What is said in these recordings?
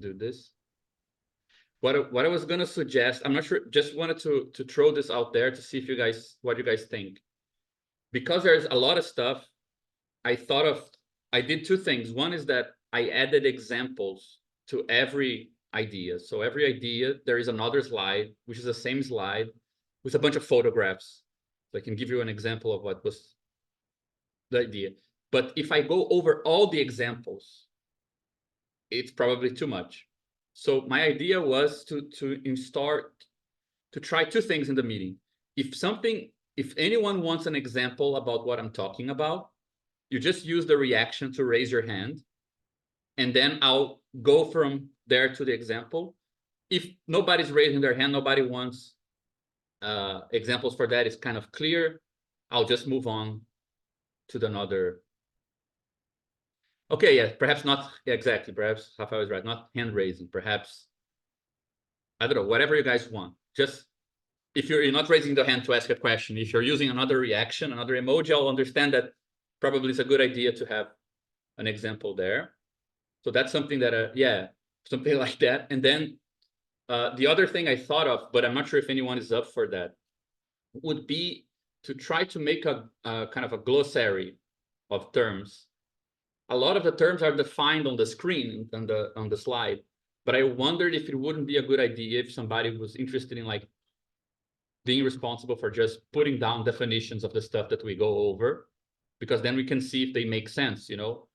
do this. What I was gonna suggest, I'm not sure, just wanted to throw this out there to see if what you guys think. Because there's a lot of stuff, I did two things. One is that I added examples to every idea. So every idea, there is another slide, which is the same slide with a bunch of photographs. So I can give you an example of what was the idea. But if I go over all the examples, it's probably too much. So my idea was to try two things in the meeting. If anyone wants an example about what I'm talking about, you just use the reaction to raise your hand, and then I'll go from there to the example. If nobody's raising their hand, nobody wants examples for that, it's kind of clear, I'll just move on to another. Okay, yeah, perhaps not exactly, perhaps Rafael is right, not hand raising, perhaps, I don't know, whatever you guys want. Just if you're not raising the hand to ask a question, if you're using another reaction, another emoji, I'll understand that probably it's a good idea to have an example there. So that's something that, yeah, something like that. And then the other thing I thought of, but I'm not sure if anyone is up for that, would be to try to make a kind of a glossary of terms. A lot of the terms are defined on the screen, on the slide, but I wondered if it wouldn't be a good idea if somebody was interested in like being responsible for just putting down definitions of the stuff that we go over, because then we can see if they make sense, you know,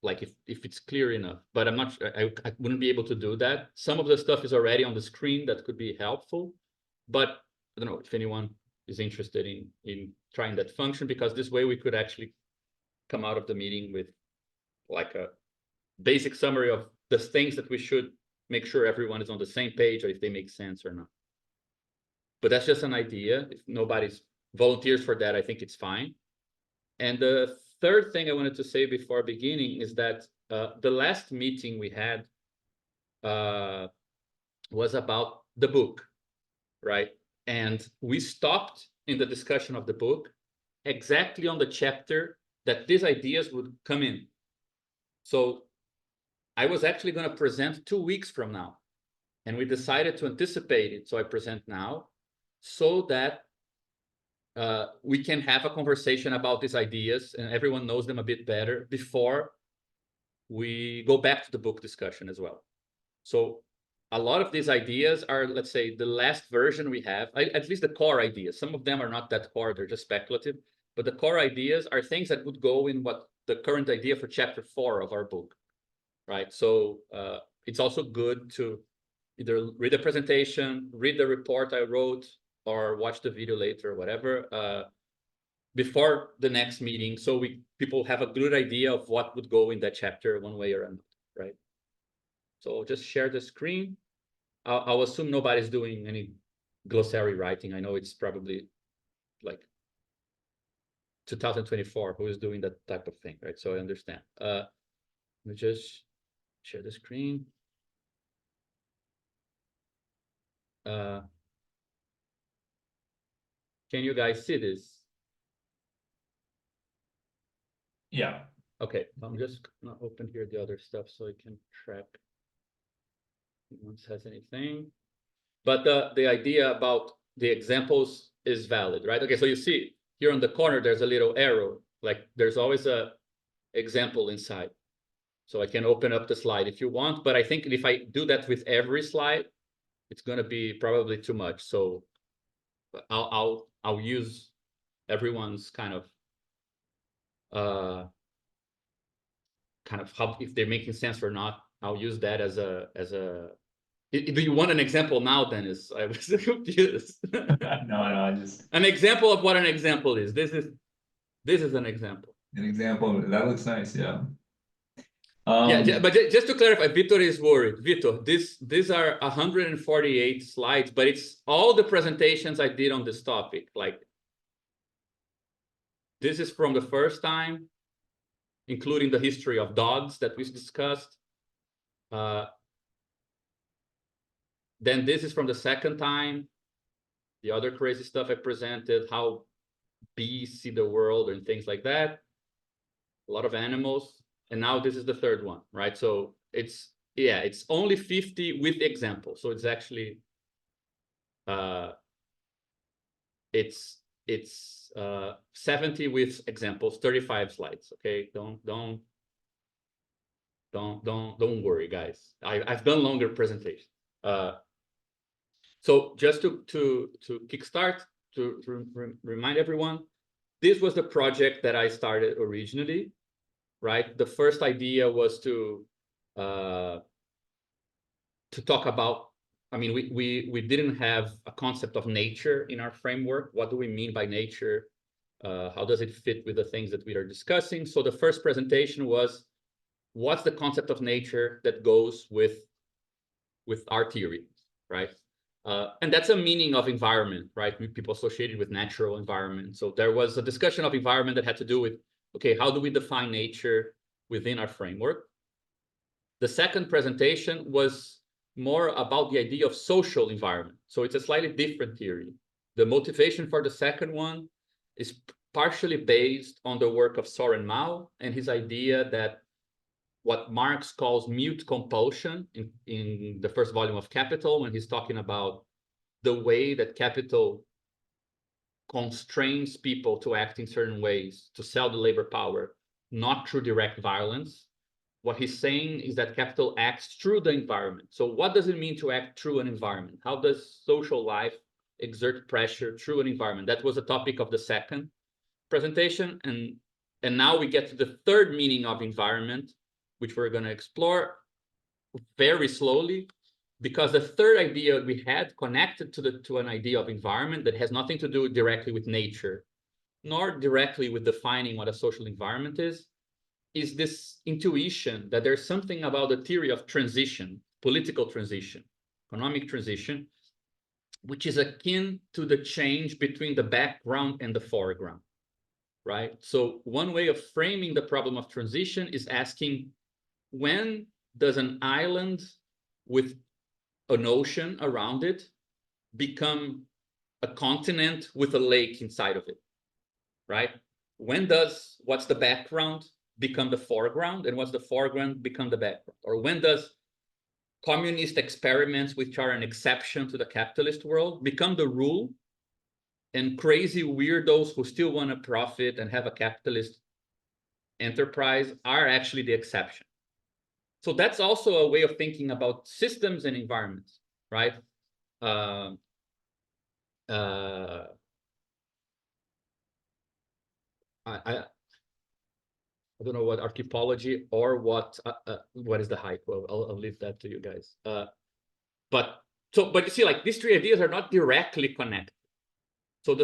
like if it's clear enough. But I'm not sure, I wouldn't be able to do that. Some of the stuff is already on the screen that could be helpful, but I don't know if anyone is interested in trying that function, because this way we could actually come out of the meeting with like a basic summary of the things that we should make sure everyone is on the same page, or if they make sense or not. But that's just an idea. If nobody's volunteers for that, I think it's fine. And the third thing I wanted to say before beginning is that the last meeting we had was about the book, right? And we stopped in the discussion of the book exactly on the chapter that these ideas would come in. So I was actually going to present 2 weeks from now, and we decided to anticipate it. So I present now so that we can have a conversation about these ideas and everyone knows them a bit better before we go back to the book discussion as well. So a lot of these ideas are, let's say, the last version we have, at least the core ideas. Some of them are not that core, they're just speculative. But the core ideas are things that would go in what the current idea for chapter 4 of our book, right? So it's also good to either read the presentation, read the report I wrote, or watch the video later, or whatever, before the next meeting, so people have a good idea of what would go in that chapter one way or another, right? So I'll just share the screen. I'll assume nobody's doing any glossary writing. I know it's probably like 2024 who is doing that type of thing, right? So I understand. Let me just share the screen. Can you guys see this? Yeah. Okay, I'm just gonna open here the other stuff so I can track if anyone has anything. But the idea about the examples is valid, right? Okay, so you see here on the corner, there's a little arrow, like there's always a example inside. So I can open up the slide if you want, but I think if I do that with every slide, it's gonna be probably too much. So I'll use everyone's kind of how, if they're making sense or not. I'll use that as a do you want an example now, Dennis? I was confused. No, I just An example of what an example is. This is an example. an example that looks nice. Yeah. Yeah, but just to clarify, Vitor is worried. Vitor, these are 148 slides, but it's all the presentations I did on this topic. Like, this is from the first time, including the history of dogs that we discussed. Then this is from the second time, the other crazy stuff I presented, how bees see the world and things like that. A lot of animals. And now this is the third one, right? So it's yeah, it's only 50 with example. So it's actually it's 70 with examples, 35 slides. Okay, don't worry, guys. I've done longer presentations. So just to kickstart, to remind everyone, this was the project that I started originally, right? The first idea was to talk about, I mean, we didn't have a concept of nature in our framework. What do we mean by nature? How does it fit with the things that we are discussing? So the first presentation was, what's the concept of nature that goes with our theory, right? And that's a meaning of environment, right? People associated with natural environment. So there was a discussion of environment that had to do with, okay, how do we define nature within our framework? The second presentation was more about the idea of social environment. So it's a slightly different theory. The motivation for the second one is partially based on the work of Soren Mao and his idea that what Marx calls mute compulsion in the first volume of Capital, when he's talking about the way that capital constrains people to act in certain ways, to sell the labor power, not through direct violence. What he's saying is that capital acts through the environment. So what does it mean to act through an environment? How does social life exert pressure through an environment? That was the topic of the second presentation. And now we get to the third meaning of environment, which we're going to explore very slowly, because the third idea we had connected to an idea of environment that has nothing to do directly with nature, nor directly with defining what a social environment is this intuition that there's something about the theory of transition, political transition, economic transition, which is akin to the change between the background and the foreground, right? So one way of framing the problem of transition is asking, when does an island with an ocean around it become a continent with a lake inside of it, right? When does what's the background become the foreground, and what's the foreground become the background? Or when does communist experiments, which are an exception to the capitalist world, become the rule, and crazy weirdos who still want to profit and have a capitalist enterprise are actually the exception? So that's also a way of thinking about systems and environments, right? I don't know what archipology or what is the hype. Well, I'll leave that to you guys. But you see, like, these three ideas are not directly connected. So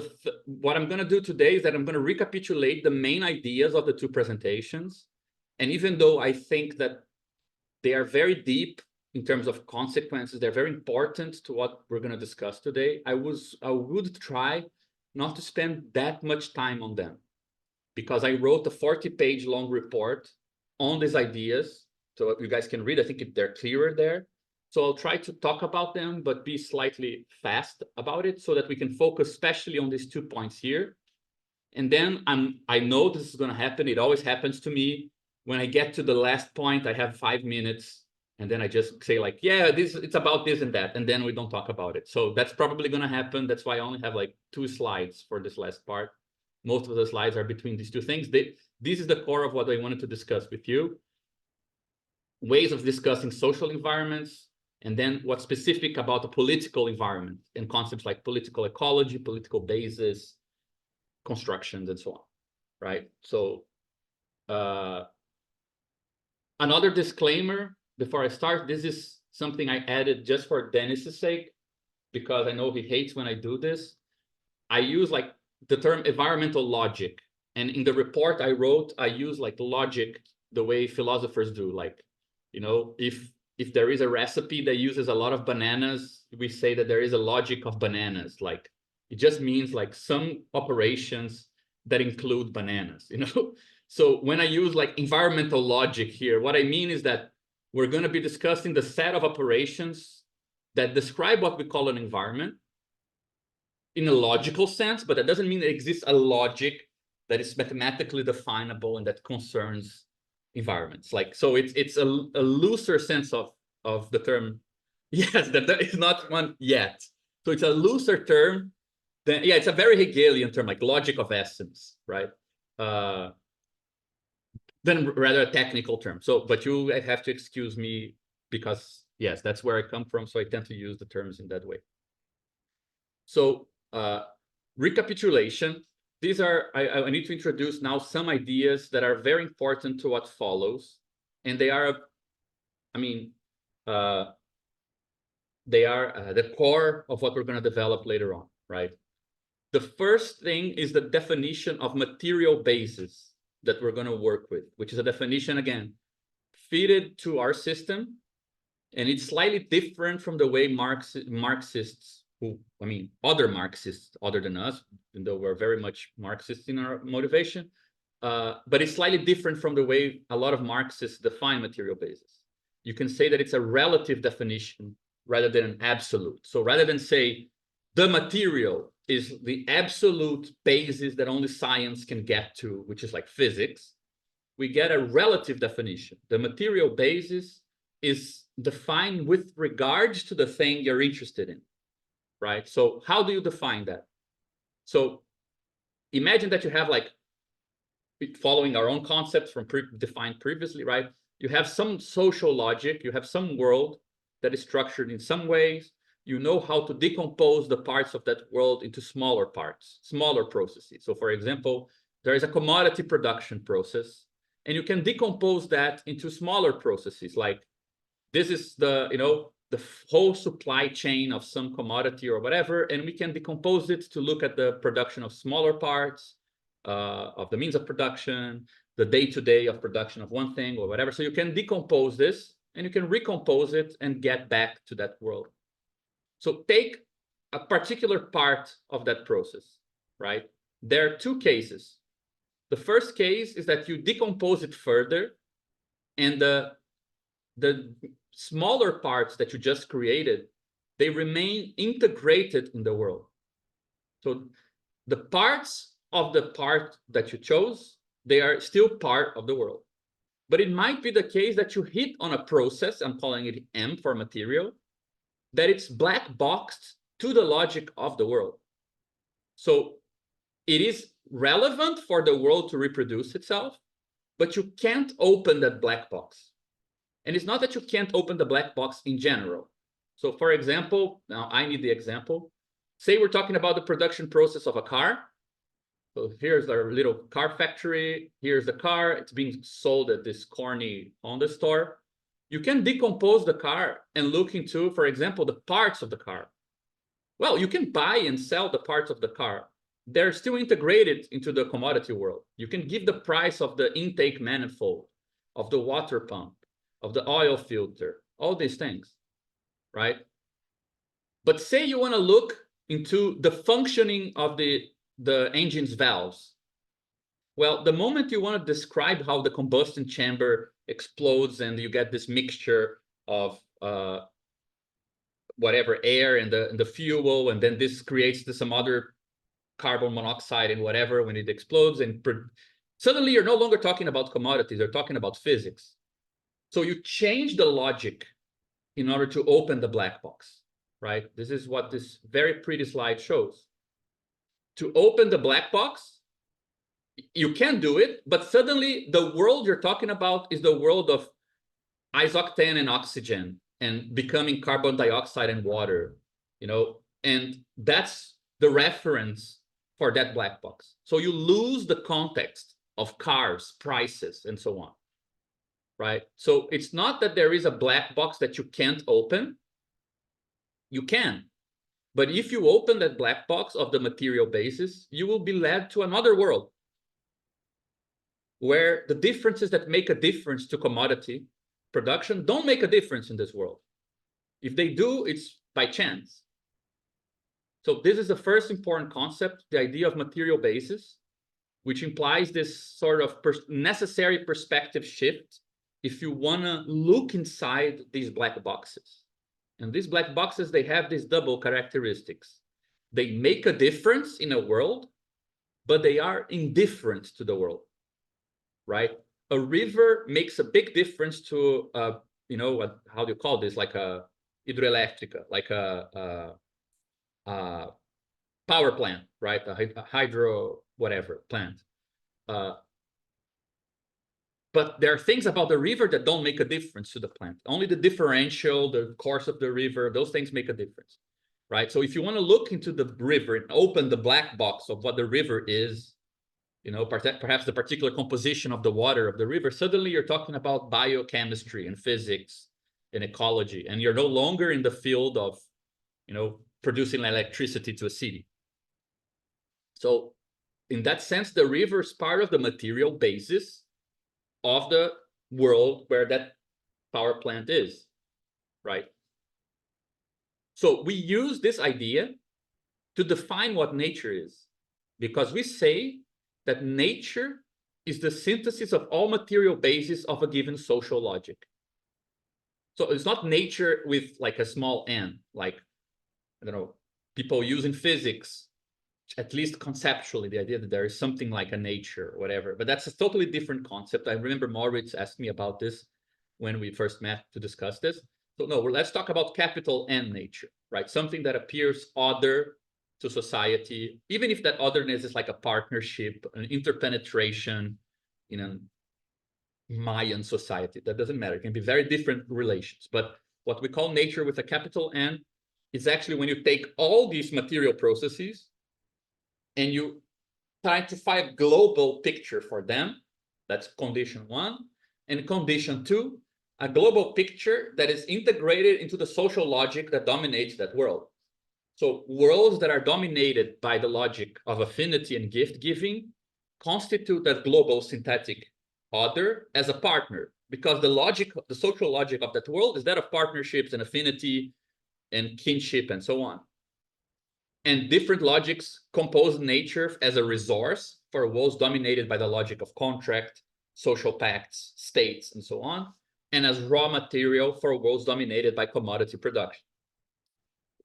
what I'm going to do today is that I'm going to recapitulate the main ideas of the two presentations. And even though I think that they are very deep in terms of consequences, they're very important to what we're going to discuss today, I would try not to spend that much time on them, because I wrote a 40-page long report on these ideas, so you guys can read. I think they're clearer there. So I'll try to talk about them, but be slightly fast about it so that we can focus especially on these 2 points here. And then I know this is going to happen. It always happens to me. When I get to the last point, I have 5 minutes, and then I just say, like, yeah, it's about this and that, and then we don't talk about it. So that's probably going to happen. That's why I only have like 2 slides for this last part. Most of the slides are between these two things. This is the core of what I wanted to discuss with you. Ways of discussing social environments, and then what's specific about the political environment and concepts like political ecology, political basis, constructions, and so on, right? So another disclaimer before I start, this is something I added just for Dennis's sake, because I know he hates when I do this. I use like the term environmental logic. And in the report I wrote, I use like logic the way philosophers do. Like, you know, if there is a recipe that uses a lot of bananas, we say that there is a logic of bananas. Like, it just means like some operations that include bananas, you know? So when I use like environmental logic here, what I mean is that we're going to be discussing the set of operations that describe what we call an environment in a logical sense, but that doesn't mean there exists a logic that is mathematically definable and that concerns environments. Like, so it's a looser sense of of the term. Yes, that is not one yet. So it's a looser term. Then yeah, it's a very Hegelian term, like logic of essence, right? Then rather a technical term. So, but you have to excuse me because yes, that's where I come from. So I tend to use the terms in that way. So recapitulation. These are, I need to introduce now some ideas that are very important to what follows. And they are, I mean, they are the core of what we're going to develop later on, right? The first thing is the definition of material basis that we're going to work with, which is a definition, again, fitted to our system. And it's slightly different from the way Marxists, other Marxists other than us, even though we're very much Marxists in our motivation, but it's slightly different from the way a lot of Marxists define material basis. You can say that it's a relative definition rather than an absolute. So rather than say the material is the absolute basis that only science can get to, which is like physics, we get a relative definition. The material basis is defined with regards to the thing you're interested in, right? So how do you define that? So imagine that you have, like, following our own concepts from defined previously, right? You have some social logic, you have some world that is structured in some ways. You know how to decompose the parts of that world into smaller parts, smaller processes. So for example, there is a commodity production process, and you can decompose that into smaller processes. Like this is the, the whole supply chain of some commodity or whatever, and we can decompose it to look at the production of smaller parts, of the means of production, the day-to-day of production of one thing or whatever. So you can decompose this and you can recompose it and get back to that world. So take a particular part of that process, right? There are two cases. The first case is that you decompose it further, and the smaller parts that you just created, they remain integrated in the world. So the parts of the part that you chose, they are still part of the world. But it might be the case that you hit on a process, I'm calling it M for material, that it's black boxed to the logic of the world. So it is relevant for the world to reproduce itself, but you can't open that black box. And it's not that you can't open the black box in general. So for example, now I need the example. Say we're talking about the production process of a car. So here's our little car factory. Here's the car. It's being sold at this corny Honda store. You can decompose the car and look into, for example, the parts of the car. Well, you can buy and sell the parts of the car. They're still integrated into the commodity world. You can give the price of the intake manifold, of the water pump, of the oil filter, all these things, right? But say you want to look into the functioning of the engine's valves. Well, the moment you want to describe how the combustion chamber explodes and you get this mixture of whatever air and the fuel, and then this creates some other carbon monoxide and whatever when it explodes, and suddenly you're no longer talking about commodities, you're talking about physics. So you change the logic in order to open the black box, right? This is what this very pretty slide shows. To open the black box, you can do it, but suddenly the world you're talking about is the world of isooctane and oxygen and becoming carbon dioxide and water, and that's the reference for that black box. So you lose the context of cars, prices, and so on, right? So it's not that there is a black box that you can't open. You can. But if you open that black box of the material basis, you will be led to another world where the differences that make a difference to commodity production don't make a difference in this world. If they do, it's by chance. So this is the first important concept, the idea of material basis, which implies this sort of necessary perspective shift if you want to look inside these black boxes. And these black boxes, they have these double characteristics. They make a difference in a world, but they are indifferent to the world, right? A river makes a big difference to you know, what, how do you call this? Like a hidroeléctrica, like a power plant, right? A hydro whatever plant. But there are things about the river that don't make a difference to the plant. Only the differential, the course of the river, those things make a difference, right? So if you want to look into the river and open the black box of what the river is, you know, perhaps the particular composition of the water of the river, suddenly you're talking about biochemistry and physics and ecology, and you're no longer in the field of, you know, producing electricity to a city. So in that sense, the river is part of the material basis of the world where that power plant is, right? So we use this idea to define what nature is, because we say that nature is the synthesis of all material bases of a given social logic. So it's not nature with like a small n, like, I don't know, people use in physics, at least conceptually, the idea that there is something like a nature or whatever, but that's a totally different concept. I remember Moritz asked me about this when we first met to discuss this. So no, let's talk about capital N nature, right? Something that appears other to society, even if that otherness is like a partnership, an interpenetration in a Mayan society. That doesn't matter. It can be very different relations. But what we call nature with a capital N is actually when you take all these material processes and you try to find a global picture for them. That's condition one. And condition two, a global picture that is integrated into the social logic that dominates that world. So worlds that are dominated by the logic of affinity and gift giving constitute that global synthetic other as a partner, because the logic, the social logic of that world is that of partnerships and affinity and kinship and so on. And different logics compose nature as a resource for worlds dominated by the logic of contract, social pacts, states, and so on, and as raw material for worlds dominated by commodity production.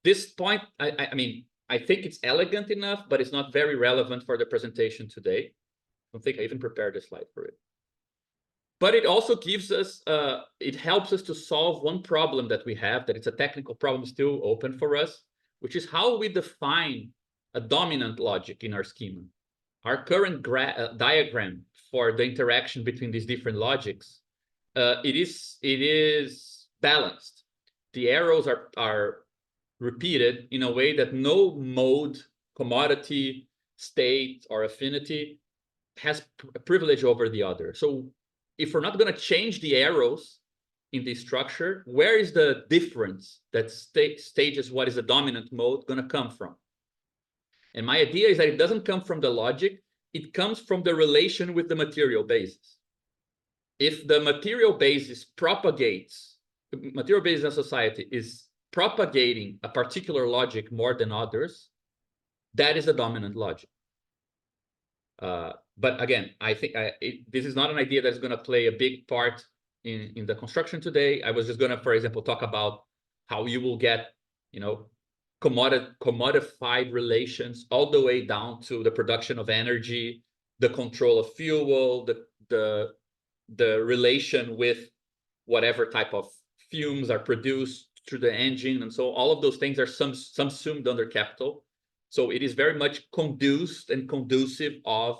This point, I mean, I think it's elegant enough, but it's not very relevant for the presentation today. I don't think I even prepared a slide for it. But it also gives us, it helps us to solve one problem that we have, that it's a technical problem still open for us, which is how we define a dominant logic in our schema. Our current diagram for the interaction between these different logics, it is balanced. The arrows are repeated in a way that no mode, commodity, state, or affinity has a privilege over the other. So if we're not going to change the arrows in the structure, where is the difference that stages what is the dominant mode going to come from? And my idea is that it doesn't come from the logic, it comes from the relation with the material basis. If the material basis propagates, the material basis of society is propagating a particular logic more than others, that is a dominant logic. But again, I think this is not an idea that's going to play a big part in the construction today. I was just going to, for example, talk about how you will get, you know, commodified relations all the way down to the production of energy, the control of fuel, the relation with whatever type of fumes are produced through the engine, and so all of those things are subsumed under capital. So it is very much conduced and conducive of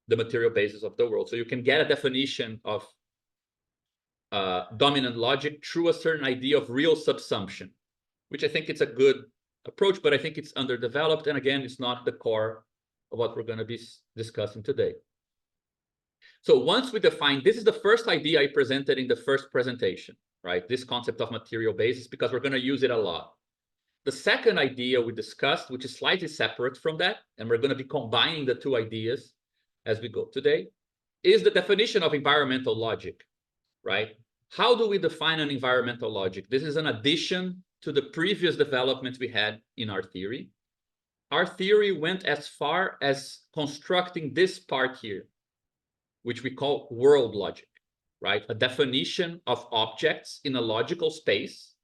the material basis of the world. So you can get a definition of dominant logic through a certain idea of real subsumption, which I think it's a good approach, but I think it's underdeveloped. And again, it's not the core of what we're going to be discussing today. So once we define, this is the first idea I presented in the first presentation, right? This concept of material basis, because we're going to use it a lot. The second idea we discussed, which is slightly separate from that, and we're going to be combining the two ideas as we go today, is the definition of environmental logic, right? How do we define an environmental logic? This is an addition to the previous developments we had in our theory. Our theory went as far as constructing this part here, which we call world logic, right? A definition of objects in a logical space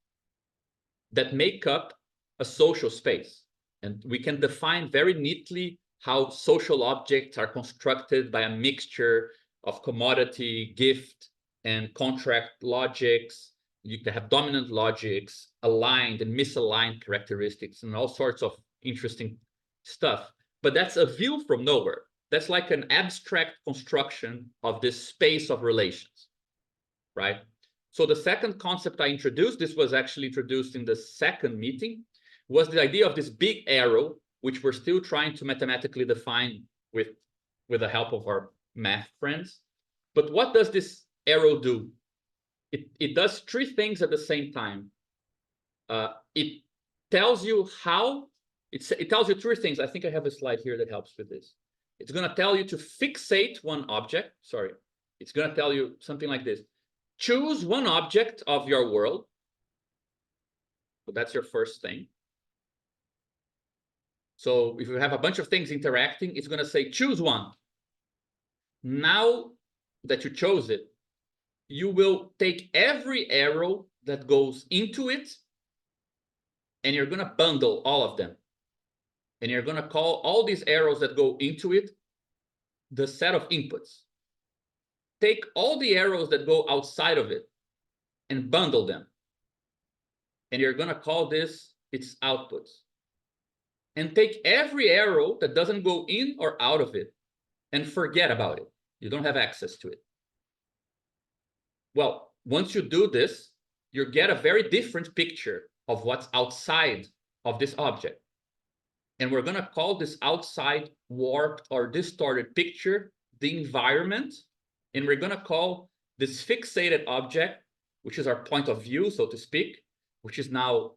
that make up a social space. And we can define very neatly how social objects are constructed by a mixture of commodity, gift, and contract logics, you can have dominant logics, aligned and misaligned characteristics, and all sorts of interesting stuff. But that's a view from nowhere. That's like an abstract construction of this space of relations, right? So the second concept I introduced, this was actually introduced in the second meeting, was the idea of this big arrow, which we're still trying to mathematically define with the help of our math friends. But what does this arrow do? It does three things at the same time. It tells you how, it tells you three things. I think I have a slide here that helps with this. It's going to tell you to fixate one object. Sorry, it's going to tell you something like this. Choose one object of your world. So that's your first thing. So if you have a bunch of things interacting, it's going to say, choose one. Now that you chose it, you will take every arrow that goes into it, and you're going to bundle all of them. And you're going to call all these arrows that go into it the set of inputs. Take all the arrows that go outside of it and bundle them. And you're going to call this its outputs. And take every arrow that doesn't go in or out of it and forget about it. You don't have access to it. Well, once you do this, you get a very different picture of what's outside of this object. And we're going to call this outside warped or distorted picture the environment. And we're going to call this fixated object, which is our point of view, so to speak, which is now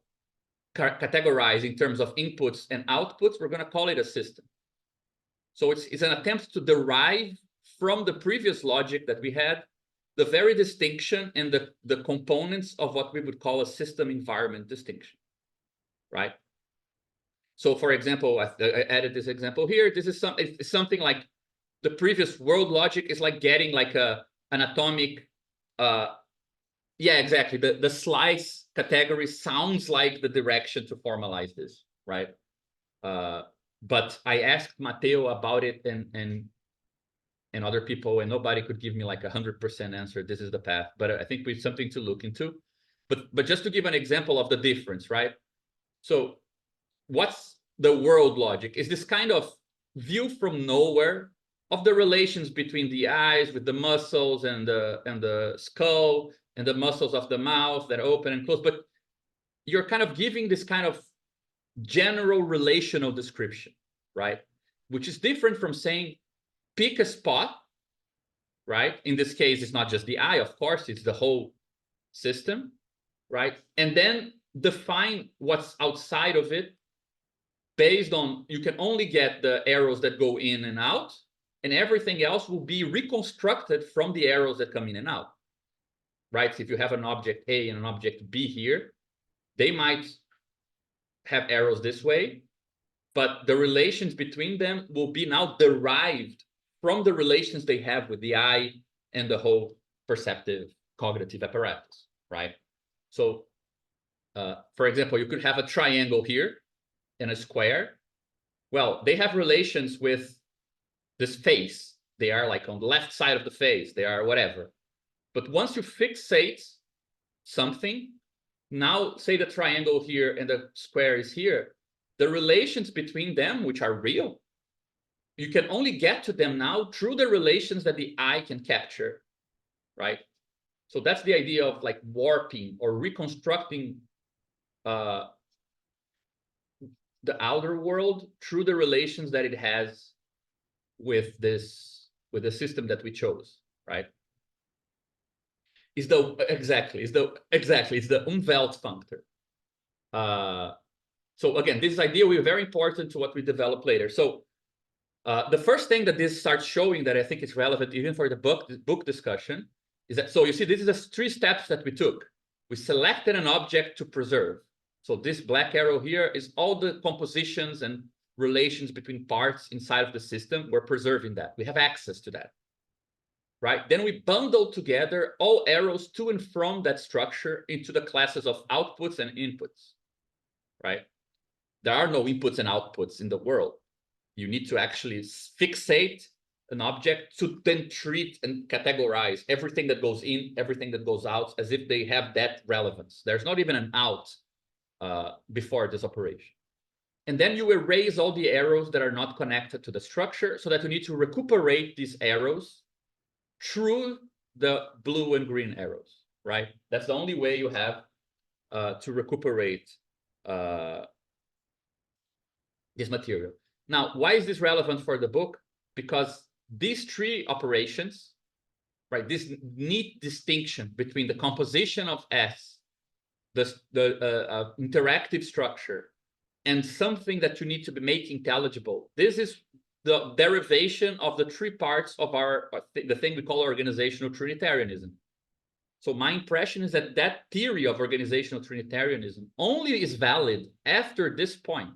categorized in terms of inputs and outputs, we're going to call it a system. So it's an attempt to derive from the previous logic that we had the very distinction and the components of what we would call a system environment distinction, right? So for example, I added this example here. This is it's something like the previous world logic is like getting like an atomic, yeah, exactly. The slice category sounds like the direction to formalize this, right? But I asked Matteo about it and other people, and nobody could give me like 100% answer. This is the path, but I think we have something to look into. But just to give an example of the difference, right? So what's the world logic? Is this kind of view from nowhere of the relations between the eyes with the muscles and the skull and the muscles of the mouth that open and close. But you're kind of giving this kind of general relational description, right? Which is different from saying, pick a spot, right? In this case, it's not just the eye, of course, it's the whole system, right? And then define what's outside of it based on, you can only get the arrows that go in and out, and everything else will be reconstructed from the arrows that come in and out, right? So if you have an object A and an object B here, they might have arrows this way, but the relations between them will be now derived from the relations they have with the eye and the whole perceptive cognitive apparatus, right? So, for example, you could have a triangle here and a square. Well, they have relations with this face. They are like on the left side of the face. They are whatever. But once you fixate something, now say the triangle here and the square is here, the relations between them, which are real, you can only get to them now through the relations that the eye can capture, right? So that's the idea of like warping or reconstructing the outer world through the relations that it has with the system that we chose, right? It's the Umweltfunktor. So again, this idea will be very important to what we develop later. So the first thing that this starts showing that I think is relevant even for the book discussion is that, so you see, this is the 3 steps that we took. We selected an object to preserve. So this black arrow here is all the compositions and relations between parts inside of the system. We're preserving that. We have access to that, right? Then we bundle together all arrows to and from that structure into the classes of outputs and inputs, right? There are no inputs and outputs in the world. You need to actually fixate an object to then treat and categorize everything that goes in, everything that goes out, as if they have that relevance. There's not even an out before this operation. And then you erase all the arrows that are not connected to the structure, so that you need to recuperate these arrows through the blue and green arrows, right? That's the only way you have to recuperate this material. Now, why is this relevant for the book? Because these three operations, right, this neat distinction between the composition of S, the interactive structure, and something that you need to make intelligible. This is the derivation of the three parts of the thing we call organizational Trinitarianism. So my impression is that that theory of organizational Trinitarianism only is valid after this point.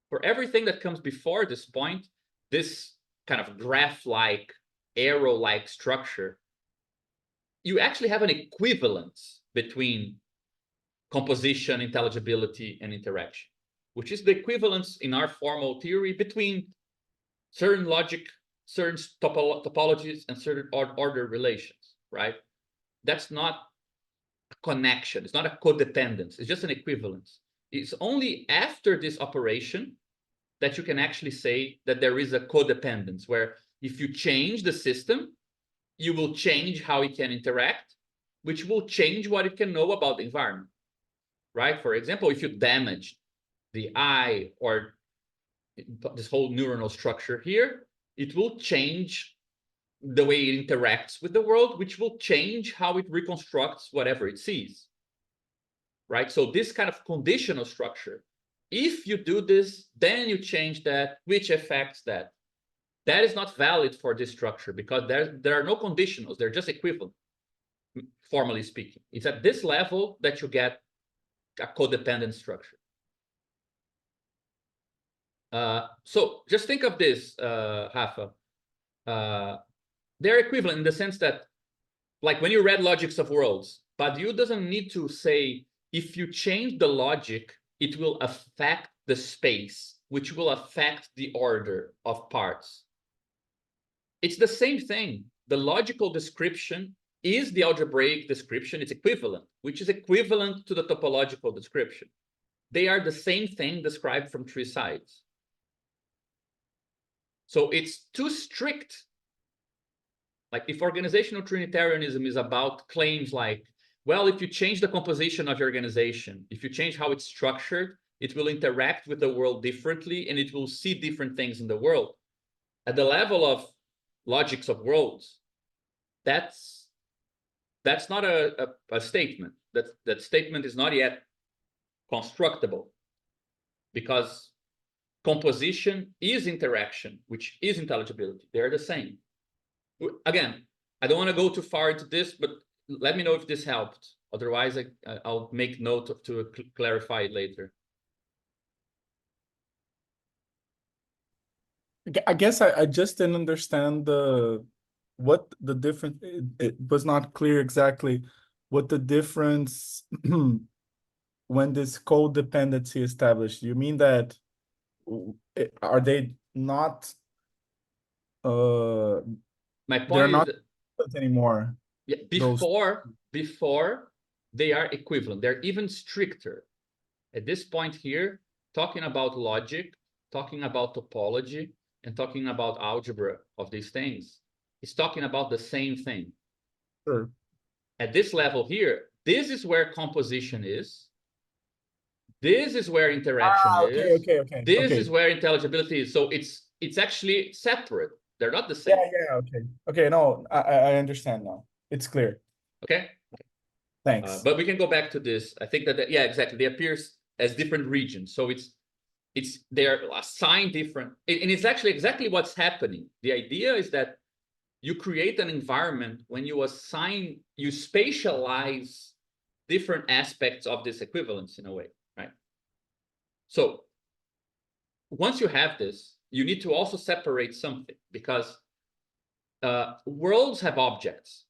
For everything that comes before this point, this kind of graph-like, arrow-like structure, you actually have an equivalence between composition, intelligibility, and interaction, which is the equivalence in our formal theory between certain logic, certain topologies, and certain order relations, right? That's not a connection. It's not a codependence. It's just an equivalence. It's only after this operation that you can actually say that there is a codependence, where if you change the system, you will change how it can interact, which will change what it can know about the environment, right? For example, if you damage the eye or this whole neuronal structure here, it will change the way it interacts with the world, which will change how it reconstructs whatever it sees, right? So this kind of conditional structure, if you do this, then you change that, which affects that. That is not valid for this structure, because there are no conditionals. They're just equivalent, formally speaking. It's at this level that you get a codependent structure. So just think of this, Rafa. They're equivalent in the sense that, like when you read Logics of Worlds, Badiou doesn't need to say, if you change the logic, it will affect the space, which will affect the order of parts. It's the same thing. The logical description is the algebraic description. It's equivalent, which is equivalent to the topological description. They are the same thing described from three sides. So it's too strict. Like if organizational Trinitarianism is about claims like, well, if you change the composition of your organization, if you change how it's structured, it will interact with the world differently and it will see different things in the world. At the level of Logics of Worlds, that's not a statement. That statement is not yet constructible, because composition is interaction, which is intelligibility. They're the same. Again, I don't want to go too far into this, but let me know if this helped. Otherwise, I'll make note to clarify it later. I guess I just didn't understand what the difference. It was not clear exactly what the difference when this codependency established. You mean that are they not? My They're point not is anymore. yeah, before they are equivalent. They're even stricter. At this point here, talking about logic, talking about topology, and talking about algebra of these things, it's talking about the same thing. Sure. At this level here, this is where composition is. This is where interaction is. Okay. This is where intelligibility is. So it's actually separate. They're not the same. Yeah, okay. No, I understand now. It's clear. Okay. Thanks. But we can go back to this. I think that yeah, exactly. They appear as different regions. So they're assigned different, and it's actually exactly what's happening. The idea is that you create an environment when you spatialize different aspects of this equivalence in a way, right? So once you have this, you need to also separate something, because worlds have objects,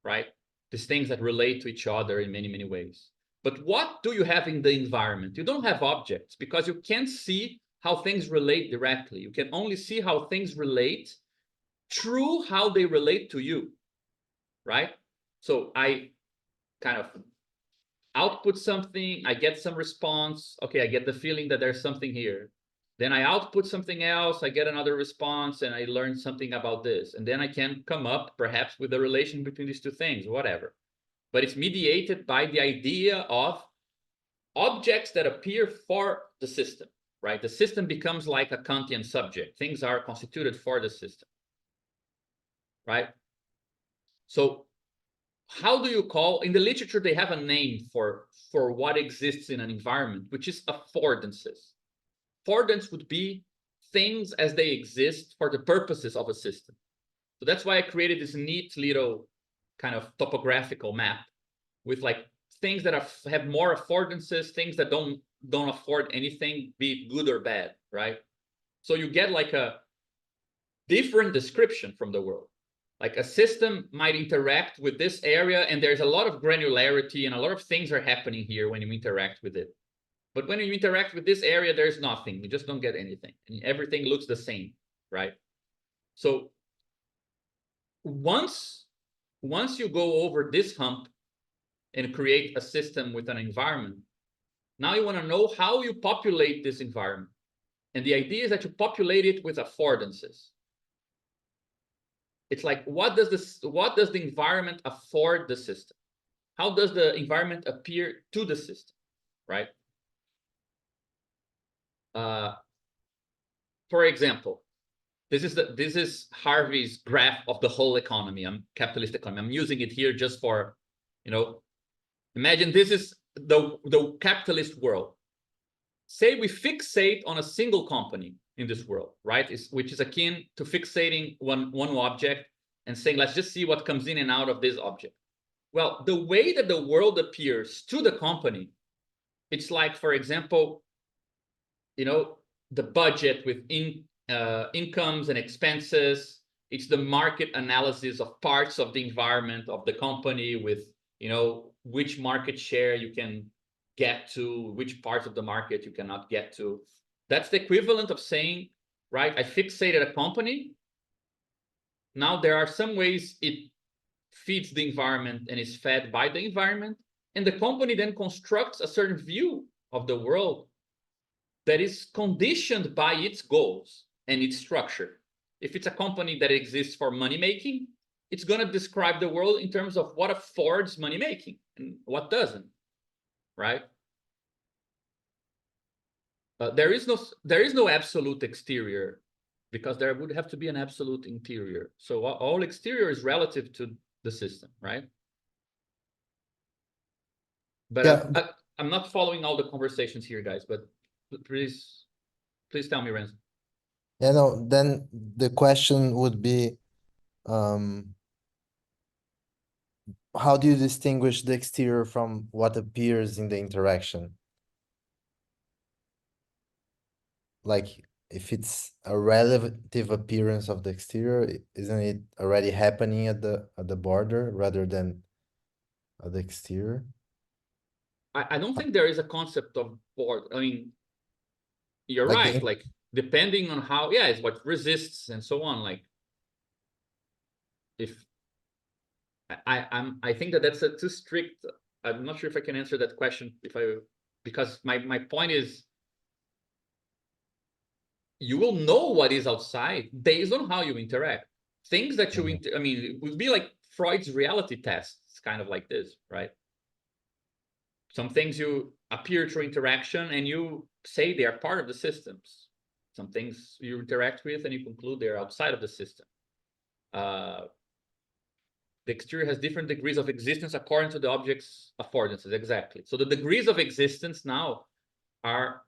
right? These things that relate to each other in many, many ways. But what do you have in the environment? You don't have objects, because you can't see how things relate directly. You can only see how things relate through how they relate to you, right? So I kind of output something, I get some response. Okay, I get the feeling that there's something here. Then I output something else, I get another response, and I learn something about this. And then I can come up perhaps with a relation between these two things, whatever. But it's mediated by the idea of objects that appear for the system, right? The system becomes like a Kantian subject. Things are constituted for the system, right? So how do you call, in the literature, they have a name for what exists in an environment, which is affordances. Affordance would be things as they exist for the purposes of a system. So that's why I created this neat little kind of topographical map with like things that have more affordances, things that don't afford anything, be it good or bad, right? So you get like a different description from the world. Like a system might interact with this area, and there's a lot of granularity and a lot of things are happening here when you interact with it. But when you interact with this area, there's nothing. You just don't get anything. And everything looks the same, right? So once you go over this hump and create a system with an environment, now you want to know how you populate this environment. And the idea is that you populate it with affordances. It's like, what does the environment afford the system? How does the environment appear to the system, right? For example, this is Harvey's graph of the whole economy, capitalist economy. I'm using it here just for, imagine this is the capitalist world. Say we fixate on a single company in this world, right? Which is akin to fixating one object and saying, let's just see what comes in and out of this object. Well, the way that the world appears to the company, it's like, for example, the budget with incomes and expenses. It's the market analysis of parts of the environment of the company with, which market share you can get to, which parts of the market you cannot get to. That's the equivalent of saying, right, I fixated a company. Now there are some ways it feeds the environment and is fed by the environment. And the company then constructs a certain view of the world that is conditioned by its goals and its structure. If it's a company that exists for money making, it's going to describe the world in terms of what affords money making and what doesn't, right? There is no absolute exterior, because there would have to be an absolute interior. So all exterior is relative to the system, right? But yeah. I'm not following all the conversations here, guys, but please tell me, Renzo. Yeah, no, then the question would be, how do you distinguish the exterior from what appears in the interaction? Like, if it's a relative appearance of the exterior, isn't it already happening at the border rather than at the exterior? I don't think there is a concept of border. I mean, you're right. Like, depending on how, yeah, it's what resists and so on. Like, if I think that's a too strict. I'm not sure if I can answer that question because my point is, you will know what is outside based on how you interact. Things that you, I mean, it would be like Freud's reality test. It's kind of like this, right? Some things you appear through interaction and you say they are part of the systems. Some things you interact with and you conclude they're outside of the system. The exterior has different degrees of existence according to the object's affordances, exactly. So the degrees of existence now are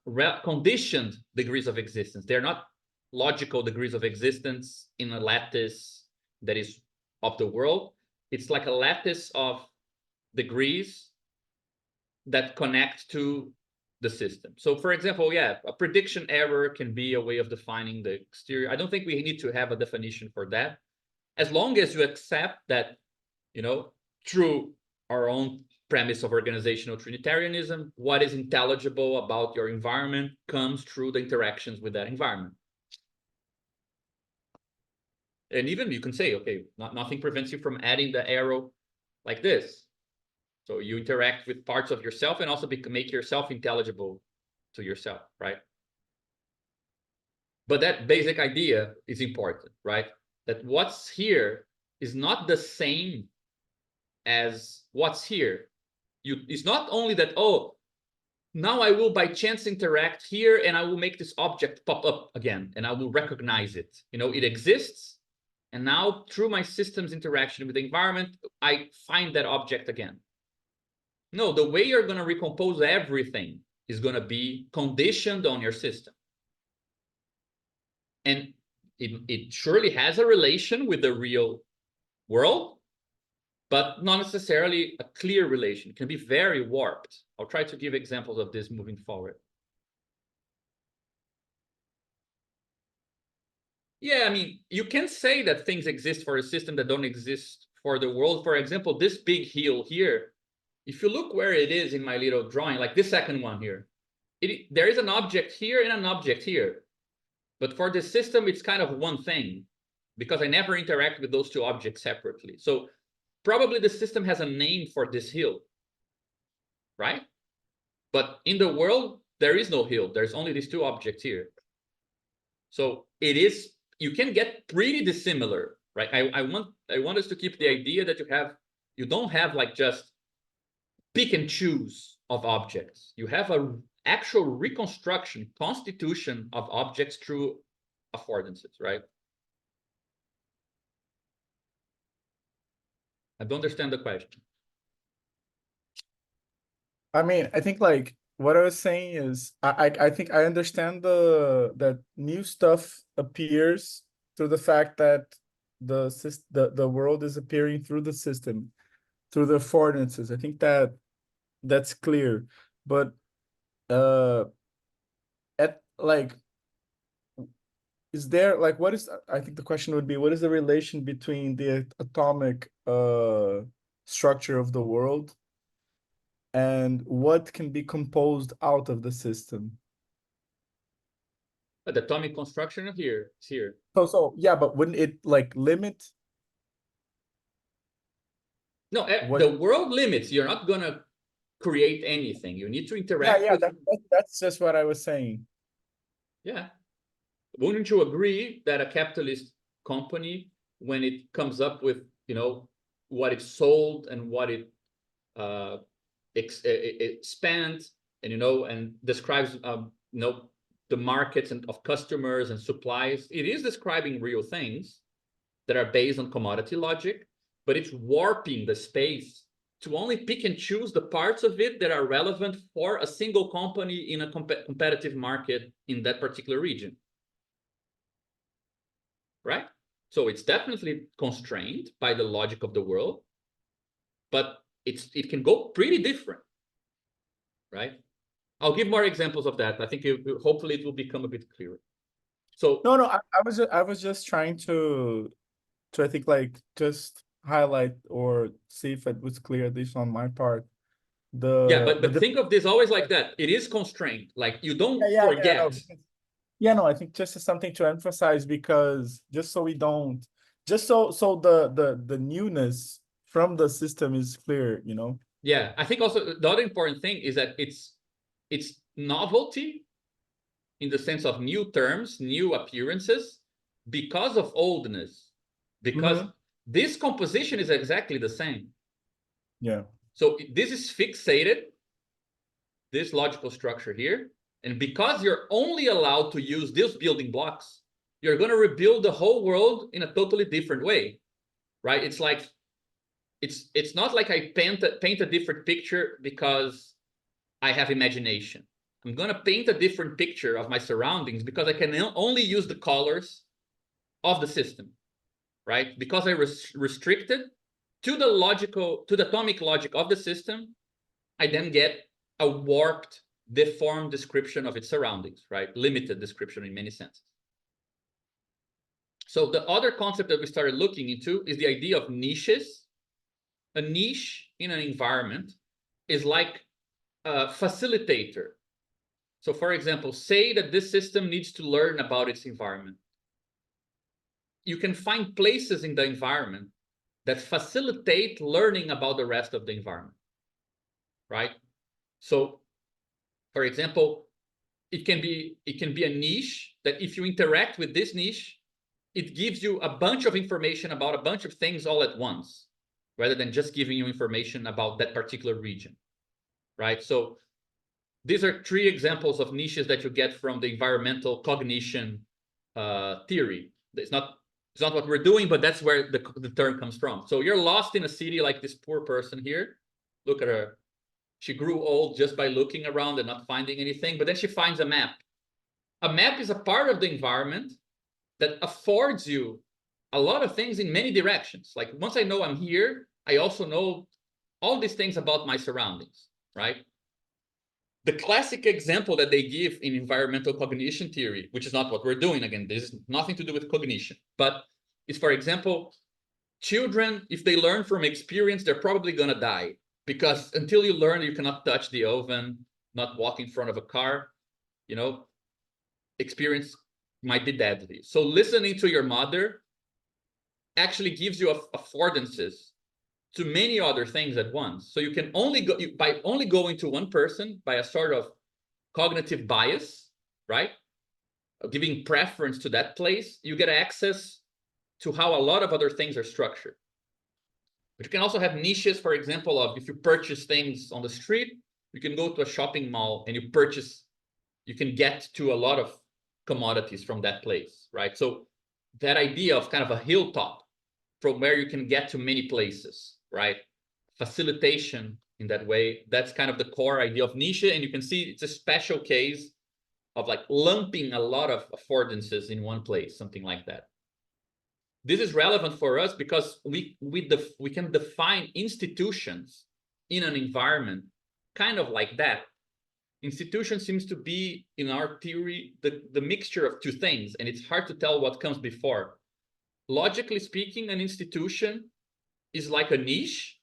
conditioned degrees of existence. They're not logical degrees of existence in a lattice that is of the world. It's like a lattice of degrees that connect to the system. So for example, yeah, a prediction error can be a way of defining the exterior. I don't think we need to have a definition for that. As long as you accept that, through our own premise of organizational Trinitarianism. What is intelligible about your environment comes through the interactions with that environment. And even you can say, okay, nothing prevents you from adding the arrow like this. So you interact with parts of yourself and also make yourself intelligible to yourself, right? But that basic idea is important, right? That what's here is not the same as what's here. It's not only that, oh, now I will by chance interact here and I will make this object pop up again and I will recognize it. You know, it exists. And now through my system's interaction with the environment, I find that object again. No, the way you're going to recompose everything is going to be conditioned on your system. And it surely has a relation with the real world, but not necessarily a clear relation. It can be very warped. I'll try to give examples of this moving forward. Yeah, I mean, you can say that things exist for a system that don't exist for the world. For example, this big hill here, if you look where it is in my little drawing, like this second one here, there is an object here and an object here. But for the system, it's kind of one thing because I never interact with those two objects separately. So probably the system has a name for this hill, right? But in the world, there is no hill. There's only these two objects here. So it is, you can get pretty dissimilar, right? I want us to keep the idea that you don't have like just pick and choose of objects. You have a actual reconstruction, constitution of objects through affordances, right? I don't understand the question. I mean, I think like what I was saying is I think I understand that new stuff appears through the fact that the world is appearing through the system, through the affordances. I think that's clear. But at like, is there like what is, I think the question would be, what is the relation between the atomic structure of the world and what can be composed out of the system? But the atomic construction here is here. So yeah, but wouldn't it like limit? No, What- the world limits. You're not gonna create anything. You need to interact Yeah, with, that's just what I was saying. yeah. Wouldn't you agree that a capitalist company, when it comes up with, you know, what it sold and what it spent, and you know, and describes you know, the markets and of customers and supplies, it is describing real things that are based on commodity logic, but it's warping the space to only pick and choose the parts of it that are relevant for a single company in a competitive market in that particular region. Right? So it's definitely constrained by the logic of the world, but it can go pretty different, right? I'll give more examples of that. I think hopefully it will become a bit clearer. So No, I was just trying to I think like just highlight or see if it was clear, at least on my part. yeah, but think of this always like that. It is constrained. Like you don't forget. no, yeah, no, I think just as something to emphasize, because just so we don't, just so the newness from the system is clear, you know. Yeah, I think also the other important thing is that it's novelty in the sense of new terms, new appearances, because of oldness, because this composition is exactly the same. Yeah. So this is fixated, this logical structure here. And because you're only allowed to use these building blocks, you're going to rebuild the whole world in a totally different way, right? It's like, it's not like I paint a different picture because I have imagination. I'm going to paint a different picture of my surroundings because I can only use the colors of the system, right? Because I restricted to the atomic logic of the system, I then get a warped, deformed description of its surroundings, right? Limited description in many senses. So the other concept that we started looking into is the idea of niches. A niche in an environment is like a facilitator. So for example, say that this system needs to learn about its environment. You can find places in the environment that facilitate learning about the rest of the environment, right? So for example, it can be a niche that if you interact with this niche, it gives you a bunch of information about a bunch of things all at once, rather than just giving you information about that particular region, right? So these are 3 examples of niches that you get from the environmental cognition theory. It's not what we're doing, but that's where the term comes from. So you're lost in a city like this poor person here. Look at her. She grew old just by looking around and not finding anything, but then she finds a map. A map is a part of the environment that affords you a lot of things in many directions. Like once I know I'm here, I also know all these things about my surroundings, right? The classic example that they give in environmental cognition theory, which is not what we're doing, again, this is nothing to do with cognition, but is, for example, children, if they learn from experience, they're probably going to die, because until you learn, you cannot touch the oven, not walk in front of a car, you know, experience might be deadly. So listening to your mother actually gives you affordances to many other things at once. So you can only go, by only going to one person, by a sort of cognitive bias, right? Giving preference to that place, you get access to how a lot of other things are structured. But you can also have niches, for example, of if you purchase things on the street, you can go to a shopping mall and you can get to a lot of commodities from that place, right? So that idea of kind of a hilltop from where you can get to many places, right? Facilitation in that way, that's kind of the core idea of niche. And you can see it's a special case of like lumping a lot of affordances in one place, something like that. This is relevant for us because we can define institutions in an environment kind of like that. Institution seems to be, in our theory, the mixture of 2 things, and it's hard to tell what comes before. Logically speaking, an institution is like a niche.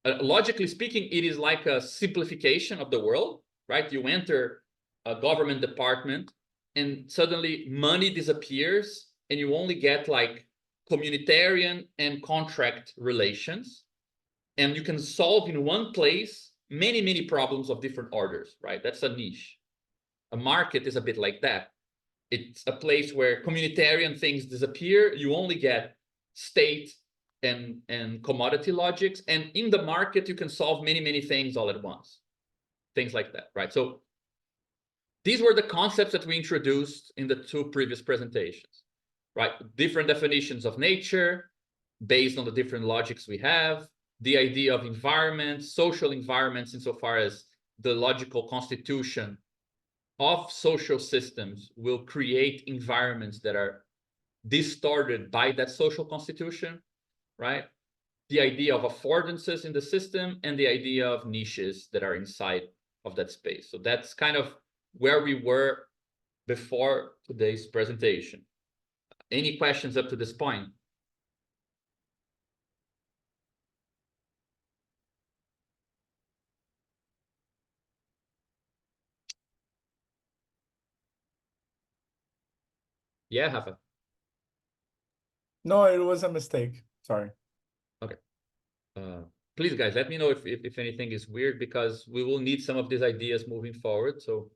Logically speaking, it is like a simplification of the world, right? You enter a government department and suddenly money disappears and you only get like communitarian and contract relations. And you can solve in one place many, many problems of different orders, right? That's a niche. A market is a bit like that. It's a place where communitarian things disappear. You only get state and commodity logics. And in the market, you can solve many, many things all at once. Things like that, right? So these were the concepts that we introduced in the 2 previous presentations, right? Different definitions of nature based on the different logics we have, the idea of environments, social environments, insofar as the logical constitution of social systems will create environments that are distorted by that social constitution, right? The idea of affordances in the system and the idea of niches that are inside of that space. So that's kind of where we were before today's presentation. Any questions up to this point? Yeah, Rafa. No, it was a mistake. Sorry. Please, guys, let me know if anything is weird, because we will need some of these ideas moving forward. So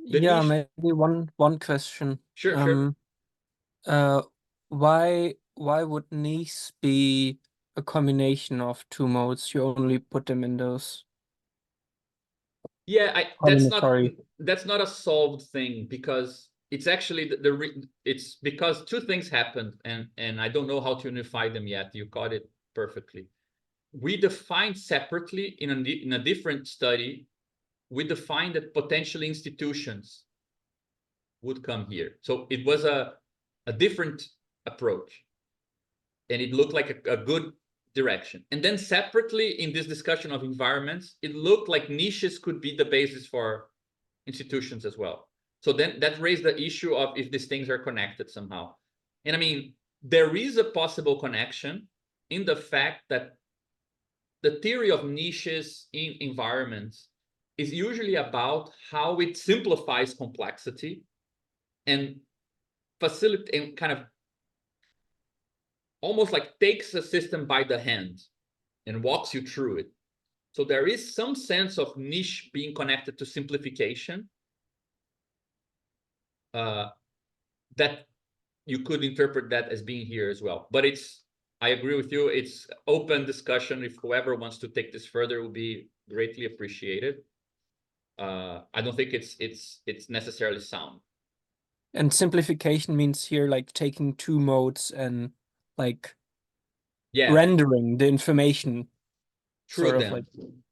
the Yeah, niche- maybe one question. Sure. Why would niche be a combination of 2 modes? You only put them in those. Yeah, Combinatory. that's not a solved thing, because it's actually it's because 2 things happened, and I don't know how to unify them yet. You caught it perfectly. We defined separately in a different study. We defined that potentially institutions would come here. So it was a different approach, and it looked like a good direction. And then separately in this discussion of environments, it looked like niches could be the basis for institutions as well. So then that raised the issue of if these things are connected somehow. And I mean, there is a possible connection in the fact that the theory of niches in environments is usually about how it simplifies complexity and facilitate and kind of almost like takes a system by the hand and walks you through it. So there is some sense of niche being connected to simplification that you could interpret that as being here as well. But I agree with you, it's open discussion. If whoever wants to take this further will be greatly appreciated. I don't think it's necessarily sound. And simplification means here like taking two modes and like Yeah, rendering the information. through sort of them. like,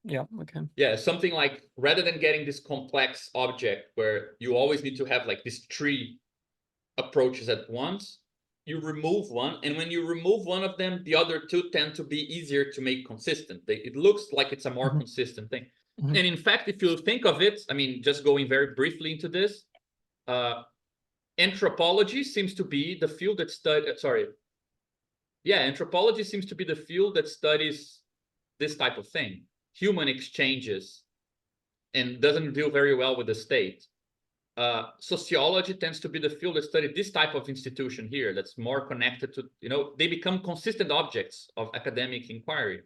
yeah, okay. Yeah, something like rather than getting this complex object where you always need to have like these three approaches at once, you remove one, and when you remove one of them, the other two tend to be easier to make consistent. It looks like it's a more consistent thing. Mhm. And in fact, if you think of it, I mean, just going very briefly into this, anthropology seems to be the field that anthropology seems to be the field that studies this type of thing, human exchanges, and doesn't deal very well with the state. Sociology tends to be the field that studies this type of institution here that's more connected to, they become consistent objects of academic inquiry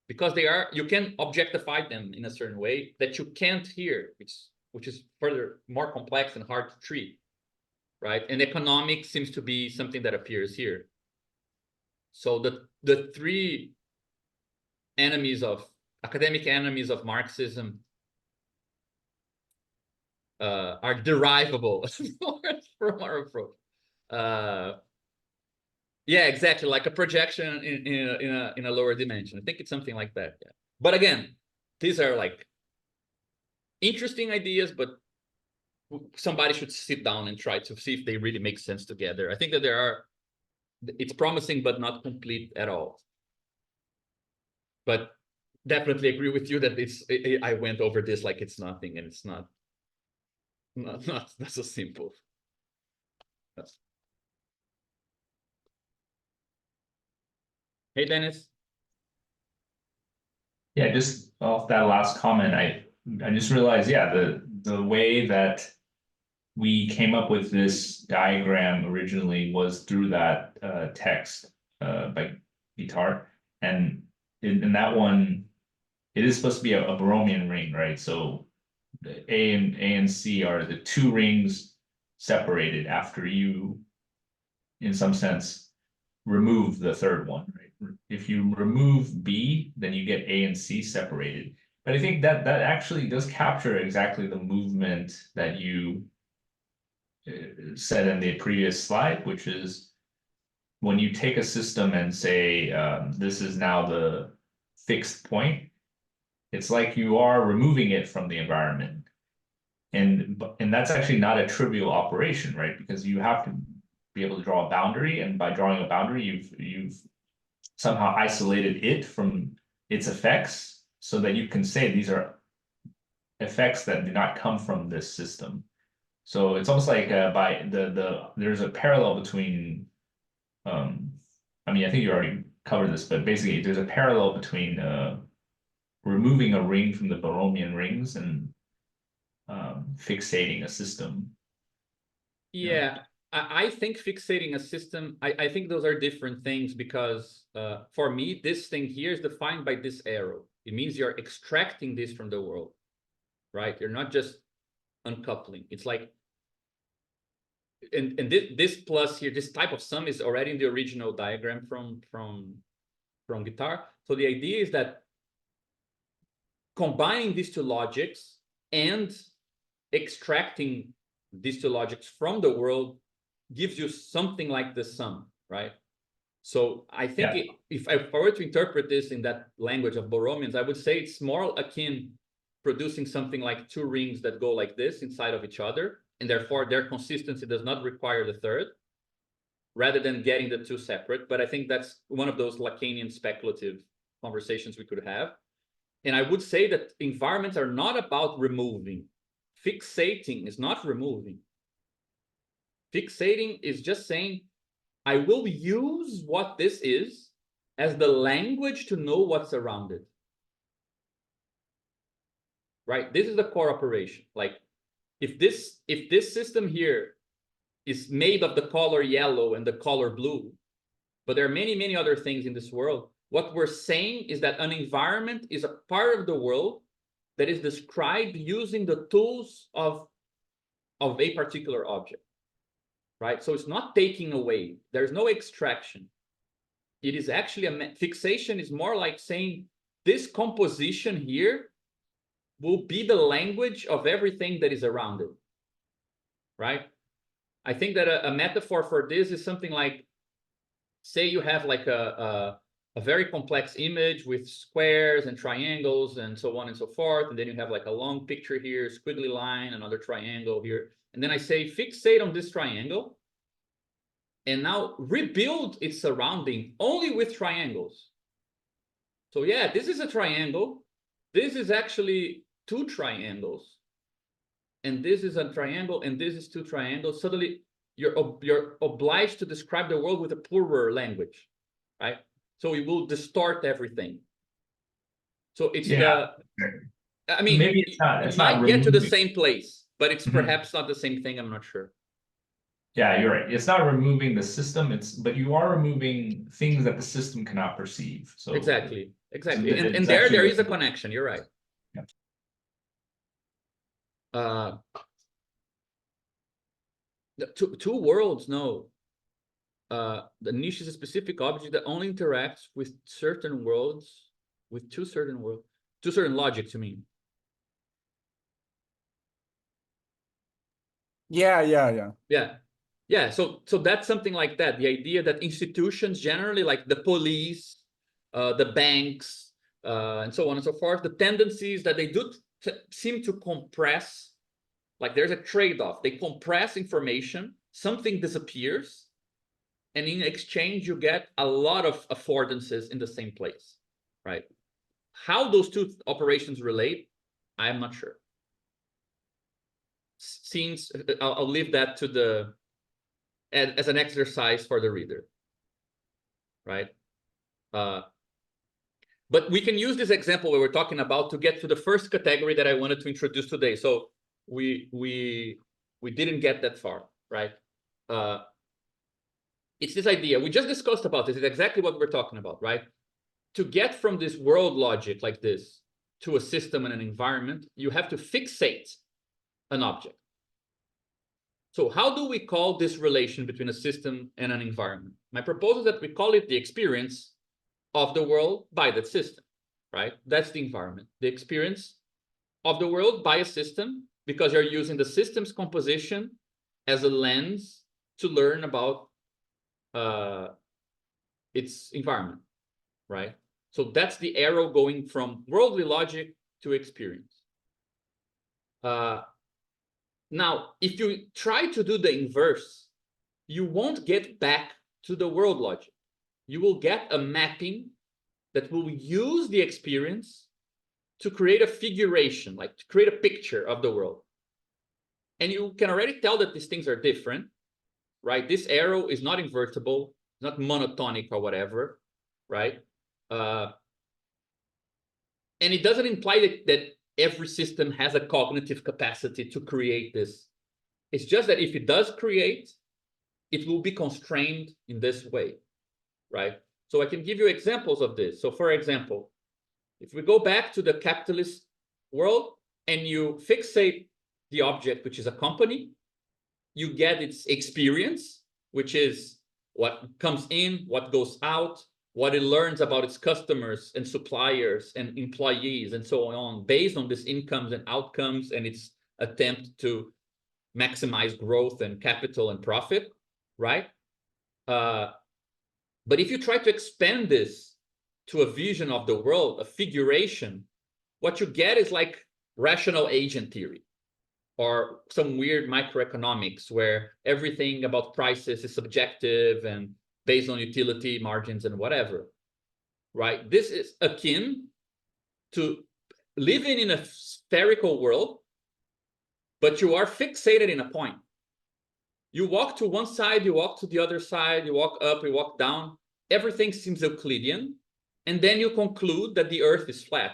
because you can objectify them in a certain way that you can't here, which is further more complex and hard to treat, right? And economics seems to be something that appears here. So the three academic enemies of Marxism are derivable from our approach. Yeah, exactly, like a projection in a lower dimension. I think it's something like that. Yeah. But again, these are like interesting ideas, but somebody should sit down and try to see if they really make sense together. I think that it's promising, but not complete at all. But definitely agree with you that I went over this like it's nothing, and it's not so simple. Hey, Dennis. Yeah, just off that last comment, I just realized, yeah, the way that we came up with this diagram originally was through that text by Guittard, and in that one, it is supposed to be a Borromean ring, right? So the A and C are the two rings separated after you, in some sense, remove the third one, right? If you remove B, then you get A and C separated. But I think that actually does capture exactly the movement that you said in the previous slide, which is when you take a system and say, this is now the fixed point, it's like you are removing it from the environment. And that's actually not a trivial operation, right? Because you have to be able to draw a boundary, and by drawing a boundary, you've somehow isolated it from its effects so that you can say these are effects that do not come from this system. So it's almost like there's a parallel between, I mean, I think you already covered this, but basically there's a parallel between removing a ring from the Borromean rings and fixating a system. Yeah, I think fixating a system, I think those are different things because for me, this thing here is defined by this arrow. It means you're extracting this from the world, right? You're not just uncoupling. It's like, and this plus here, this type of sum is already in the original diagram from Guittard. So the idea is that combining these two logics and extracting these two logics from the world gives you something like the sum, right? So I think if I were to interpret this in that language of Borromeans, I would say it's more akin producing something like two rings that go like this inside of each other, and therefore their consistency does not require the third, rather than getting the two separate. But I think that's one of those Lacanian speculative conversations we could have. And I would say that environments are not about removing. Fixating is not removing. Fixating is just saying, I will use what this is as the language to know what's around it. right? This is the core operation. Like if this system here is made of the color yellow and the color blue, but there are many, many other things in this world, what we're saying is that an environment is a part of the world that is described using the tools of a particular object, right? So it's not taking away. There's no extraction. It is actually fixation is more like saying this composition here will be the language of everything that is around it, right? I think that a metaphor for this is something like, say you have like a very complex image with squares and triangles and so on and so forth, and then you have like a long picture here, squiggly line, another triangle here, and then I say fixate on this triangle, and now rebuild its surrounding only with triangles. So yeah, this is a triangle. This is actually two triangles. And this is a triangle, and this is two triangles. Suddenly, you're obliged to describe the world with a poorer language, right? So it will distort everything. So it's I mean, maybe it's not. It's you might not get to the removing. same place, but it's Mhm. perhaps not the same thing. I'm not sure. Yeah, you're right. It's not removing the system. But you are removing things that the system cannot perceive. So Exactly. it's And there actually is a connection. You're right. Yeah. The two worlds, no. The niche is a specific object that only interacts with certain worlds, with two certain logics, you mean? Yeah. Yeah. So that's something like that. The idea that institutions generally, like the police, the banks, and so on and so forth, the tendencies that they do seem to compress, like there's a trade-off. They compress information, something disappears, and in exchange, you get a lot of affordances in the same place, right? How those two operations relate, I'm not sure. Since I'll leave that to as an exercise for the reader, right? But we can use this example we were talking about to get to the first category that I wanted to introduce today. So we didn't get that far, right? It's this idea we just discussed about this. It's exactly what we're talking about, right? To get from this world logic like this to a system and an environment, you have to fixate an object. So how do we call this relation between a system and an environment? My proposal is that we call it the experience of the world by that system, right? That's the environment, the experience of the world by a system, because you're using the system's composition as a lens to learn about its environment, right? So that's the arrow going from worldly logic to experience. Now, if you try to do the inverse, you won't get back to the world logic. You will get a mapping that will use the experience to create a figuration, like to create a picture of the world. And you can already tell that these things are different, right? This arrow is not invertible, not monotonic or whatever, right? And it doesn't imply that every system has a cognitive capacity to create this. It's just that if it does create, it will be constrained in this way, right? So I can give you examples of this. So for example, if we go back to the capitalist world and you fixate the object, which is a company, you get its experience, which is what comes in, what goes out, what it learns about its customers and suppliers and employees and so on, based on these incomes and outcomes and its attempt to maximize growth and capital and profit, right? But if you try to expand this to a vision of the world, a figuration, what you get is like rational agent theory or some weird microeconomics where everything about prices is subjective and based on utility margins and whatever, right? This is akin to living in a spherical world, but you are fixated in a point. You walk to one side, you walk to the other side, you walk up, you walk down, everything seems Euclidean, and then you conclude that the earth is flat.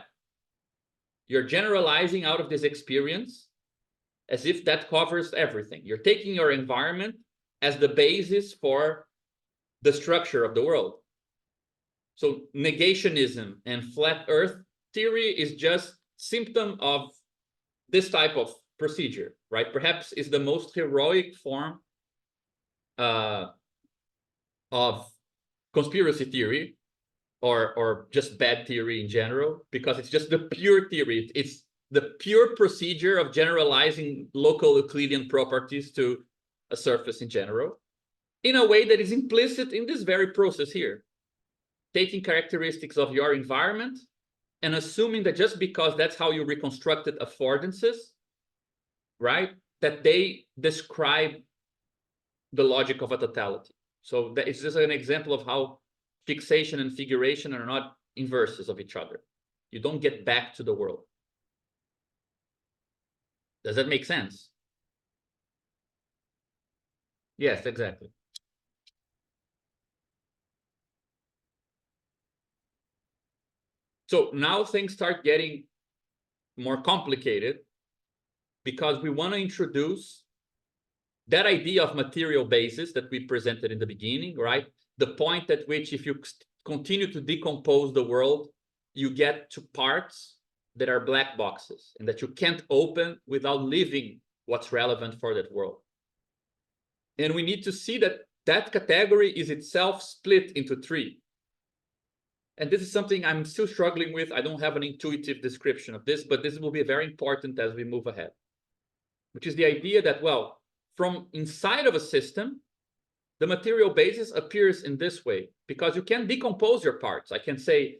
You're generalizing out of this experience as if that covers everything. You're taking your environment as the basis for the structure of the world. So negationism and flat earth theory is just symptom of this type of procedure, right? Perhaps is the most heroic form of conspiracy theory, or just bad theory in general, because it's just the pure theory. It's the pure procedure of generalizing local Euclidean properties to a surface in general, in a way that is implicit in this very process here. Taking characteristics of your environment and assuming that just because that's how you reconstructed affordances, right, that they describe the logic of a totality. So that is just an example of how fixation and figuration are not inverses of each other. You don't get back to the world. Does that make sense? Yes, exactly. So now things start getting more complicated because we want to introduce that idea of material basis that we presented in the beginning, right? The point at which if you continue to decompose the world, you get to parts that are black boxes and that you can't open without leaving what's relevant for that world. And we need to see that that category is itself split into three. And this is something I'm still struggling with. I don't have an intuitive description of this, but this will be very important as we move ahead, which is the idea that, well, from inside of a system, the material basis appears in this way, because you can decompose your parts. I can say,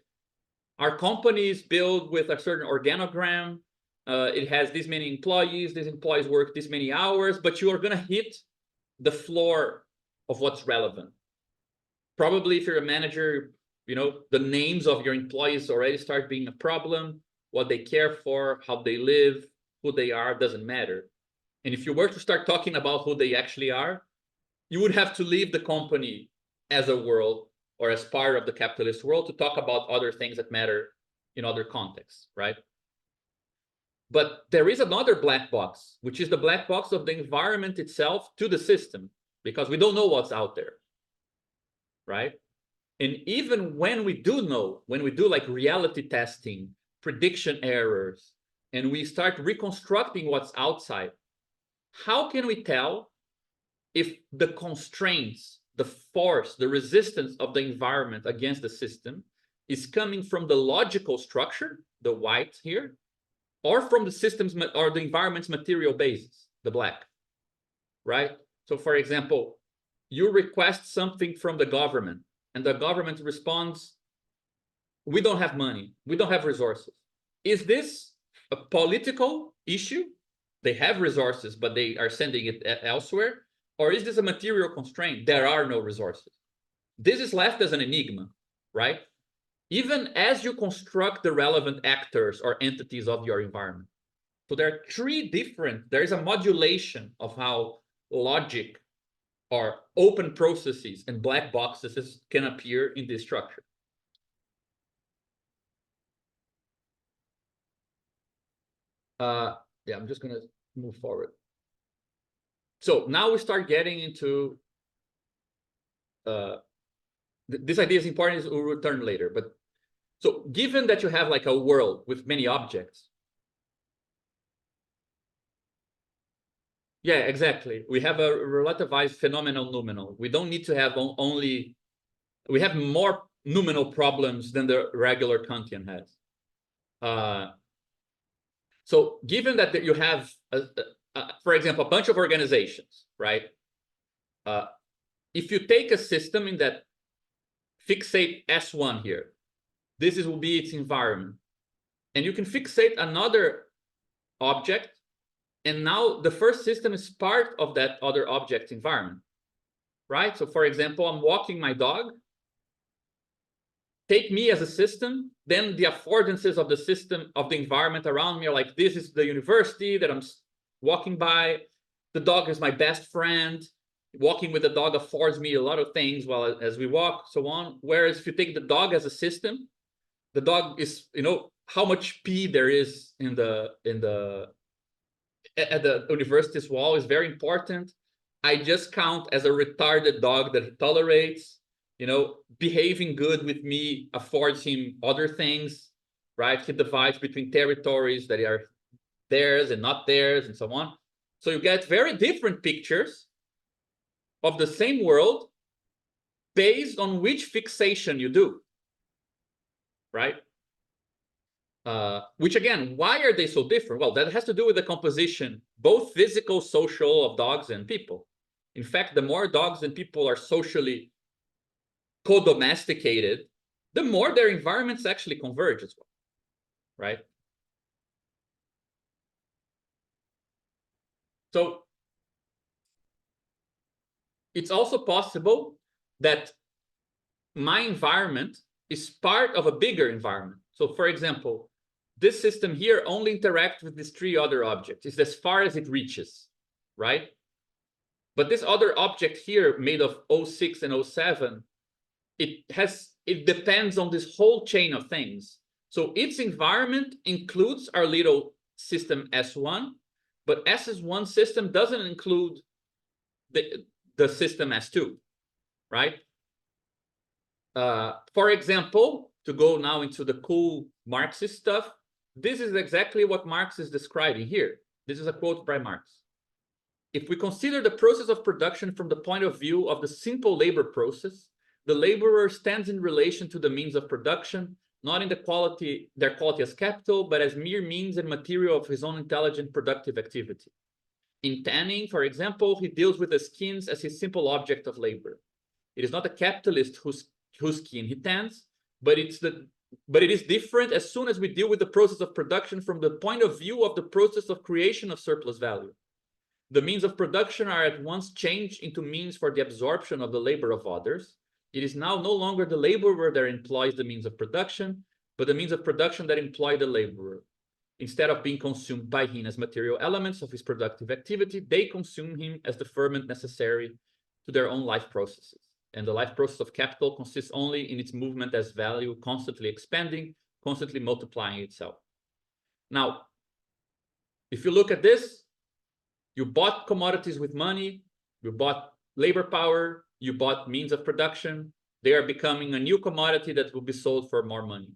our company is built with a certain organogram. It has this many employees. These employees work this many hours, but you are going to hit the floor of what's relevant. Probably if you're a manager, you know, the names of your employees already start being a problem. What they care for, how they live, who they are, doesn't matter. And if you were to start talking about who they actually are, you would have to leave the company as a world or as part of the capitalist world to talk about other things that matter in other contexts, right? But there is another black box, which is the black box of the environment itself to the system, because we don't know what's out there, right? And even when we do know, when we do like reality testing, prediction errors, and we start reconstructing what's outside, how can we tell if the constraints, the force, the resistance of the environment against the system is coming from the logical structure, the white here, or from the system's or the environment's material basis, the black, right? So for example, you request something from the government and the government responds, we don't have money, we don't have resources. Is this a political issue? They have resources, but they are sending it elsewhere. Or is this a material constraint? There are no resources. This is left as an enigma, right? Even as you construct the relevant actors or entities of your environment. So there are three different, there is a modulation of how logic or open processes and black boxes can appear in this structure. Yeah, I'm just gonna move forward. So now we start getting into this idea is important, we'll return later. But so given that you have like a world with many objects. Yeah, exactly. We have a relativized phenomenal noumenal. We don't need to have only, we have more noumenal problems than the regular Kantian has. So given that you have, for example, a bunch of organizations, right? If you take a system in that fixate S1 here, this will be its environment. And you can fixate another object. And now the first system is part of that other object's environment, right? So for example, I'm walking my dog. Take me as a system, then the affordances of the system, of the environment around me are like, this is the university that I'm walking by. The dog is my best friend. Walking with the dog affords me a lot of things while as we walk, so on. Whereas if you take the dog as a system, the dog is, you know, how much P there is in at the university's wall is very important. I just count as a retarded dog that he tolerates, you know, behaving good with me affords him other things, right? He divides between territories that are theirs and not theirs and so on. So you get very different pictures of the same world based on which fixation you do, right? Which again, why are they so different? Well, that has to do with the composition, both physical, social of dogs and people. In fact, the more dogs and people are socially co-domesticated, the more their environments actually converge as well, right? So it's also possible that my environment is part of a bigger environment. So for example, this system here only interacts with these 3 other objects. It's as far as it reaches, right? But this other object here made of 06 and 07, it depends on this whole chain of things. So its environment includes our little system S1, but S1 system doesn't include the system S2, right? For example, to go now into the cool Marxist stuff, this is exactly what Marx is describing here. This is a quote by Marx. If we consider the process of production from the point of view of the simple labor process, the laborer stands in relation to the means of production, not in their quality as capital, but as mere means and material of his own intelligent productive activity. In tanning, for example, he deals with the skins as his simple object of labor. It is not the capitalist whose skin he tans, but it is different as soon as we deal with the process of production from the point of view of the process of creation of surplus value. The means of production are at once changed into means for the absorption of the labor of others. It is now no longer the laborer that employs the means of production, but the means of production that employ the laborer. Instead of being consumed by him as material elements of his productive activity, they consume him as the ferment necessary to their own life processes. And the life process of capital consists only in its movement as value, constantly expanding, constantly multiplying itself. Now, if you look at this, you bought commodities with money, you bought labor power, you bought means of production. They are becoming a new commodity that will be sold for more money.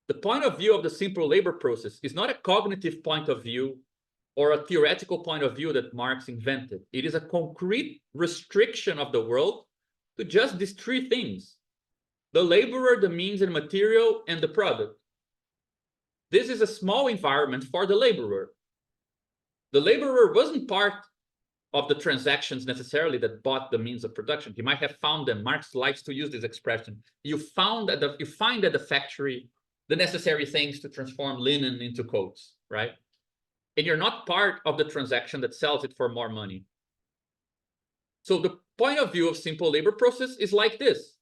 The point of view of the simple labor process is not a cognitive point of view or a theoretical point of view that Marx invented. It is a concrete restriction of the world to just these 3 things: the laborer, the means and material, and the product. This is a small environment for the laborer. The laborer wasn't part of the transactions necessarily that bought the means of production. He might have found them. Marx likes to use this expression. You find at the factory the necessary things to transform linen into coats, right? And you're not part of the transaction that sells it for more money. So the point of view of simple labor process is like this: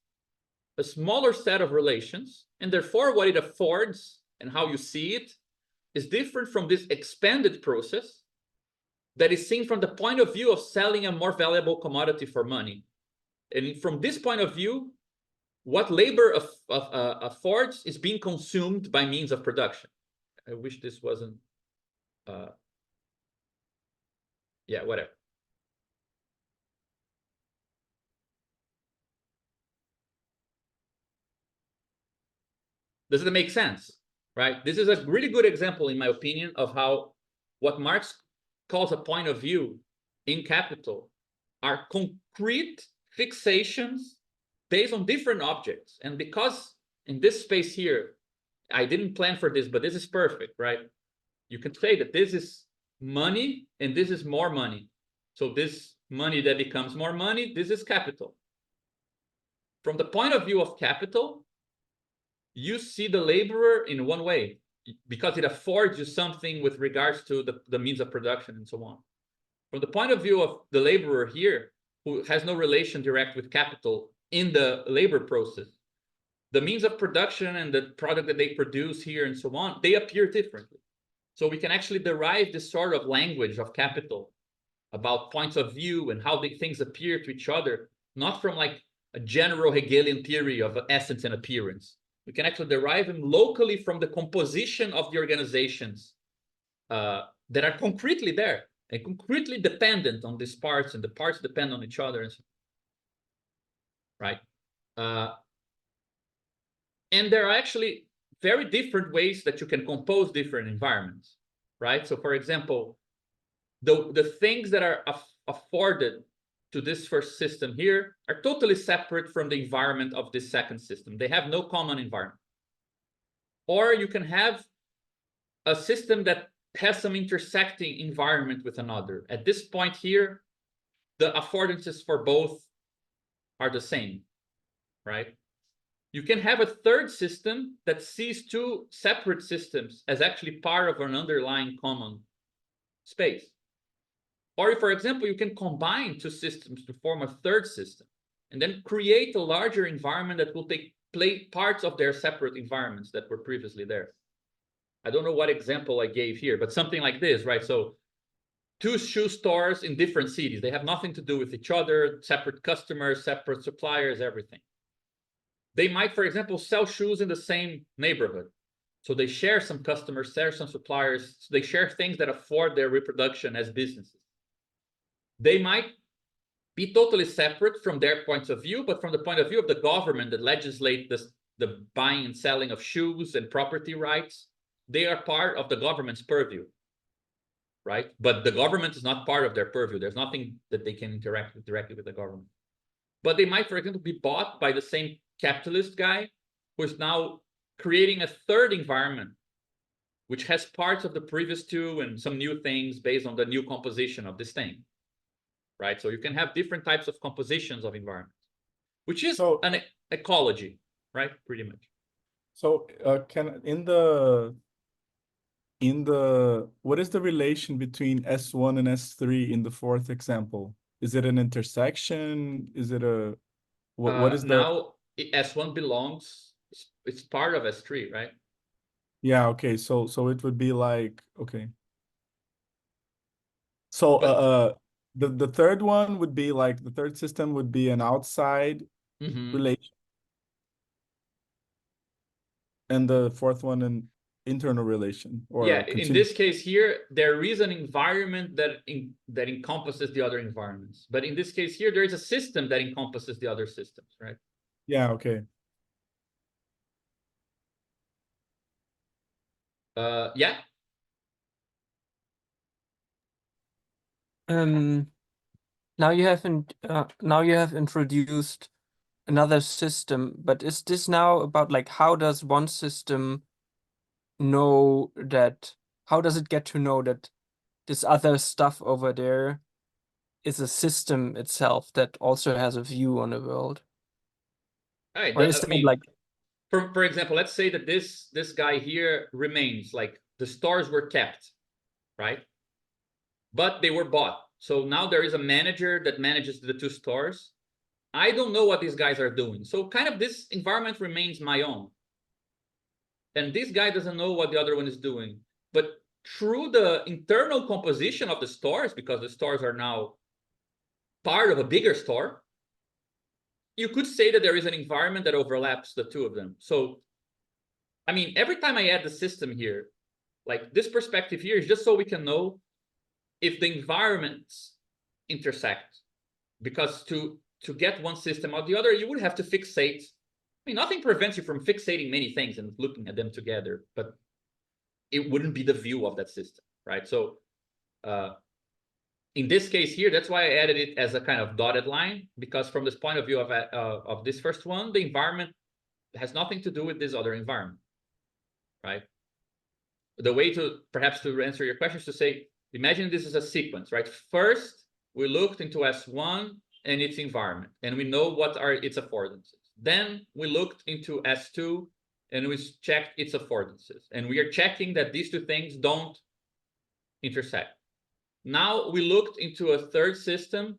a smaller set of relations, and therefore what it affords and how you see it is different from this expanded process that is seen from the point of view of selling a more valuable commodity for money. And from this point of view, what labor affords is being consumed by means of production. I wish this wasn't, yeah, whatever. Does it make sense, right? This is a really good example, in my opinion, of how what Marx calls a point of view in Capital are concrete fixations based on different objects. And because in this space here, I didn't plan for this, but this is perfect, right? You can say that this is money and this is more money. So this money that becomes more money, this is capital. From the point of view of capital, you see the laborer in one way, because it affords you something with regards to the means of production and so on. From the point of view of the laborer here, who has no relation direct with capital in the labor process, the means of production and the product that they produce here and so on, they appear differently. So we can actually derive this sort of language of capital about points of view and how things appear to each other, not from like a general Hegelian theory of essence and appearance, We can actually derive them locally from the composition of the organizations that are concretely there and concretely dependent on these parts, and the parts depend on each other, and so, right? And there are actually very different ways that you can compose different environments, right? So for example, the things that are afforded to this first system here are totally separate from the environment of this second system. They have no common environment. Or you can have a system that has some intersecting environment with another. At this point here, the affordances for both are the same, right? You can have a third system that sees two separate systems as actually part of an underlying common space. Or if, for example, you can combine two systems to form a third system and then create a larger environment that will play parts of their separate environments that were previously there. I don't know what example I gave here, but something like this, right? So two shoe stores in different cities. They have nothing to do with each other, separate customers, separate suppliers, everything. They might, for example, sell shoes in the same neighborhood. So they share some customers, share some suppliers. So they share things that afford their reproduction as businesses. They might be totally separate from their points of view, but from the point of view of the government that legislate the buying and selling of shoes and property rights, they are part of the government's purview, right? But the government is not part of their purview. There's nothing that they can interact with directly with the government. But they might, for example, be bought by the same capitalist guy who is now creating a third environment, which has parts of the previous two and some new things based on the new composition of this thing, right? So you can have different types of compositions of environments, which is an ecology, right? Pretty much. So what is the relation between S1 and S3 in the fourth example? Is it an intersection? Is it a what is the now S1 belongs, it's part of S3, right? Yeah, okay. So it would be like, okay. So the third one would be like, the third system would be an outside relation, and the fourth one an internal relation, or yeah, in this case here, there is an environment that encompasses the other environments. But in this case here, there is a system that encompasses the other systems, right? Yeah, okay. Yeah. Now you have introduced another system, but is this now about like how does one system know that, how does it get to know that this other stuff over there is a system itself that also has a view on the world? All right, Or is I it mean, like, for example, let's say that this guy here remains, like the stores were kept, right? But they were bought. So now there is a manager that manages the two stores. I don't know what these guys are doing. So kind of this environment remains my own. And this guy doesn't know what the other one is doing. But through the internal composition of the stores, because the stores are now part of a bigger store, you could say that there is an environment that overlaps the two of them. So, I mean, every time I add the system here, like this perspective here is just so we can know if the environments intersect. Because to get one system or the other, you would have to fixate. I mean, nothing prevents you from fixating many things and looking at them together, but it wouldn't be the view of that system, right? So in this case here, that's why I added it as a kind of dotted line, because from this point of view of this first one, the environment has nothing to do with this other environment, right? The way to perhaps to answer your question is to say, imagine this is a sequence, right? First, we looked into S1 and its environment, and we know what are its affordances. Then we looked into S2 and we checked its affordances. And we are checking that these two things don't intersect. Now we looked into a third system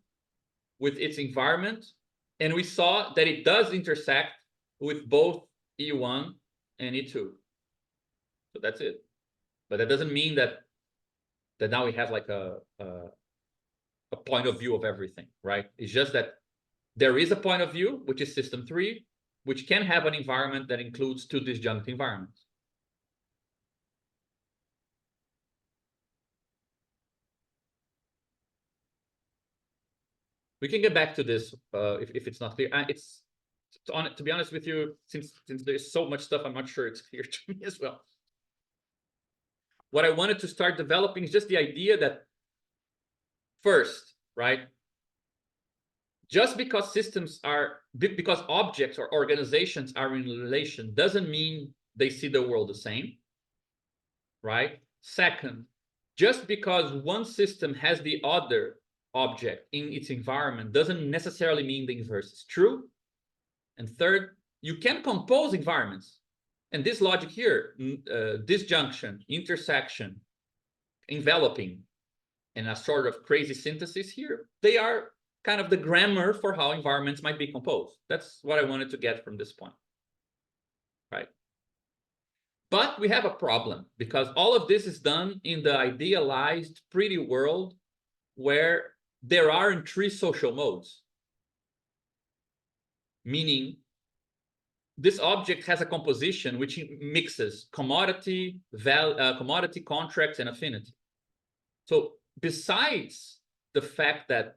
with its environment, and we saw that it does intersect with both E1 and E2. So that's it. But that doesn't mean that now we have like a point of view of everything, right? It's just that there is a point of view, which is system 3. which can have an environment that includes two disjunct environments. We can get back to this if it's not clear. To be honest with you, since there's so much stuff, I'm not sure it's clear to me as well. What I wanted to start developing is just the idea that first, right? Just because because objects or organizations are in relation doesn't mean they see the world the same, right? Second, just because one system has the other object in its environment doesn't necessarily mean the inverse is true. And third, you can compose environments. And this logic here, disjunction, intersection, enveloping, and a sort of crazy synthesis here, they are kind of the grammar for how environments might be composed. That's what I wanted to get from this point, right? But we have a problem because all of this is done in the idealized, pretty world where there aren't three social modes. Meaning, this object has a composition which mixes commodity, commodity contracts, and affinity. So besides the fact that,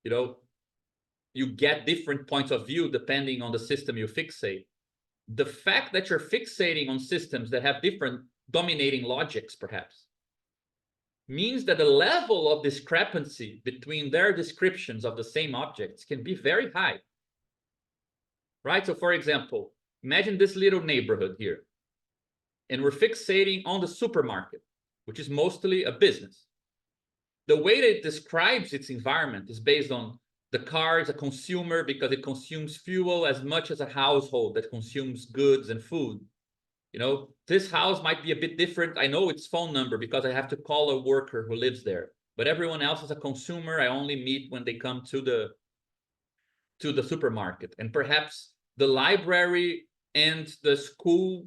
you know, you get different points of view depending on the system you fixate, the fact that you're fixating on systems that have different dominating logics, perhaps, means that the level of discrepancy between their descriptions of the same objects can be very high. Right? So for example, imagine this little neighborhood here, and we're fixating on the supermarket, which is mostly a business. The way that it describes its environment is based on the car is a consumer because it consumes fuel as much as a household that consumes goods and food. You know, this house might be a bit different. I know its phone number because I have to call a worker who lives there, but everyone else is a consumer. I only meet when they come to the supermarket. And perhaps the library and the school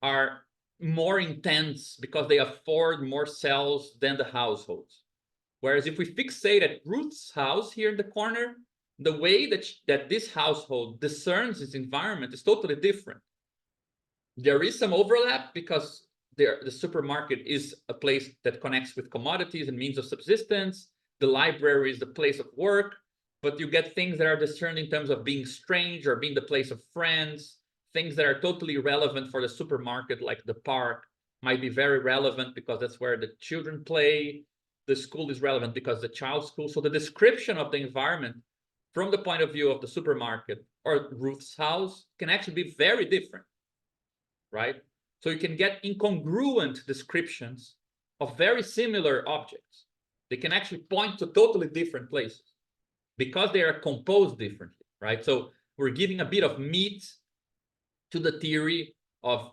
are more intense because they afford more cells than the households. Whereas if we fixate at Ruth's house here in the corner, the way that this household discerns its environment is totally different. There is some overlap because the supermarket is a place that connects with commodities and means of subsistence. The library is the place of work. But you get things that are discerned in terms of being strange or being the place of friends. Things that are totally relevant for the supermarket, like the park, might be very relevant because that's where the children play. The school is relevant because the child's school. So the description of the environment from the point of view of the supermarket or Ruth's house can actually be very different, right? So you can get incongruent descriptions of very similar objects. They can actually point to totally different places, because they are composed differently, right? So we're giving a bit of meat to the theory of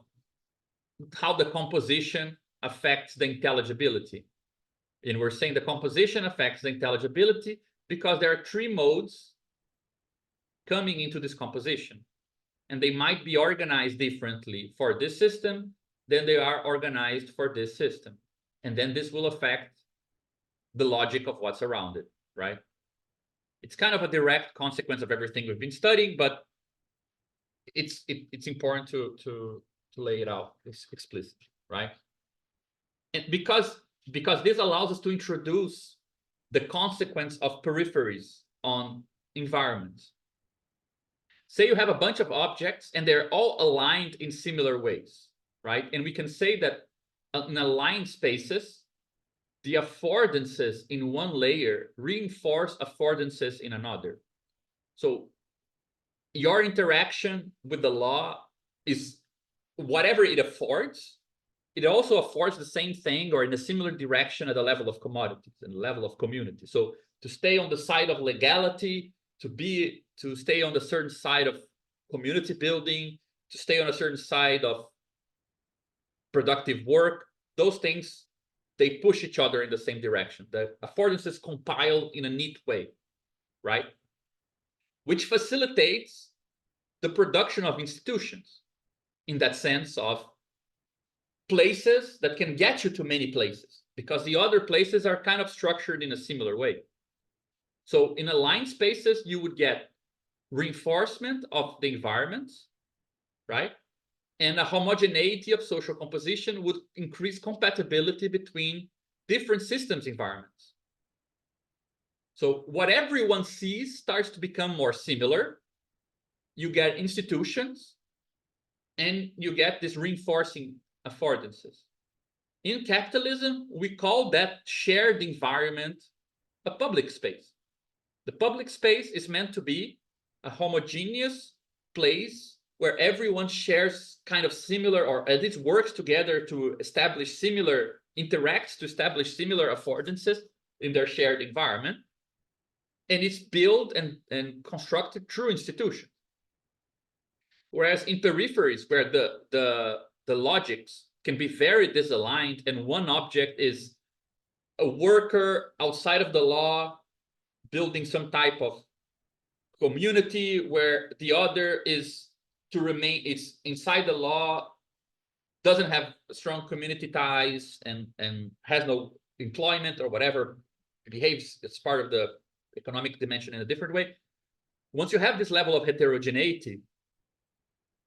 how the composition affects the intelligibility. And we're saying the composition affects the intelligibility because there are three modes coming into this composition. And they might be organized differently for this system than they are organized for this system. And then this will affect the logic of what's around it, right? It's kind of a direct consequence of everything we've been studying, but it's important to lay it out explicitly, right? And because this allows us to introduce the consequence of peripheries on environments. Say you have a bunch of objects and they're all aligned in similar ways, right? And we can say that in aligned spaces, the affordances in one layer reinforce affordances in another. So your interaction with the law is whatever it affords, it also affords the same thing or in a similar direction at the level of commodities and the level of community. So to stay on the side of legality, to stay on the certain side of community building, to stay on a certain side of productive work, those things, they push each other in the same direction. The affordances compile in a neat way, right? Which facilitates the production of institutions in that sense of places that can get you to many places because the other places are kind of structured in a similar way. So in aligned spaces, you would get reinforcement of the environment, right? And a homogeneity of social composition would increase compatibility between different systems environments. So what everyone sees starts to become more similar. You get institutions, and you get this reinforcing affordances. In capitalism, we call that shared environment a public space. The public space is meant to be a homogeneous place where everyone shares kind of similar, or at least works together to establish similar, interacts to establish similar affordances in their shared environment. And it's built and constructed through institutions. Whereas in peripheries, where the logics can be very disaligned, and one object is a worker outside of the law building some type of community, where the other is to remain, it's inside the law, doesn't have strong community ties, and has no employment or whatever, behaves as part of the economic dimension in a different way. Once you have this level of heterogeneity,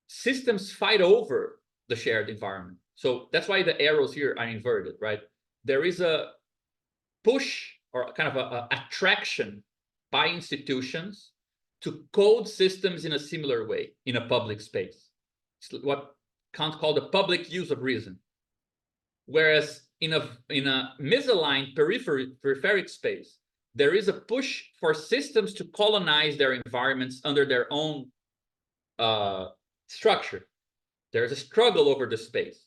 systems fight over the shared environment. So that's why the arrows here are inverted, right? There is a push, or kind of a attraction by institutions to code systems in a similar way in a public space. It's what Kant called the public use of reason. Whereas in a misaligned peripheric space, there is a push for systems to colonize their environments under their own structure. There's a struggle over the space,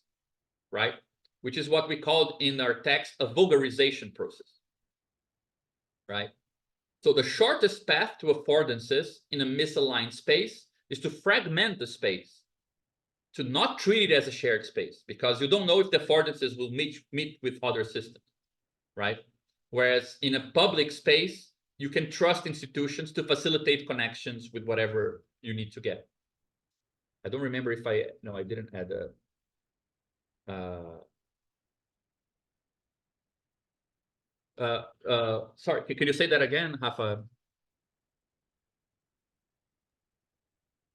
right? Which is what we called in our text a vulgarization process, right? So the shortest path to affordances in a misaligned space is to fragment the space, to not treat it as a shared space, because you don't know if the affordances will meet with other systems, right? Whereas in a public space, you can trust institutions to facilitate connections with whatever you need to get. I don't remember if I didn't add a sorry, can you say that again, Rafa?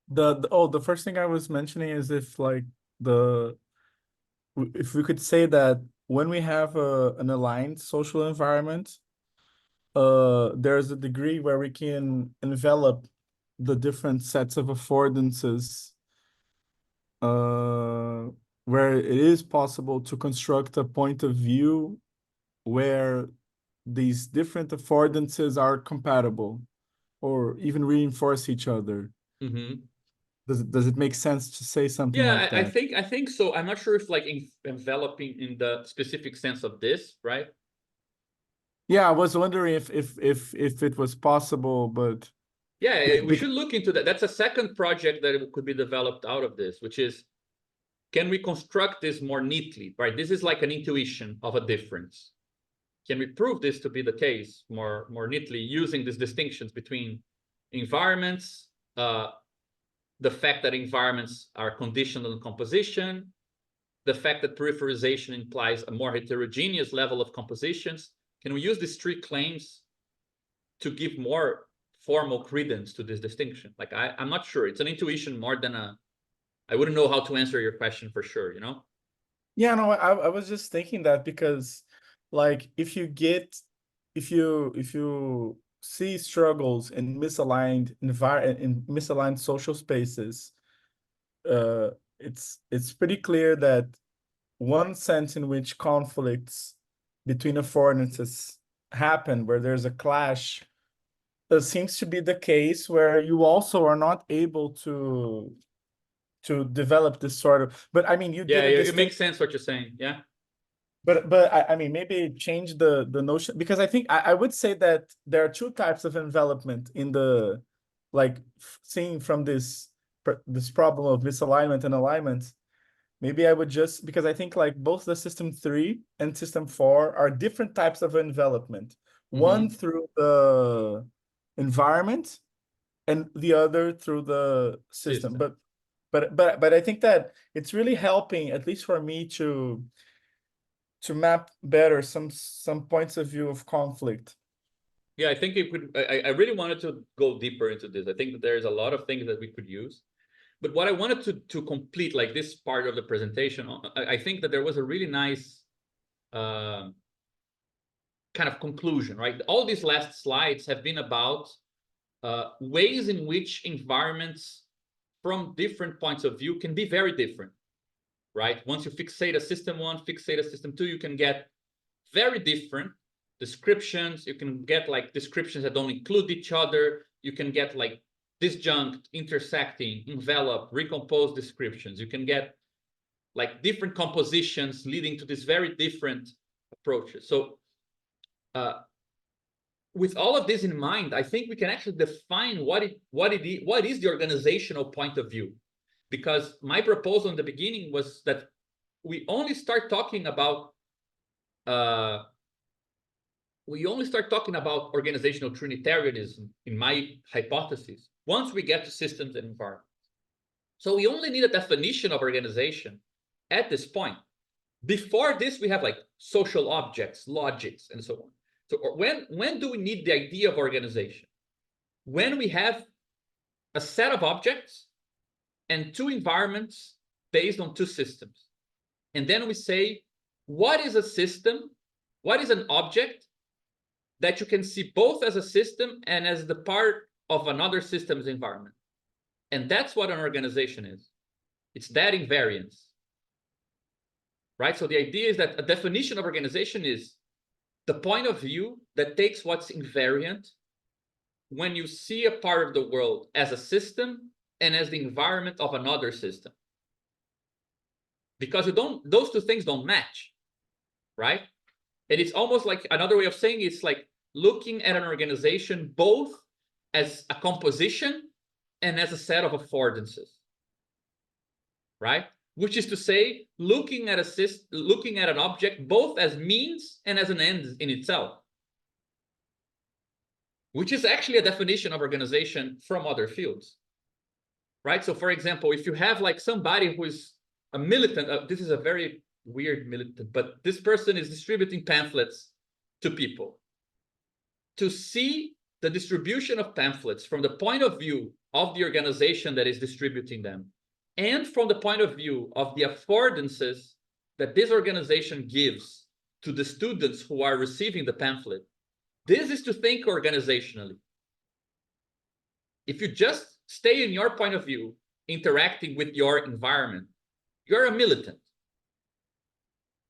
The first thing I was mentioning is if like if we could say that when we have an aligned social environment, there's a degree where we can envelop the different sets of affordances, where it is possible to construct a point of view where these different affordances are compatible or even reinforce each other. Mm-hmm. Does it make sense to say something Yeah, like that? I think so. I'm not sure if like enveloping in the specific sense of this, right? Yeah, I was wondering if it was possible, but Yeah, we should look into that. That's a second project that could be developed out of this, which is, can we construct this more neatly, right? This is like an intuition of a difference. Can we prove this to be the case more neatly using these distinctions between environments, the fact that environments are conditional in composition, the fact that peripherization implies a more heterogeneous level of compositions? Can we use these three claims to give more formal credence to this distinction? Like, I'm not sure. It's an intuition more than I wouldn't know how to answer your question for sure, you know? yeah, no, I was just thinking that because like if you see struggles in misaligned misaligned social spaces, it's pretty clear that one sense in which conflicts between affordances happen, where there's a clash, seems to be the case where you also are not able to develop this sort of, but I mean, you Yeah, did it makes sense what you're saying. Yeah. but I mean, maybe change the notion, because I think I would say that there are two types of envelopment in the, like, seeing from this problem of misalignment and alignment. Maybe I would just, because I think like both the system 3 and system 4 are different types of envelopment. One through the environment and the other through the system. But I think that it's really helping, at least for me, to map better some points of view of conflict. Yeah, I think it could, I really wanted to go deeper into this. I think that there's a lot of things that we could use. But what I wanted to complete, like this part of the presentation, I think that there was a really nice kind of conclusion, right? All these last slides have been about ways in which environments from different points of view can be very different, right? Once you fixate a system one, fixate a system two, you can get very different descriptions. You can get like descriptions that don't include each other. You can get like disjunct, intersecting, envelop, recompose descriptions. You can get like different compositions leading to these very different approaches. So with all of this in mind, I think we can actually define what is the organizational point of view. Because my proposal in the beginning was that we only start talking about organizational trinitarianism, in my hypothesis, once we get to systems and environments. So we only need a definition of organization at this point. Before this, we have like social objects, logics, and so on. So when do we need the idea of organization? When we have a set of objects and two environments based on two systems. And then we say, what is a system? What is an object that you can see both as a system and as the part of another system's environment? And that's what an organization is. It's that invariance, right? So the idea is that a definition of organization is the point of view that takes what's invariant when you see a part of the world as a system and as the environment of another system. Because those two things don't match, right? And it's almost like another way of saying it's like looking at an organization both as a composition and as a set of affordances, right? Which is to say, looking at an object both as means and as an end in itself, which is actually a definition of organization from other fields, right? So for example, if you have like somebody who is a militant, this is a very weird militant, but this person is distributing pamphlets to people. To see the distribution of pamphlets from the point of view of the organization that is distributing them, and from the point of view of the affordances that this organization gives to the students who are receiving the pamphlet, this is to think organizationally. If you just stay in your point of view, interacting with your environment, you're a militant.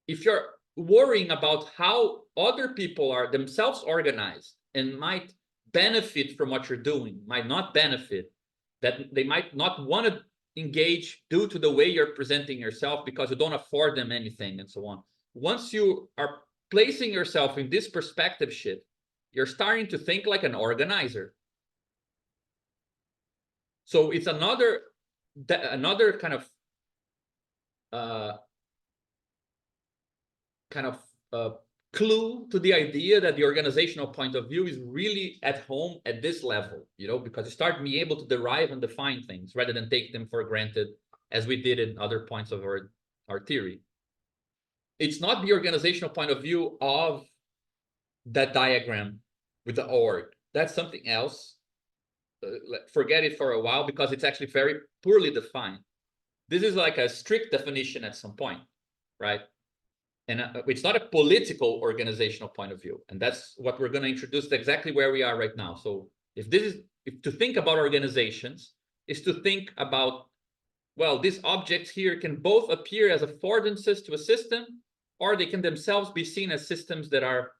If you're worrying about how other people are themselves organized and might benefit from what you're doing, might not benefit, that they might not want to engage due to the way you're presenting yourself because you don't afford them anything and so on. Once you are placing yourself in this perspective shift, you're starting to think like an organizer. So it's another kind of clue to the idea that the organizational point of view is really at home at this level, you know, because you start being able to derive and define things rather than take them for granted as we did in other points of our theory. It's not the organizational point of view of that diagram with the org. That's something else. Forget it for a while because it's actually very poorly defined. This is like a strict definition at some point, right? And it's not a political organizational point of view. And that's what we're going to introduce exactly where we are right now. So if to think about organizations is to think about, well, these objects here can both appear as affordances to a system, or they can themselves be seen as systems that are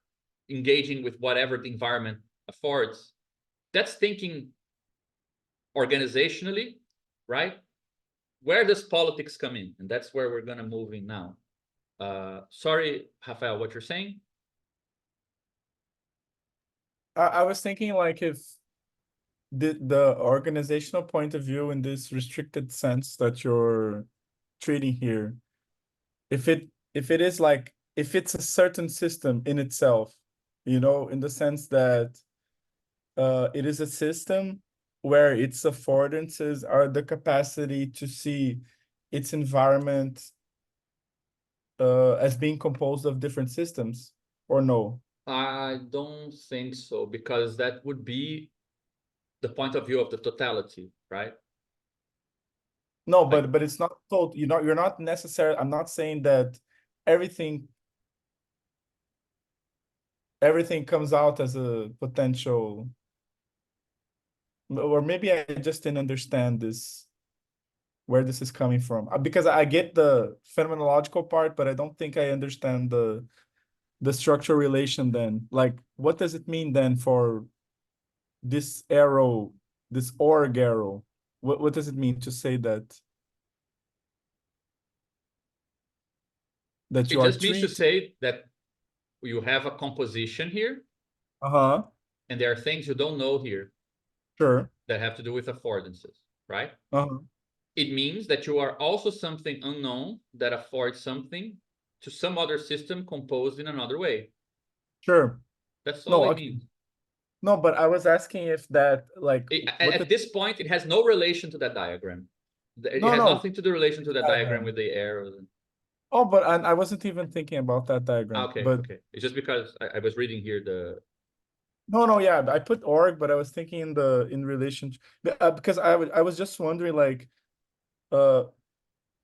engaging with whatever the environment affords. That's thinking organizationally, right? Where does politics come in? And that's where we're going to move in now. Sorry, Rafael, what you're saying? I was thinking like if the organizational point of view in this restricted sense that you're treating here, if it is like, if it's a certain system in itself, you know, in the sense that it is a system where its affordances are the capacity to see its environment as being composed of different systems, or no? I don't think so, because that would be the point of view of the totality, right? No, Like- but it's not told, you're not necessarily, I'm not saying that everything comes out as a potential, or maybe I just didn't understand this, where this is coming from. Because I get the phenomenological part, but I don't think I understand the structural relation then. Like, what does it mean then for this arrow, this org arrow? What does it mean to say that It you are just means to treating? say that you have a composition here, Uh-huh, and there are things you don't know here sure. that have to do with affordances, right? Uh-huh. It means that you are also something unknown that affords something to some other system composed in another way. Sure. That's No, all it okay. means. No, but I was asking if that, like, what At this point, it has no relation to that diagram. It No, has no. nothing to do relation to that diagram Diagram. with the arrows. Oh, but I wasn't even thinking about that diagram. Okay, But okay. It's just because I was reading here no, yeah, I put org, but I was thinking in relation, because I was just wondering, like,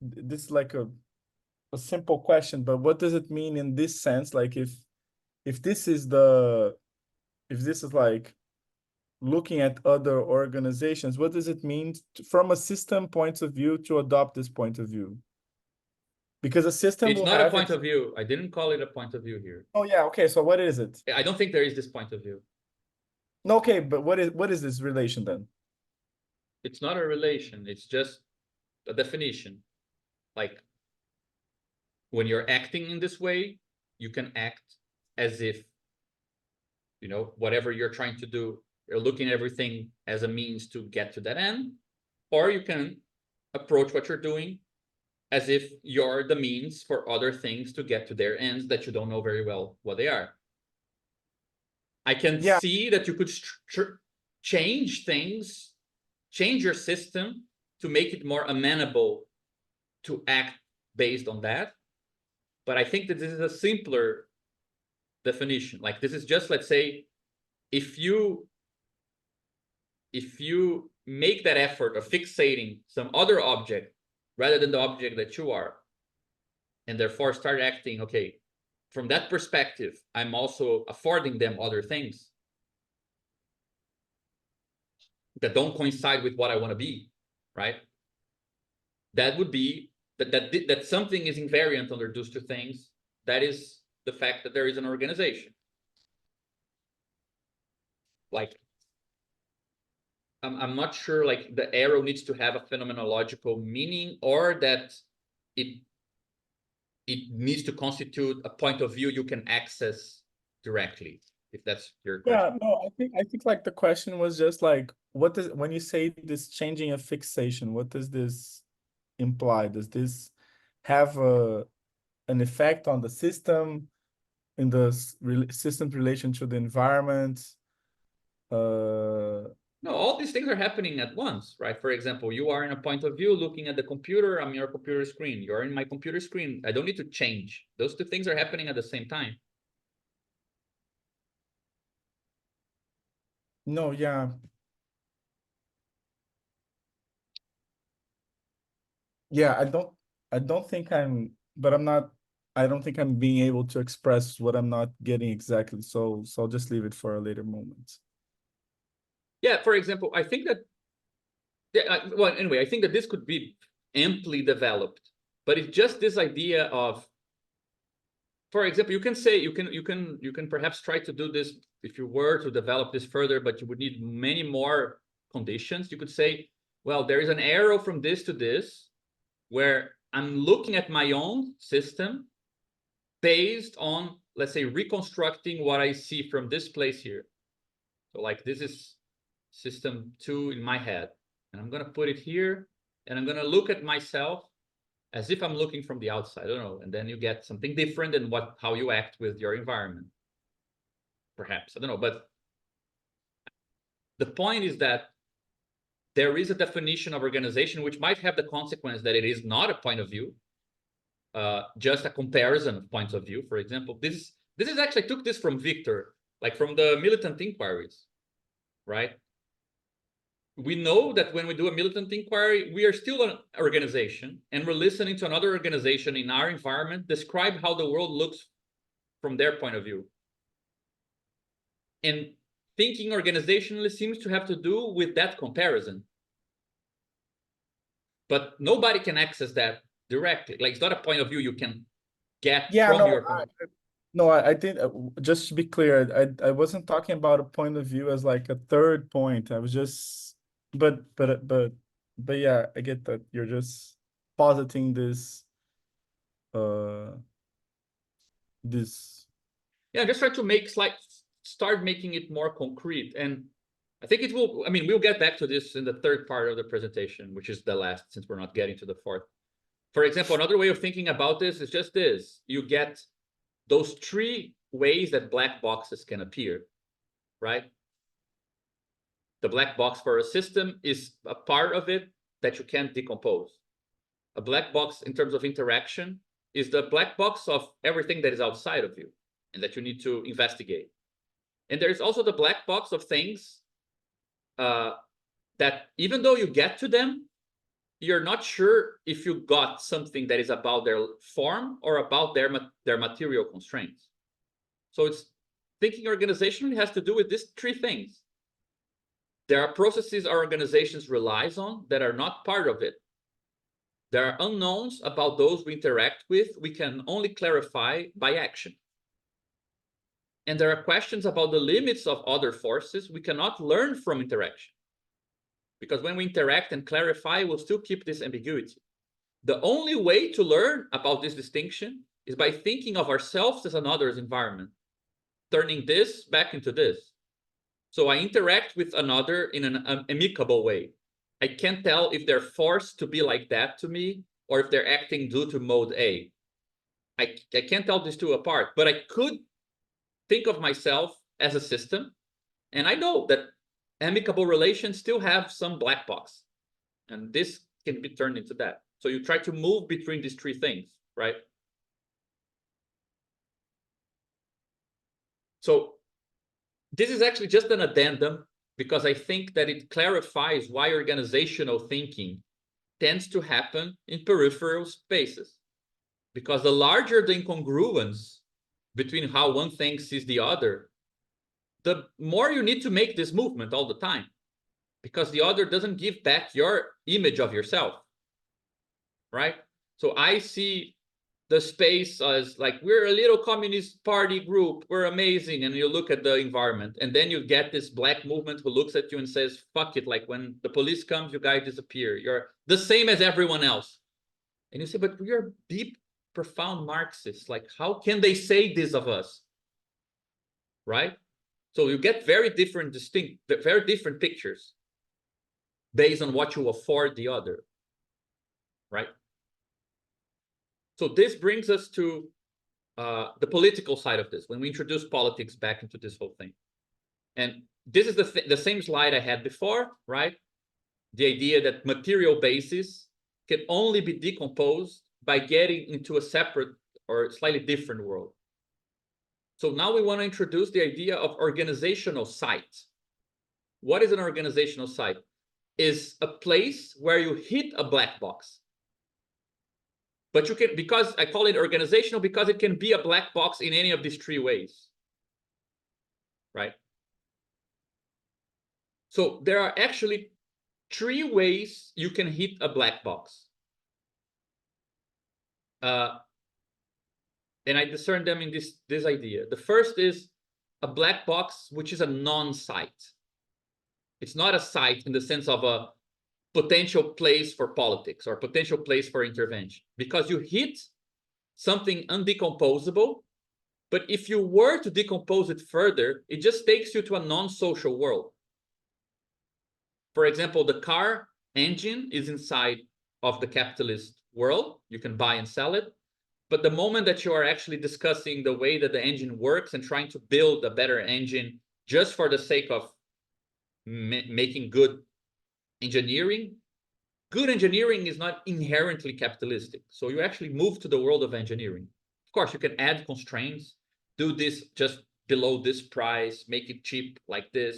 this is like a simple question, but what does it mean in this sense? Like, if this is like looking at other organizations, what does it mean from a system point of view to adopt this point of view? Because a system it's will not a have point its. of view. I didn't call it a point of view here. Oh yeah, okay. So what is it? I don't think there is this point of view. No, okay, but what is this relation then? It's not a relation. It's just a definition. Like, when you're acting in this way, you can act as if, whatever you're trying to do, you're looking at everything as a means to get to that end, or you can approach what you're doing as if you're the means for other things to get to their ends that you don't know very well what they are. I can Yeah. see that you could change things, change your system to make it more amenable to act based on that. But I think that this is a simpler definition. Like, this is just, let's say, if you make that effort of fixating some other object rather than the object that you are, and therefore start acting, okay, from that perspective, I'm also affording them other things that don't coincide with what I want to be, right? That would be that something is invariant under those two things. That is the fact that there is an organization. Like, I'm not sure, like, the arrow needs to have a phenomenological meaning, or that it needs to constitute a point of view you can access directly, if that's your question. Yeah, no, I think like the question was just like, what does, when you say this changing a fixation, what does this imply? Does this have an effect on the system, in the system's relation to the environment? No, all these things are happening at once, right? For example, you are in a point of view looking at the computer. I'm your computer screen. You're in my computer screen. I don't need to change. Those two things are happening at the same time. No, yeah. Yeah, I don't think but I don't think I'm being able to express what I'm not getting exactly. So I'll just leave it for a later moment. Yeah, for example, I think that, well, anyway, I think that this could be amply developed, but it's just this idea of, for example, you can say, you can perhaps try to do this if you were to develop this further, but you would need many more conditions. You could say, well, there is an arrow from this to this, where I'm looking at my own system based on, let's say, reconstructing what I see from this place here. So, like, this is system 2 in my head, and I'm going to put it here, and I'm going to look at myself as if I'm looking from the outside. I don't know. And then you get something different than how you act with your environment. Perhaps, I don't know. But the point is that there is a definition of organization which might have the consequence that it is not a point of view, just a comparison of points of view. For example, this this is actually, I took this from Victor, like from the militant inquiries, right? We know that when we do a militant inquiry, we are still an organization and we're listening to another organization in our environment describe how the world looks from their point of view. And thinking organizationally seems to have to do with that comparison. But nobody can access that directly. Like, it's not a point of view you can get Yeah, from no, your I think just to be clear, I wasn't talking about a point of view as like a third point. I was just, but yeah, I get that you're just positing this, this. Yeah, just try to make start making it more concrete. And I think it will, I mean, we'll get back to this in the third part of the presentation, which is the last, since we're not getting to the fourth. For example, another way of thinking about this is just this. You get those three ways that black boxes can appear, right? The black box for a system is a part of it that you can't decompose. A black box in terms of interaction is the black box of everything that is outside of you and that you need to investigate. And there's also the black box of things that even though you get to them, you're not sure if you got something that is about their form or about their material constraints. So it's thinking organizationally has to do with these three things. There are processes our organizations relies on that are not part of it. There are unknowns about those we interact with. We can only clarify by action. And there are questions about the limits of other forces we cannot learn from interaction. Because when we interact and clarify, we'll still keep this ambiguity. The only way to learn about this distinction is by thinking of ourselves as another's environment, turning this back into this. So I interact with another in an amicable way. I can't tell if they're forced to be like that to me or if they're acting due to mode A. I can't tell these two apart, but I could think of myself as a system. And I know that amicable relations still have some black box, and this can be turned into that. So you try to move between these three things, right? So this is actually just an addendum because I think that it clarifies why organizational thinking tends to happen in peripheral spaces. Because the larger the incongruence between how one thing sees the other, the more you need to make this movement all the time, because the other doesn't give back your image of yourself, right? So I see the space as like, we're a little communist party group, we're amazing, and you look at the environment, and then you get this black movement who looks at you and says, fuck it, like when the police comes, you guys disappear, you're the same as everyone else. And you say, but we are deep, profound Marxists, like how can they say this of us, right? So you get very different pictures based on what you afford the other, right? So this brings us to the political side of this, when we introduce politics back into this whole thing. And this is the same slide I had before, right? The idea that material bases can only be decomposed by getting into a separate or slightly different world. So now we want to introduce the idea of organizational site. What is an organizational site? Is a place where you hit a black box. But you can, because I call it organizational, because it can be a black box in any of these three ways, right? So there are actually three ways you can hit a black box. And I discern them in this idea. The first is a black box, which is a non-site. It's not a site in the sense of a potential place for politics or potential place for intervention, because you hit something undecomposable. But if you were to decompose it further, it just takes you to a non-social world. For example, the car engine is inside of the capitalist world. You can buy and sell it. But the moment that you are actually discussing the way that the engine works and trying to build a better engine just for the sake of making good engineering is not inherently capitalistic. So you actually move to the world of engineering. Of course, you can add constraints. do this just below this price, make it cheap like this,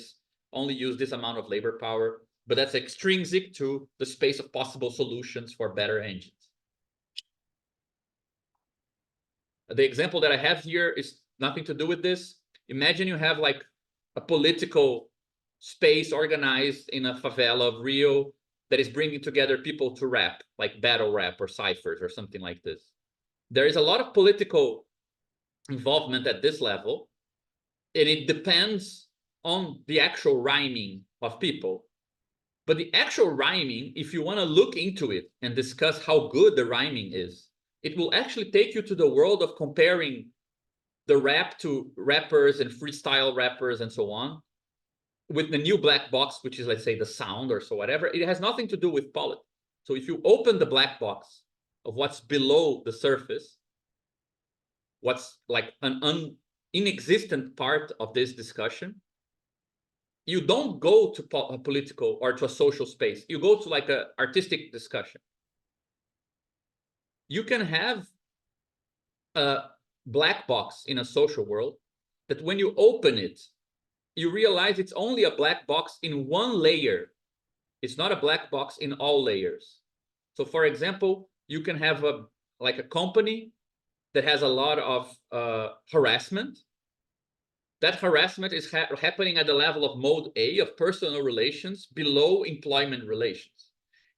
only use this amount of labor power, but that's extrinsic to the space of possible solutions for better engines. The example that I have here is nothing to do with this. Imagine you have like a political space organized in a favela of Rio that is bringing together people to rap, like battle rap or ciphers or something like this. There is a lot of political involvement at this level, and it depends on the actual rhyming of people. But the actual rhyming, if you want to look into it and discuss how good the rhyming is, it will actually take you to the world of comparing the rap to rappers and freestyle rappers and so on, with the new black box, which is, let's say, the sound or so whatever. It has nothing to do with politics. So if you open the black box of what's below the surface, what's like an inexistent part of this discussion, you don't go to a political or to a social space. You go to like an artistic discussion. You can have a black box in a social world that when you open it, you realize it's only a black box in one layer. It's not a black box in all layers. So for example, you can have a company that has a lot of harassment. That harassment is happening at the level of mode A of personal relations below employment relations.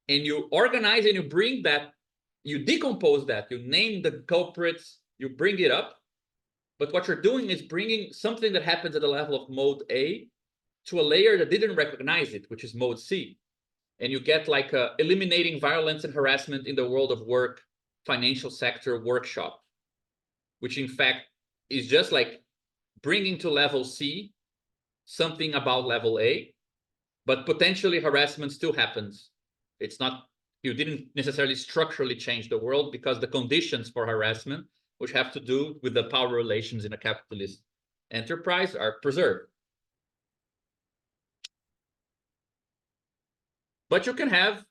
And you organize and you bring that, you decompose that, you name the culprits, you bring it up. But what you're doing is bringing something that happens at the level of mode A to a layer that didn't recognize it, which is mode C. And you get like eliminating violence and harassment in the world of work, financial sector workshop, which in fact is just like bringing to level C something about level A, but potentially harassment still happens. It's not, you didn't necessarily structurally change the world because the conditions for harassment, which have to do with the power relations in a capitalist enterprise, are preserved. But you can have,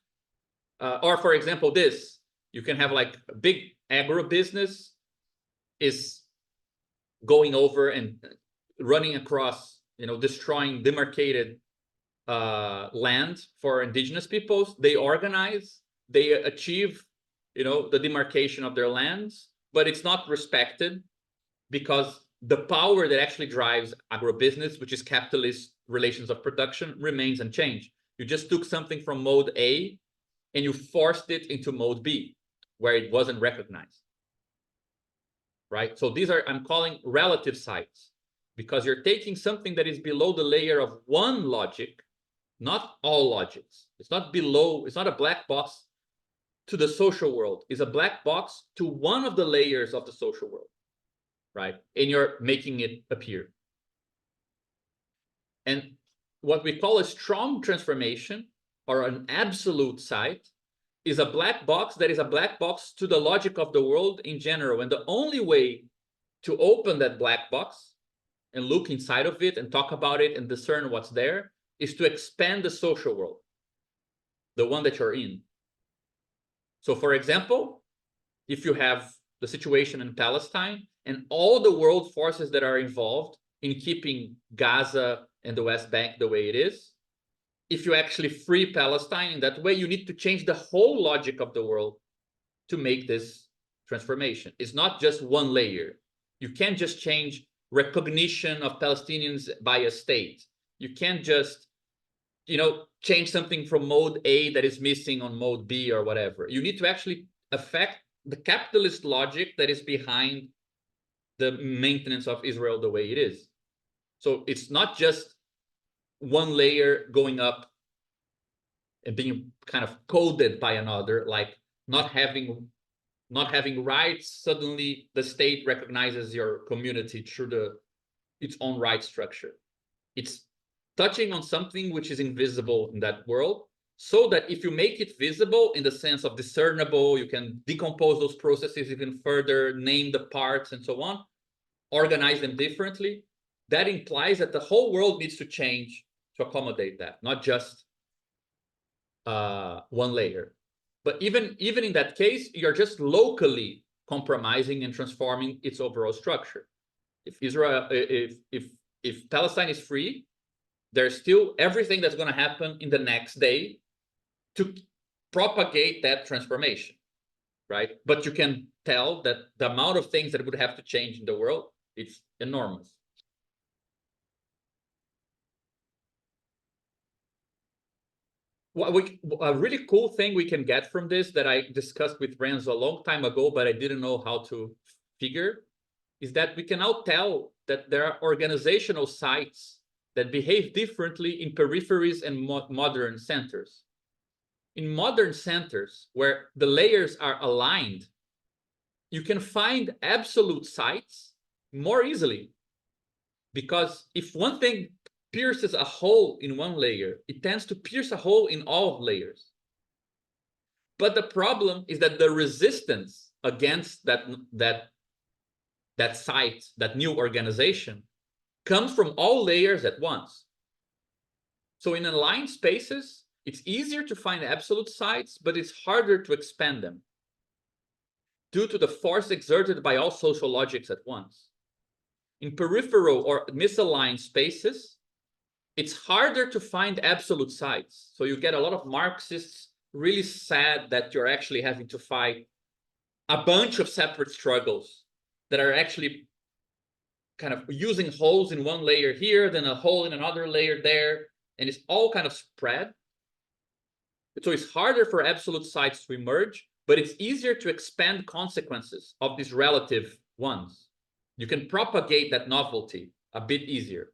or for example, this, you can have like a big agribusiness is going over and running across, destroying demarcated land for indigenous peoples. They organize, they achieve, the demarcation of their lands, but it's not respected because the power that actually drives agribusiness, which is capitalist relations of production, remains unchanged. You just took something from mode A and you forced it into mode B, where it wasn't recognized. Right? So these are, I'm calling relative sites, because you're taking something that is below the layer of one logic, not all logics. It's not below, it's not a black box to the social world. It's a black box to one of the layers of the social world, right? And you're making it appear. And what we call a strong transformation or an absolute site is a black box that is a black box to the logic of the world in general. And the only way to open that black box and look inside of it and talk about it and discern what's there is to expand the social world, the one that you're in. So for example, if you have the situation in Palestine and all the world forces that are involved in keeping Gaza and the West Bank the way it is, if you actually free Palestine in that way, you need to change the whole logic of the world to make this transformation. It's not just one layer. You can't just change recognition of Palestinians by a state. You can't just, change something from mode A that is missing on mode B or whatever. You need to actually affect the capitalist logic that is behind the maintenance of Israel the way it is. So it's not just one layer going up and being kind of coded by another, like not having rights. Suddenly the state recognizes your community through its own right structure. It's touching on something which is invisible in that world, so that if you make it visible in the sense of discernible, you can decompose those processes even further, name the parts and so on, organize them differently. That implies that the whole world needs to change to accommodate that, not just one layer. But even in that case, you're just locally compromising and transforming its overall structure. If Israel, if Palestine is free, there's still everything that's going to happen in the next day to propagate that transformation, right? But you can tell that the amount of things that would have to change in the world, it's enormous. A really cool thing we can get from this that I discussed with Renzo a long time ago, but I didn't know how to figure, is that we can now tell that there are organizational sites that behave differently in peripheries and modern centers. In modern centers, where the layers are aligned, you can find absolute sites more easily. Because if one thing pierces a hole in one layer, it tends to pierce a hole in all layers. But the problem is that the resistance against that site, that new organization, comes from all layers at once. So in aligned spaces, it's easier to find absolute sites, but it's harder to expand them due to the force exerted by all social logics at once. In peripheral or misaligned spaces, it's harder to find absolute sites. So you get a lot of Marxists really sad that you're actually having to fight a bunch of separate struggles that are actually kind of using holes in one layer here, then a hole in another layer there, and it's all kind of spread. So it's harder for absolute sites to emerge, but it's easier to expand consequences of these relative ones. You can propagate that novelty a bit easier.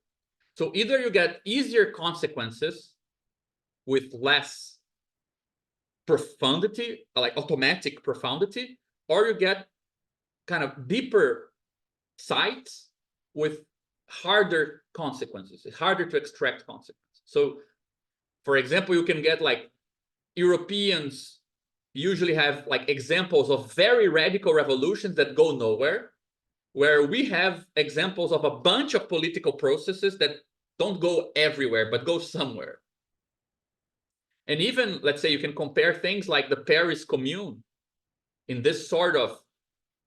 So either you get easier consequences with less profundity, like automatic profundity, or you get kind of deeper sites with harder consequences. It's harder to extract consequences. So, for example, you can get like Europeans usually have like examples of very radical revolutions that go nowhere, where we have examples of a bunch of political processes that don't go everywhere, but go somewhere. And even, let's say, you can compare things like the Paris Commune in this sort of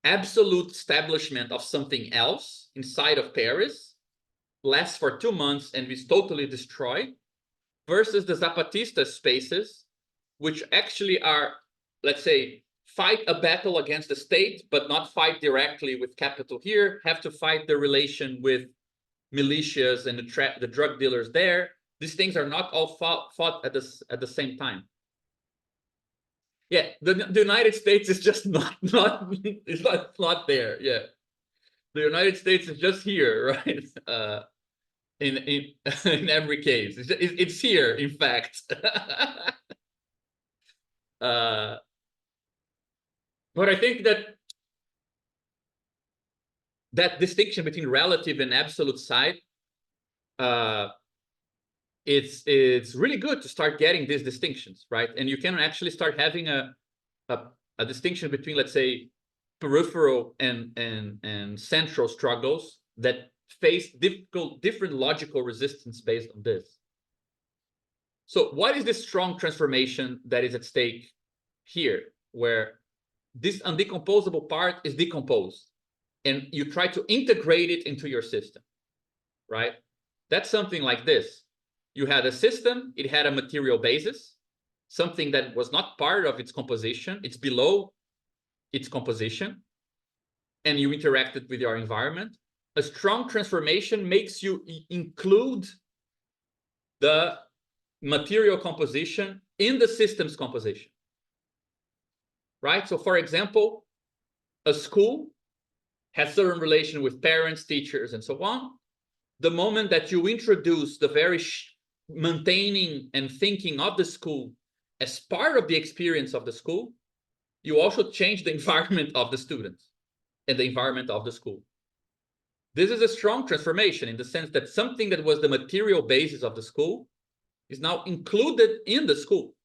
absolute establishment of something else inside of Paris, lasts for 2 months and is totally destroyed, versus the Zapatista spaces, which actually are, let's say, fight a battle against the state, but not fight directly with capital here, have to fight the relation with militias and the drug dealers there. These things are not all fought at the same time. Yeah, the United States is just not there. Yeah, the United States is just here, right? In every case, it's here, in fact. But I think that distinction between relative and absolute side, it's really good to start getting these distinctions, right? And you can actually start having a distinction between, let's say, peripheral and central struggles that face different logical resistance based on this. So what is this strong transformation that is at stake here, where this undecomposable part is decomposed and you try to integrate it into your system, right? That's something like this. You had a system, it had a material basis, something that was not part of its composition, it's below its composition, and you interacted with your environment. A strong transformation makes you include the material composition in the system's composition, right? So for example, a school has certain relation with parents, teachers, and so on. The moment that you introduce the very maintaining and thinking of the school as part of the experience of the school, you also change the environment of the students and the environment of the school. This is a strong transformation in the sense that something that was the material basis of the school is now included in the school.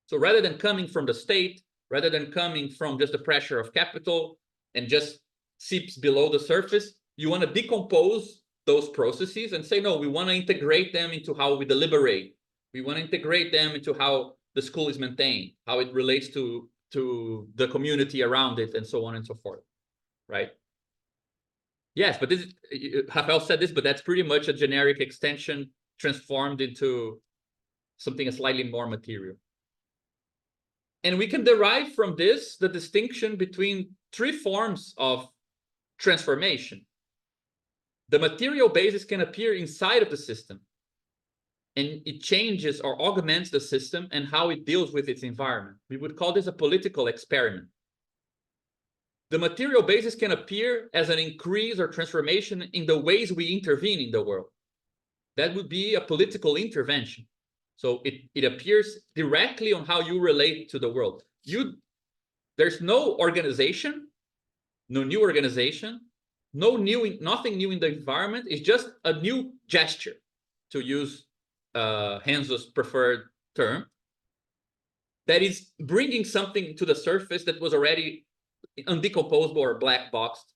So rather than coming from the state, rather than coming from just the pressure of capital and just seeps below the surface, you want to decompose those processes and say, no, we want to integrate them into how we deliberate. We want to integrate them into how the school is maintained, how it relates to the community around it, and so on and so forth, right? Yes, but this is, Rafael said this, but that's pretty much a generic extension transformed into something slightly more material. And we can derive from this the distinction between three forms of transformation. The material basis can appear inside of the system, and it changes or augments the system and how it deals with its environment. We would call this a political experiment. The material basis can appear as an increase or transformation in the ways we intervene in the world. That would be a political intervention. So it appears directly on how you relate to the world. There's no organization, no new organization, nothing new in the environment. It's just a new gesture, to use Renzo's preferred term, that is bringing something to the surface that was already undecomposable or black boxed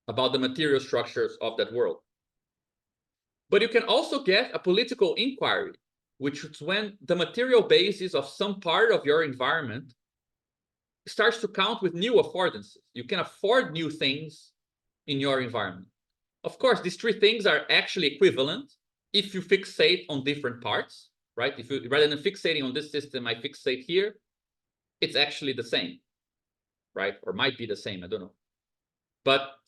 about the material structures of that world. But you can also get a political inquiry, which is when the material basis of some part of your environment starts to count with new affordances. You can afford new things in your environment. Of course, these three things are actually equivalent if you fixate on different parts, right? If you, rather than fixating on this system, I fixate here, it's actually the same, right? Or might be the same, I don't know. But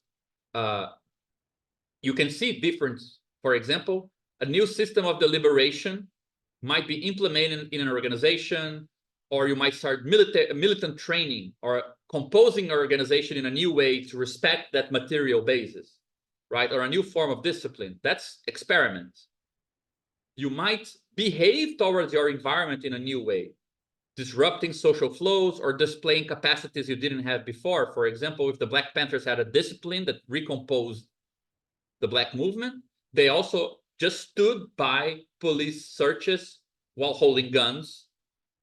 you can see difference. For example, a new system of deliberation might be implemented in an organization, or you might start militant training or composing an organization in a new way to respect that material basis, right? Or a new form of discipline. That's experiment. You might behave towards your environment in a new way, disrupting social flows or displaying capacities you didn't have before. For example, if the Black Panthers had a discipline that recomposed the Black movement, they also just stood by police searches while holding guns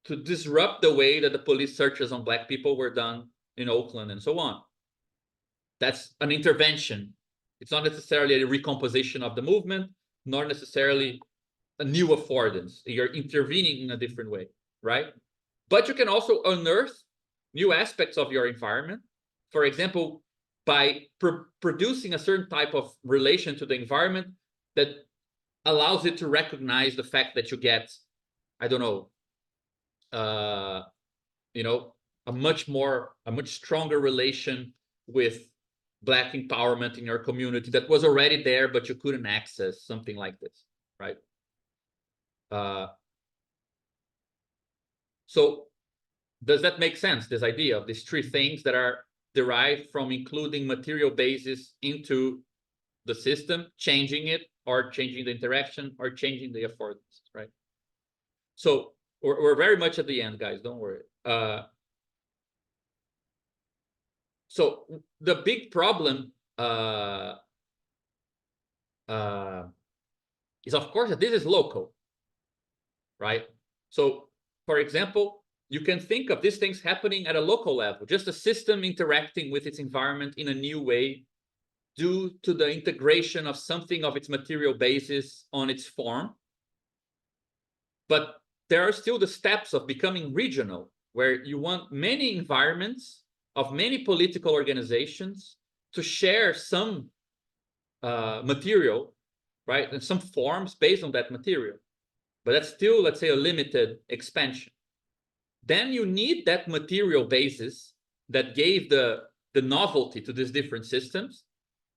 to disrupt the way that the police searches on Black people were done in Oakland and so on. That's an intervention. It's not necessarily a recomposition of the movement, nor necessarily a new affordance. You're intervening in a different way, right? But you can also unearth new aspects of your environment. For example, by producing a certain type of relation to the environment that allows it to recognize the fact that you get, I don't know, you know, a much stronger relation with Black empowerment in your community that was already there, but you couldn't access, something like this, right? So does that make sense, this idea of these three things that are derived from including material basis into the system, changing it, or changing the interaction, or changing the affordance, right? So we're very much at the end, guys, don't worry. So the big problem is, of course, that this is local, right? So, for example, you can think of these things happening at a local level, just a system interacting with its environment in a new way due to the integration of something of its material basis on its form. But there are still the steps of becoming regional, where you want many environments of many political organizations to share some material, right? And some forms based on that material. But that's still, let's say, a limited expansion. Then you need that material basis that gave the novelty to these different systems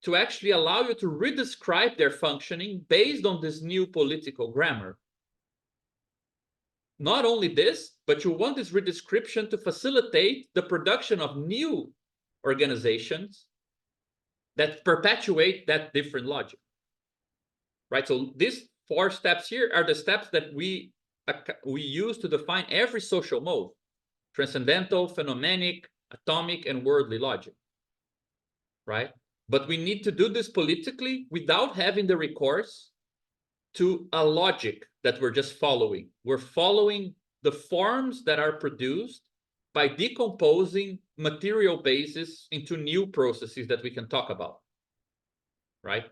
to actually allow you to redescribe their functioning based on this new political grammar. Not only this, but you want this redescription to facilitate the production of new organizations that perpetuate that different logic, right? So these 4 steps here are the steps that we use to define every social mode: transcendental, phenomenic, atomic, and worldly logic, right? But we need to do this politically without having the recourse to a logic that we're just following. We're following the forms that are produced by decomposing material basis into new processes that we can talk about, right?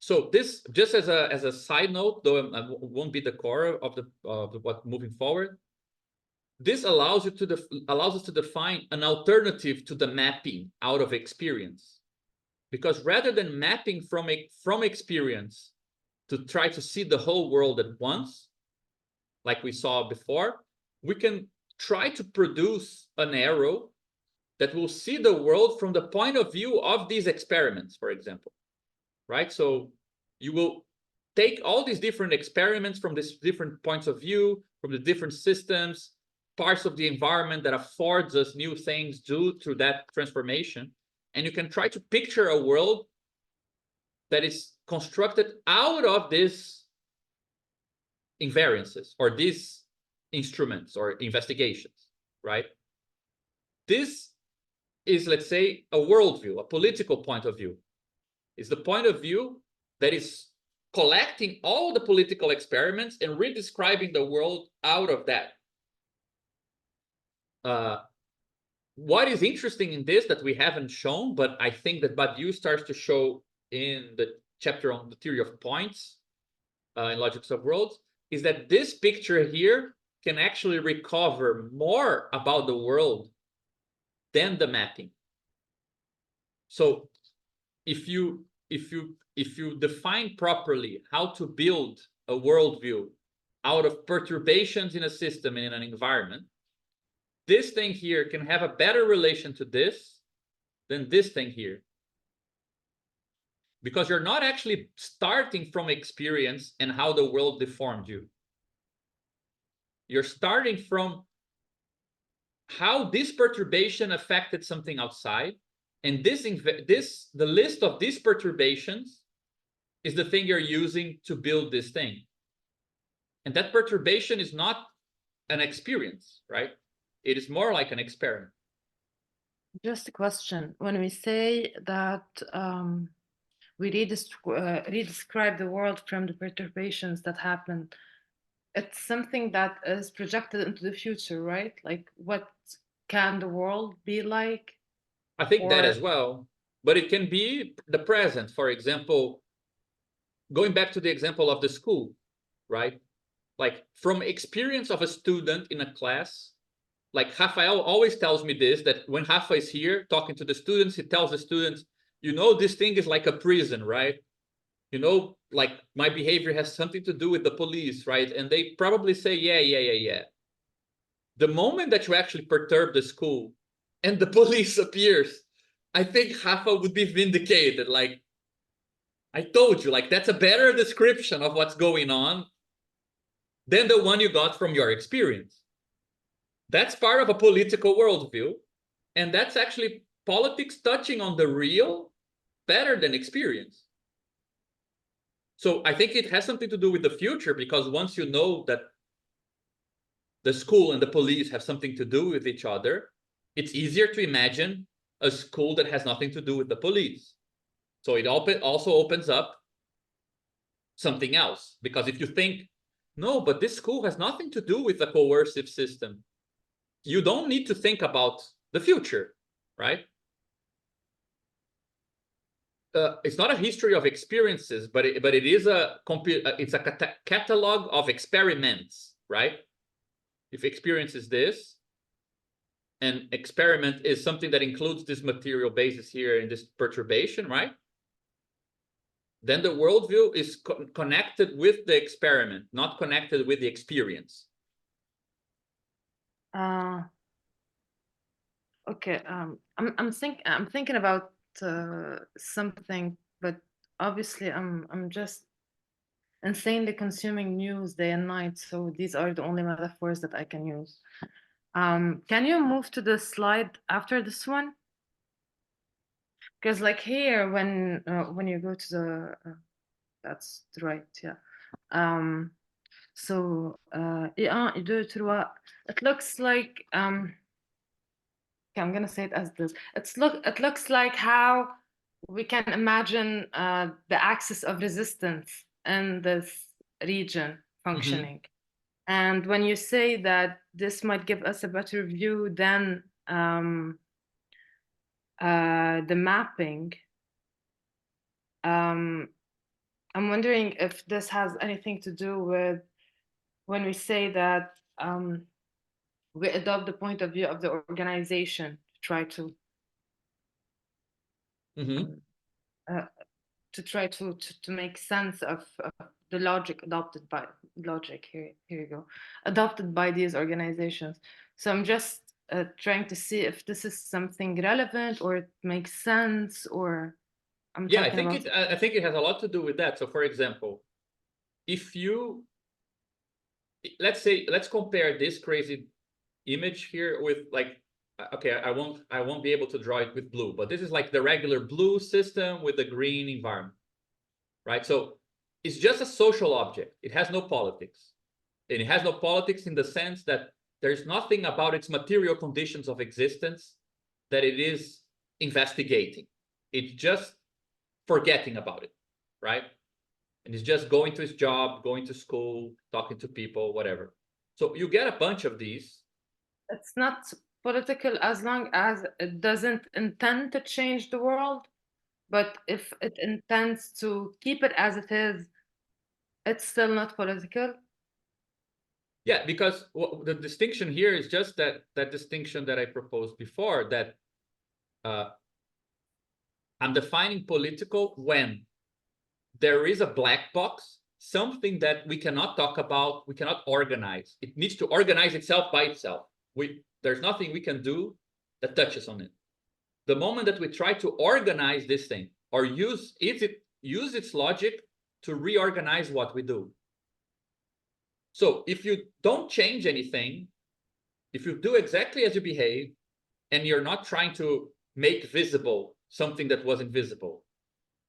So this, just as a side note, though it won't be the core of what moving forward, this allows you to allows us to define an alternative to the mapping out of experience, because rather than mapping from experience to try to see the whole world at once, like we saw before, we can try to produce an arrow that will see the world from the point of view of these experiments, for example, right? So you will take all these different experiments from these different points of view, from the different systems, parts of the environment that affords us new things due to that transformation, and you can try to picture a world that is constructed out of these invariances or these instruments or investigations, right? This is, let's say, a worldview, a political point of view. It's the point of view that is collecting all the political experiments and redescribing the world out of that. What is interesting in this that we haven't shown, but I think that Badiou starts to show in the chapter on the theory of points in Logics of Worlds, is that this picture here can actually recover more about the world than the mapping. So if you define properly how to build a worldview out of perturbations in a system and in an environment, this thing here can have a better relation to this than this thing here. Because you're not actually starting from experience and how the world deformed you. You're starting from how this perturbation affected something outside, and the list of these perturbations is the thing you're using to build this thing. And that perturbation is not an experience, right? It is more like an experiment. Just a question. When we say that we redescribe the world from the perturbations that happen, it's something that is projected into the future, right? Like, what can the world be like? I think that Or- as well, but it can be the present. For example, going back to the example of the school, right? Like, from experience of a student in a class, like Rafael always tells me this, that when Rafa is here talking to the students, he tells the students, you know, this thing is like a prison, right? You know, like my behavior has something to do with the police, right? And they probably say, yeah. The moment that you actually perturb the school and the police appears, I think Rafa would be vindicated. Like, I told you, like, that's a better description of what's going on than the one you got from your experience. That's part of a political worldview. And that's actually politics touching on the real better than experience. So I think it has something to do with the future, because once you know that the school and the police have something to do with each other, it's easier to imagine a school that has nothing to do with the police. So it also opens up something else. Because if you think, no, but this school has nothing to do with the coercive system, you don't need to think about the future, right? It's not a history of experiences, but it is it's a catalog of experiments, right? If experience is this, and experiment is something that includes this material basis here in this perturbation, right? Then the worldview is connected with the experiment, not connected with the experience. Okay. I'm thinking about something, but obviously I'm just insanely consuming news day and night, so these are the only metaphors that I can use. Can you move to the slide after this one? Because like here, when you go to the that's right, yeah. So it looks like okay, I'm gonna say it as this. It looks like how we can imagine the axis of resistance in this region functioning. And when you say that this might give us a better view than the mapping, I'm wondering if this has anything to do with when we say that we adopt the point of view of the organization to try to Mhm. make sense of the logic adopted by here you go, adopted by these organizations. So I'm just trying to see if this is something relevant or it makes sense, or I'm Yeah, I talking think about I think it has a lot to do with that. So for example, if you let's compare this crazy image here with like okay, I won't be able to draw it with blue, but this is like the regular blue system with the green environment, right? So it's just a social object. It has no politics. And it has no politics in the sense that there's nothing about its material conditions of existence that it is investigating. It's just forgetting about it, right? And it's just going to his job, going to school, talking to people, whatever. So you get a bunch of these. it's not political as long as it doesn't intend to change the world, but if it intends to keep it as it is, it's still not political. Yeah, because the distinction here is just that distinction that I proposed before, that I'm defining political when there is a black box, something that we cannot talk about, we cannot organize. It needs to organize itself by itself. There's nothing we can do that touches on it. The moment that we try to organize this thing or use its logic to reorganize what we do. So if you don't change anything, if you do exactly as you behave, and you're not trying to make visible something that was invisible,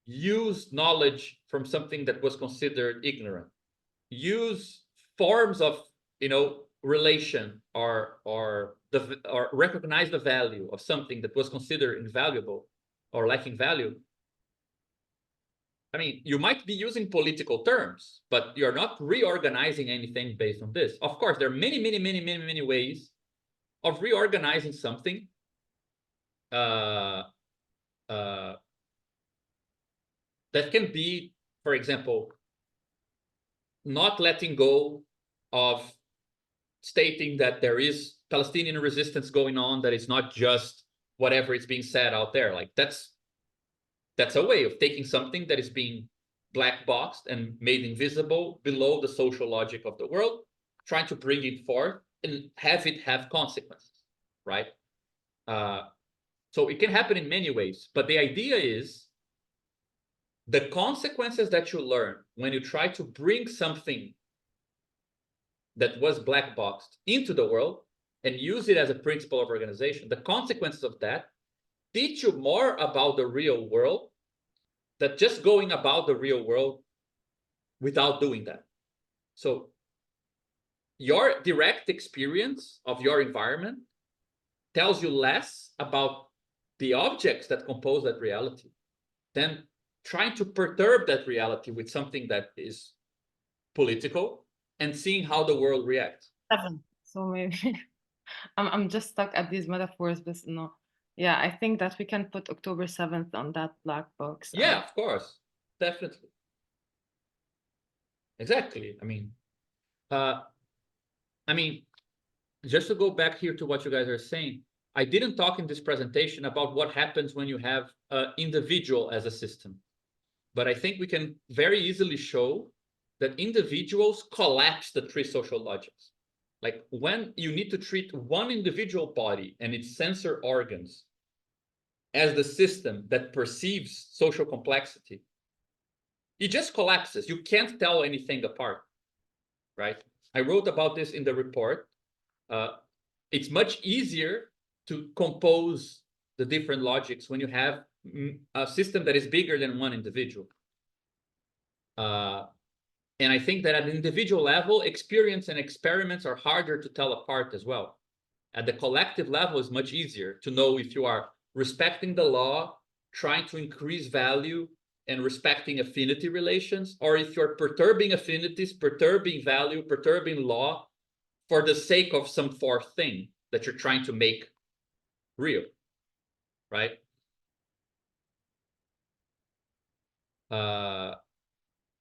use knowledge from something that was considered ignorant, use forms of relation or recognize the value of something that was considered invaluable or lacking value. I mean, you might be using political terms, but you're not reorganizing anything based on this. Of course, there are many ways of reorganizing something that can be, for example, not letting go of stating that there is Palestinian resistance going on, that it's not just whatever is being said out there. Like that's a way of taking something that is being black boxed and made invisible below the social logic of the world, trying to bring it forth and have it have consequences, right? So it can happen in many ways, but the idea is the consequences that you learn when you try to bring something that was black boxed into the world and use it as a principle of organization, the consequences of that teach you more about the real world than just going about the real world without doing that. So your direct experience of your environment tells you less about the objects that compose that reality than trying to perturb that reality with something that is political and seeing how the world reacts. 7. So maybe I'm just stuck at these metaphors, but no. Yeah, I think that we can put October 7th on that black box. Yeah, of course. Definitely. Exactly. I mean, just to go back here to what you guys are saying, I didn't talk in this presentation about what happens when you have an individual as a system. But I think we can very easily show that individuals collapse the three social logics. Like when you need to treat one individual body and its sensor organs as the system that perceives social complexity, it just collapses. You can't tell anything apart, right? I wrote about this in the report. It's much easier to compose the different logics when you have a system that is bigger than one individual. And I think that at an individual level, experience and experiments are harder to tell apart as well. At the collective level, it's much easier to know if you are respecting the law, trying to increase value, and respecting affinity relations, or if you're perturbing affinities, perturbing value, perturbing law for the sake of some fourth thing that you're trying to make real, right?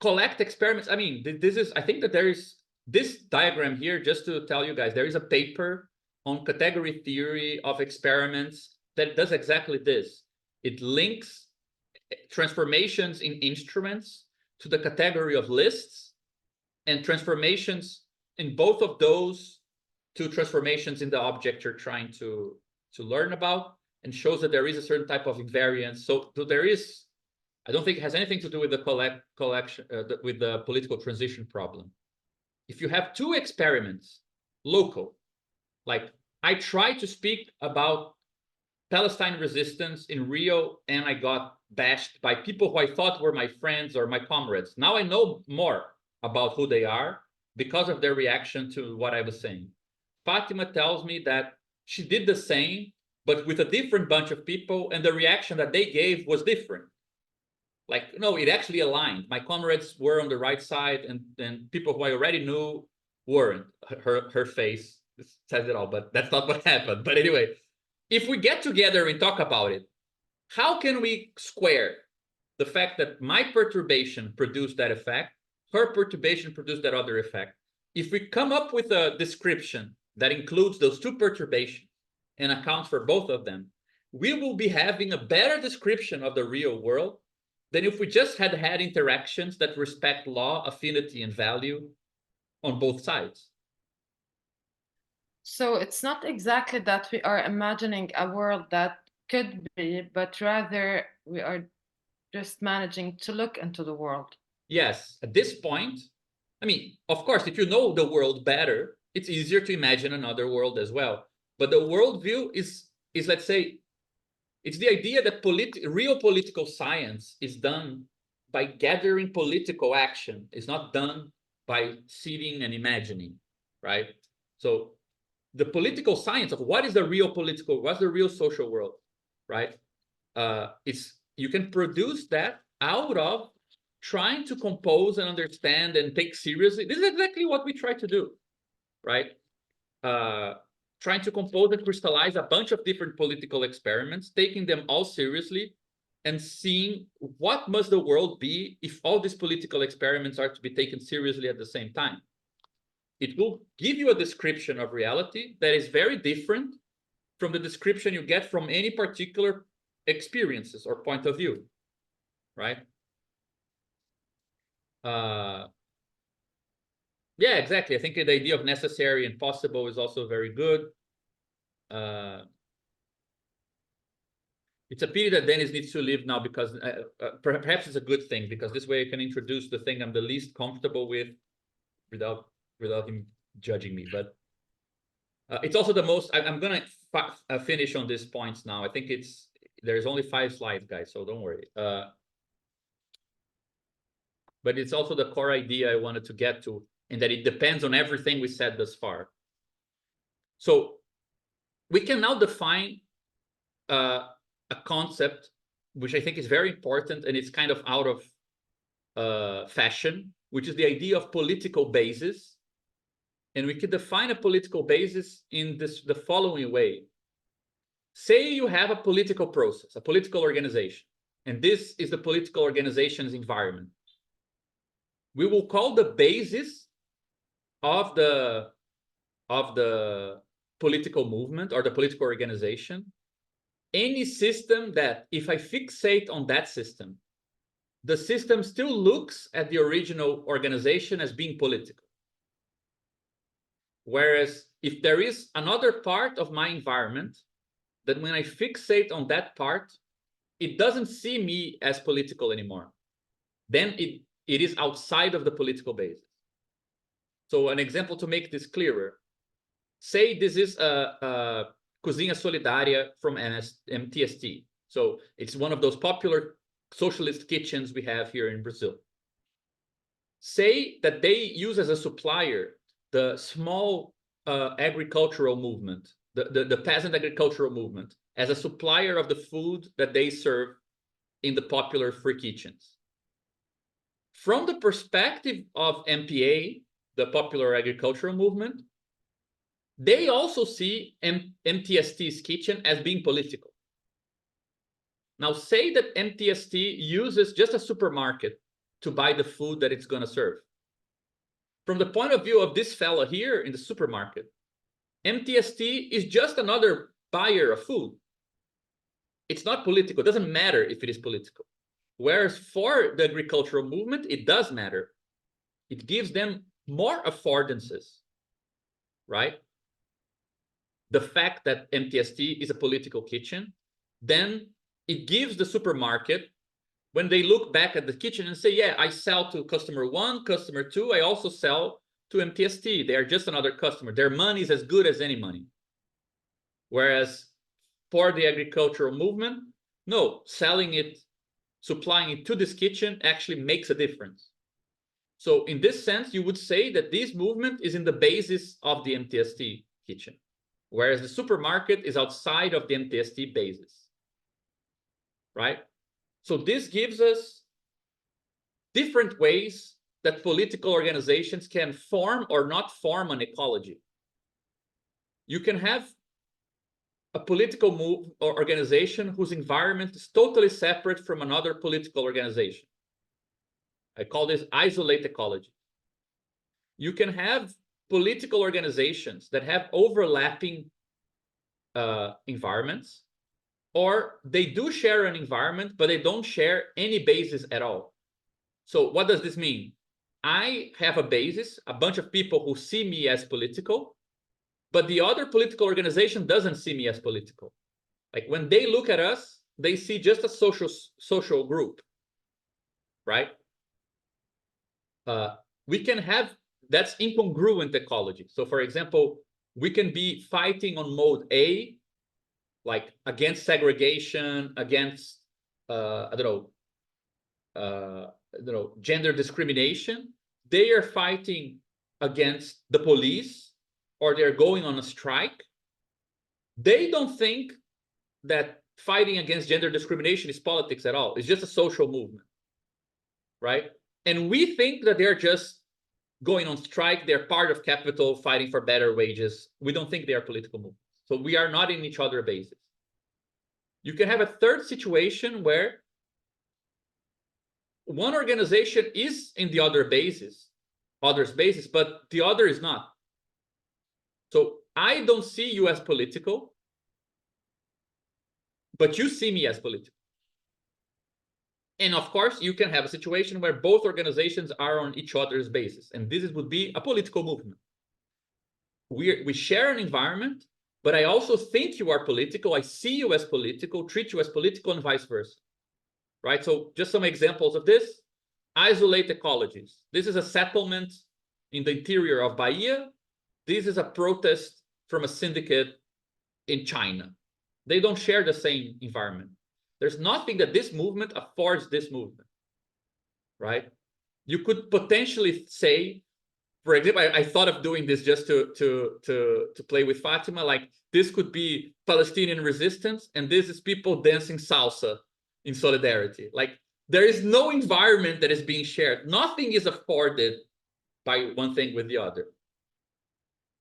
Collect experiments. I mean, I think that there is this diagram here, just to tell you guys, there is a paper on category theory of experiments that does exactly this. It links transformations in instruments to the category of lists, and transformations in both of those to transformations in the object you're trying to learn about, and shows that there is a certain type of invariance. So there is, I don't think it has anything to do with the collection with the political transition problem. If you have two experiments, local, like I tried to speak about Palestine resistance in Rio, and I got bashed by people who I thought were my friends or my comrades. Now I know more about who they are because of their reaction to what I was saying. Fatima tells me that she did the same, but with a different bunch of people, and the reaction that they gave was different. Like, no, it actually aligned. My comrades were on the right side, and people who I already knew weren't. Her face says it all, but that's not what happened. But anyway, if we get together and talk about it, how can we square the fact that my perturbation produced that effect, her perturbation produced that other effect? If we come up with a description that includes those two perturbations and accounts for both of them, we will be having a better description of the real world than if we just had interactions that respect law, affinity, and value on both sides. So it's not exactly that we are imagining a world that could be, but rather we are just managing to look into the world. Yes, at this point, I mean, of course, if you know the world better, it's easier to imagine another world as well. But the worldview is let's say, it's the idea that real political science is done by gathering political action. It's not done by sitting and imagining, right? So the political science of what's the real social world, right? You can produce that out of trying to compose and understand and take seriously. This is exactly what we try to do, right? Trying to compose and crystallize a bunch of different political experiments, taking them all seriously, and seeing what must the world be if all these political experiments are to be taken seriously at the same time. It will give you a description of reality that is very different from the description you get from any particular experiences or point of view, right? Yeah, exactly. I think the idea of necessary and possible is also very good. It's a pity that Dennis needs to leave now, because perhaps it's a good thing, because this way I can introduce the thing I'm the least comfortable with without him judging me. But it's also the most, I'm gonna finish on these points now. I think there's only 5 slides, guys, so don't worry. But it's also the core idea I wanted to get to, and that it depends on everything we said thus far. So we can now define a concept which I think is very important, and it's kind of out of fashion, which is the idea of political basis. And we can define a political basis in the following way. Say you have a political process, a political organization, and this is the political organization's environment. We will call the basis of the political movement or the political organization any system that, if I fixate on that system, the system still looks at the original organization as being political. Whereas if there is another part of my environment that when I fixate on that part, it doesn't see me as political anymore, then it is outside of the political basis. So an example to make this clearer, say this is a Cozinha Solidária from MTST. So it's one of those popular socialist kitchens we have here in Brazil. Say that they use as a supplier the small agricultural movement, the peasant agricultural movement, as a supplier of the food that they serve in the popular free kitchens. From the perspective of MPA, the popular agricultural movement, they also see MTST's kitchen as being political. Now, say that MTST uses just a supermarket to buy the food that it's going to serve. From the point of view of this fella here in the supermarket, MTST is just another buyer of food. It's not political. It doesn't matter if it is political. Whereas for the agricultural movement, it does matter. It gives them more affordances, right? The fact that MTST is a political kitchen, then it gives the supermarket, when they look back at the kitchen and say, yeah, I sell to customer 1, customer 2, I also sell to MTST. They are just another customer. Their money is as good as any money. Whereas for the agricultural movement, no, selling it, supplying it to this kitchen actually makes a difference. So in this sense, you would say that this movement is in the basis of the MTST kitchen, whereas the supermarket is outside of the MTST basis, right? So this gives us different ways that political organizations can form or not form an ecology. You can have a political move or organization whose environment is totally separate from another political organization. I call this isolate ecology. You can have political organizations that have overlapping environments, or they do share an environment, but they don't share any basis at all. So what does this mean? I have a basis, a bunch of people who see me as political, but the other political organization doesn't see me as political. Like when they look at us, they see just a social group, right? We can have, that's incongruent ecology. So for example, we can be fighting on mode A, like against segregation, against, gender discrimination. They are fighting against the police, or they're going on a strike. They don't think that fighting against gender discrimination is politics at all. It's just a social movement, right? And we think that they're just going on strike. They're part of capital, fighting for better wages. We don't think they are political movements. So we are not in each other's basis. You can have a third situation where one organization is in the other's basis, but the other is not. So I don't see you as political, but you see me as political. And of course, you can have a situation where both organizations are on each other's basis, and this would be a political movement. We share an environment, but I also think you are political. I see you as political, treat you as political, and vice versa, right? So just some examples of this. Isolate ecologies. This is a settlement in the interior of Bahia. This is a protest from a syndicate in China. They don't share the same environment. There's nothing that this movement affords this movement, right? You could potentially say, for example, I thought of doing this just to play with Fatima, like this could be Palestinian resistance, and this is people dancing salsa in solidarity. Like there is no environment that is being shared. Nothing is afforded by one thing with the other.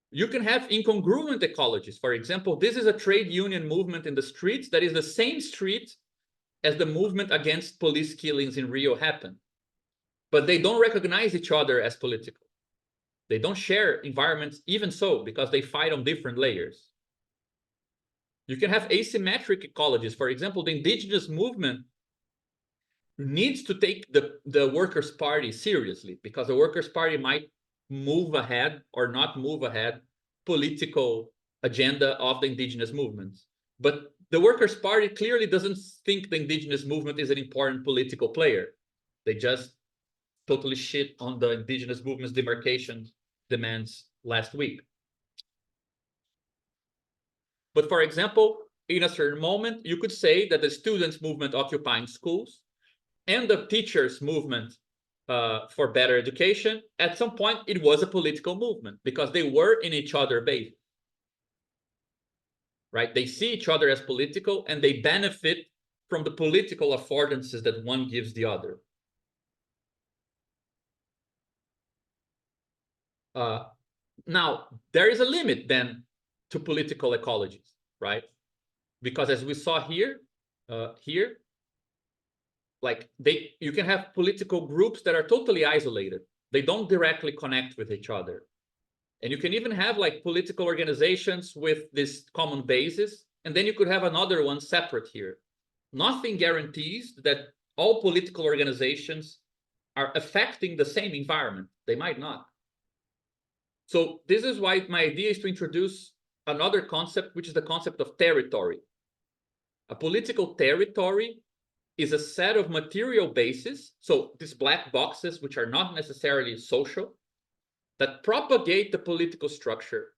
You can have incongruent ecologies. For example, this is a trade union movement in the streets that is the same street as the movement against police killings in Rio happened. But they don't recognize each other as political. They don't share environments even so, because they fight on different layers. You can have asymmetric ecologies. For example, the indigenous movement needs to take the Workers' Party seriously, because the Workers' Party might move ahead or not move ahead political agenda of the indigenous movements. But the Workers' Party clearly doesn't think the indigenous movement is an important political player. They just totally shit on the indigenous movement's demarcation demands last week. But for example, in a certain moment, you could say that the students' movement occupying schools and the teachers' movement for better education, at some point, it was a political movement because they were in each other's base. Right? They see each other as political, and they benefit from the political affordances that one gives the other. Now, there is a limit then to political ecologies, right? Because as we saw here, like you can have political groups that are totally isolated. They don't directly connect with each other. And you can even have like political organizations with this common basis, and then you could have another one separate here. Nothing guarantees that all political organizations are affecting the same environment. They might not. So this is why my idea is to introduce another concept, which is the concept of territory. A political territory is a set of material bases, so these black boxes, which are not necessarily social, that propagate the political structure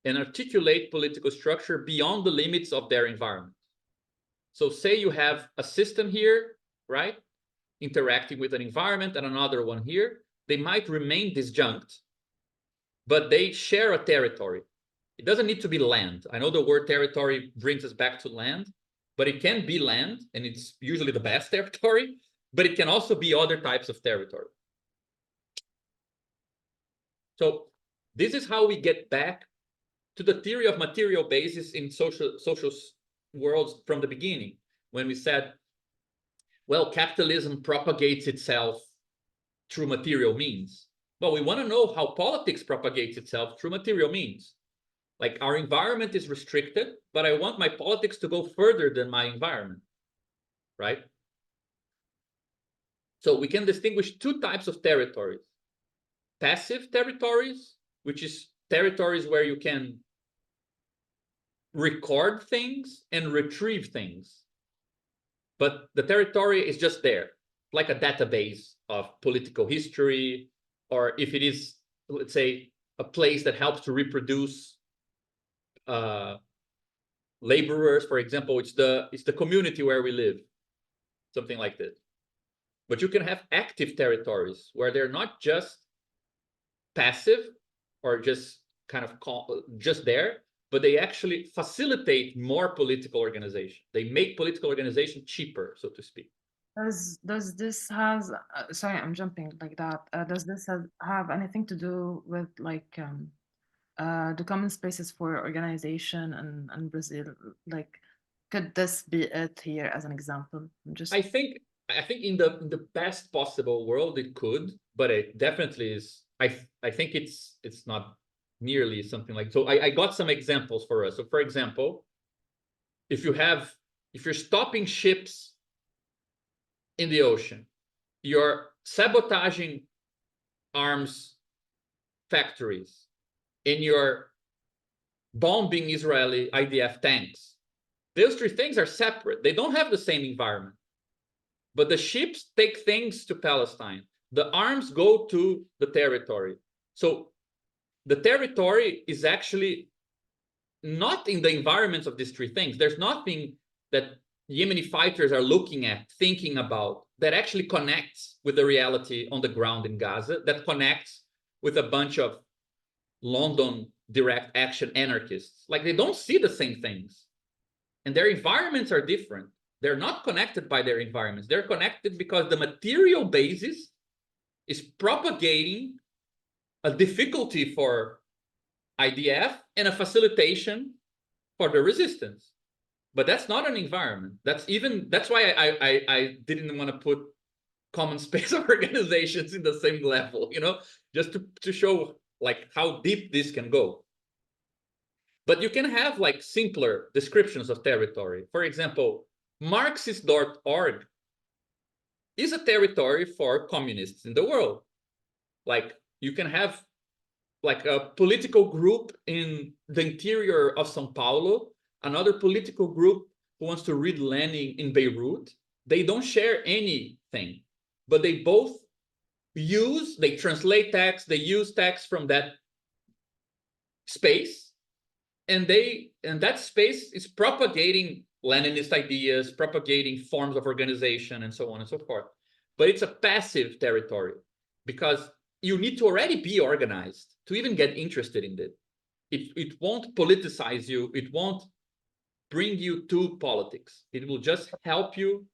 and articulate political structure beyond the limits of their environment. So say you have a system here, right, interacting with an environment and another one here, they might remain disjunct, but they share a territory. It doesn't need to be land. I know the word territory brings us back to land, but it can be land, and it's usually the best territory, but it can also be other types of territory. So this is how we get back to the theory of material basis in social worlds from the beginning, when we said, well, capitalism propagates itself through material means. Well, we want to know how politics propagates itself through material means. Like our environment is restricted, but I want my politics to go further than my environment, right? So we can distinguish two types of territories. Passive territories, which is territories where you can record things and retrieve things. But the territory is just there, like a database of political history, or if it is, let's say, a place that helps to reproduce laborers, for example, it's the community where we live, something like this. But you can have active territories where they're not just passive or just kind of just there, but they actually facilitate more political organization. They make political organization cheaper, so to speak. Does this has sorry, I'm jumping like that. Does this have anything to do with like the common spaces for organization and Brazil? Like, could this be it here as an example? I'm just I think in the best possible world it could, but it definitely is. I think it's not nearly something like, so I got some examples for us. So for example, if you're stopping ships in the ocean, you're sabotaging arms factories, and you're bombing Israeli IDF tanks. Those three things are separate. They don't have the same environment. But the ships take things to Palestine. The arms go to the territory. So the territory is actually not in the environments of these three things. There's nothing that Yemeni fighters are looking at, thinking about, that actually connects with the reality on the ground in Gaza, that connects with a bunch of London direct action anarchists. Like, they don't see the same things. And their environments are different. They're not connected by their environments. They're connected because the material basis is propagating a difficulty for IDF and a facilitation for the resistance. But that's not an environment. That's why I didn't want to put common space of organizations in the same level, just to show like how deep this can go. But you can have like simpler descriptions of territory. For example, Marxist.org is a territory for communists in the world. Like, you can have like a political group in the interior of São Paulo, another political group who wants to read Lenin in Beirut. They don't share anything, but they both they translate text, they use text from that space, and that space is propagating Leninist ideas, propagating forms of organization, and so on and so forth. But it's a passive territory because you need to already be organized to even get interested in it. It won't politicize you. It won't bring you to politics. It will just help you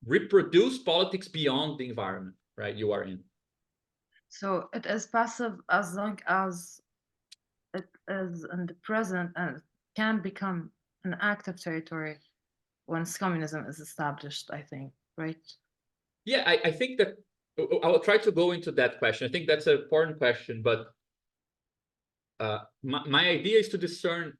reproduce politics beyond the environment, right, you are in. So it is passive as long as it is in the present and can become an active territory once communism is established, I think, right? Yeah, I think that I will try to go into that question. I think that's an important question, but my idea is to discern,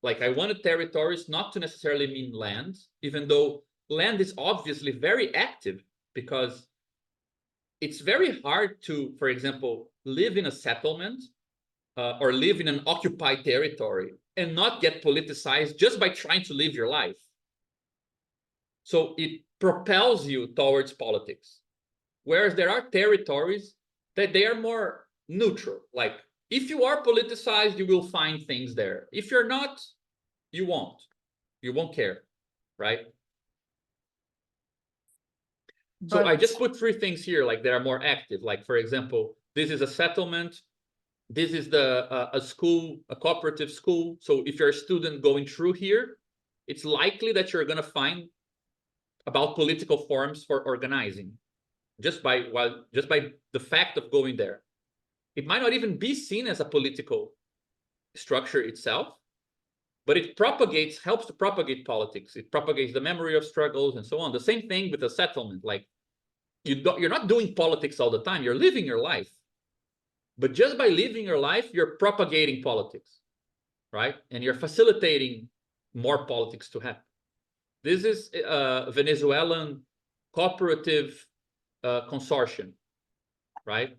like, I wanted territories not to necessarily mean land, even though land is obviously very active, because it's very hard to, for example, live in a settlement or live in an occupied territory and not get politicized just by trying to live your life. So it propels you towards politics. Whereas there are territories that they are more neutral. Like, if you are politicized, you will find things there. If you're not, you won't. You won't care, right? So I just put 3 things here, like, that are more active. Like, for example, this is a settlement. This is a school, a cooperative school. So if you're a student going through here, it's likely that you're going to find about political forms for organizing, just by the fact of going there. It might not even be seen as a political structure itself, but it helps to propagate politics. It propagates the memory of struggles and so on. The same thing with a settlement. Like, you're not doing politics all the time. You're living your life. But just by living your life, you're propagating politics, right? And you're facilitating more politics to happen. This is a Venezuelan cooperative consortium, right?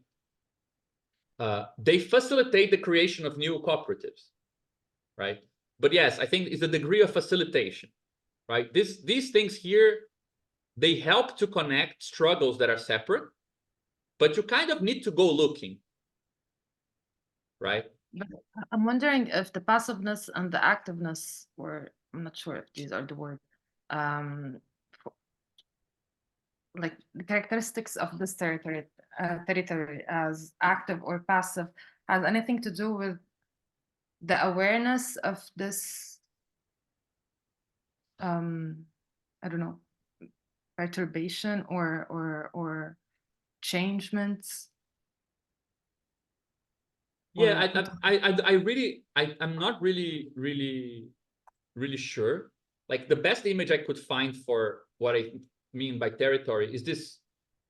They facilitate the creation of new cooperatives, right? But yes, I think it's a degree of facilitation, right? These things here, they help to connect struggles that are separate, but you kind of need to go looking, right? I'm wondering if the passiveness and the activeness, or I'm not sure if these are the word, like the characteristics of this territory as active or passive, has anything to do with the awareness of this, I don't know, perturbation or changements? Yeah, I'm not really sure. Like, the best image I could find for what I mean by territory is this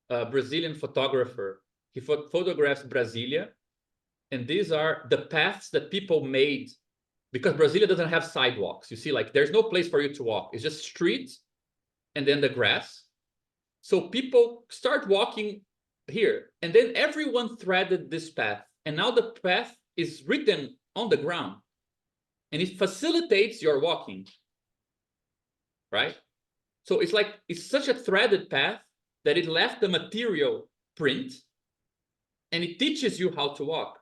Brazilian photographer. He photographs Brasilia, and these are the paths that people made, because Brasilia doesn't have sidewalks. You see, like, there's no place for you to walk. It's just streets and then the grass. So people start walking here, and then everyone threaded this path. And now the path is written on the ground, and it facilitates your walking, right? So it's like, it's such a threaded path that it left the material print, and it teaches you how to walk.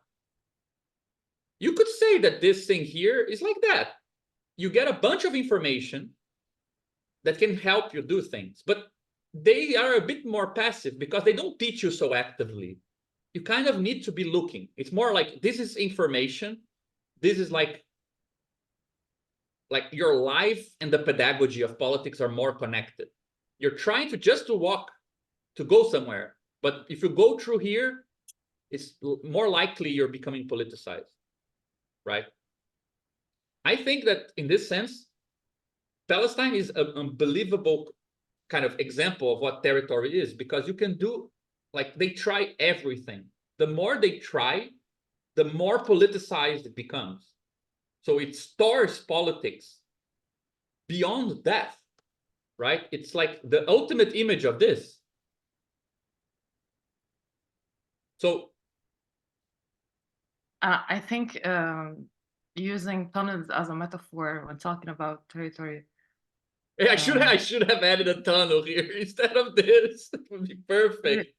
You could say that this thing here is like that. You get a bunch of information that can help you do things, but they are a bit more passive because they don't teach you so actively. You kind of need to be looking. It's more like, this is information. This is like your life and the pedagogy of politics are more connected. You're trying to walk, to go somewhere. But if you go through here, it's more likely you're becoming politicized, right? I think that in this sense, Palestine is an unbelievable kind of example of what territory is, because you can do, like, they try everything. The more they try, the more politicized it becomes. So it stores politics beyond death, right? It's like the ultimate image of this. So I think using tunnels as a metaphor when talking about territory. I should have added a tunnel here instead of this. It would be perfect.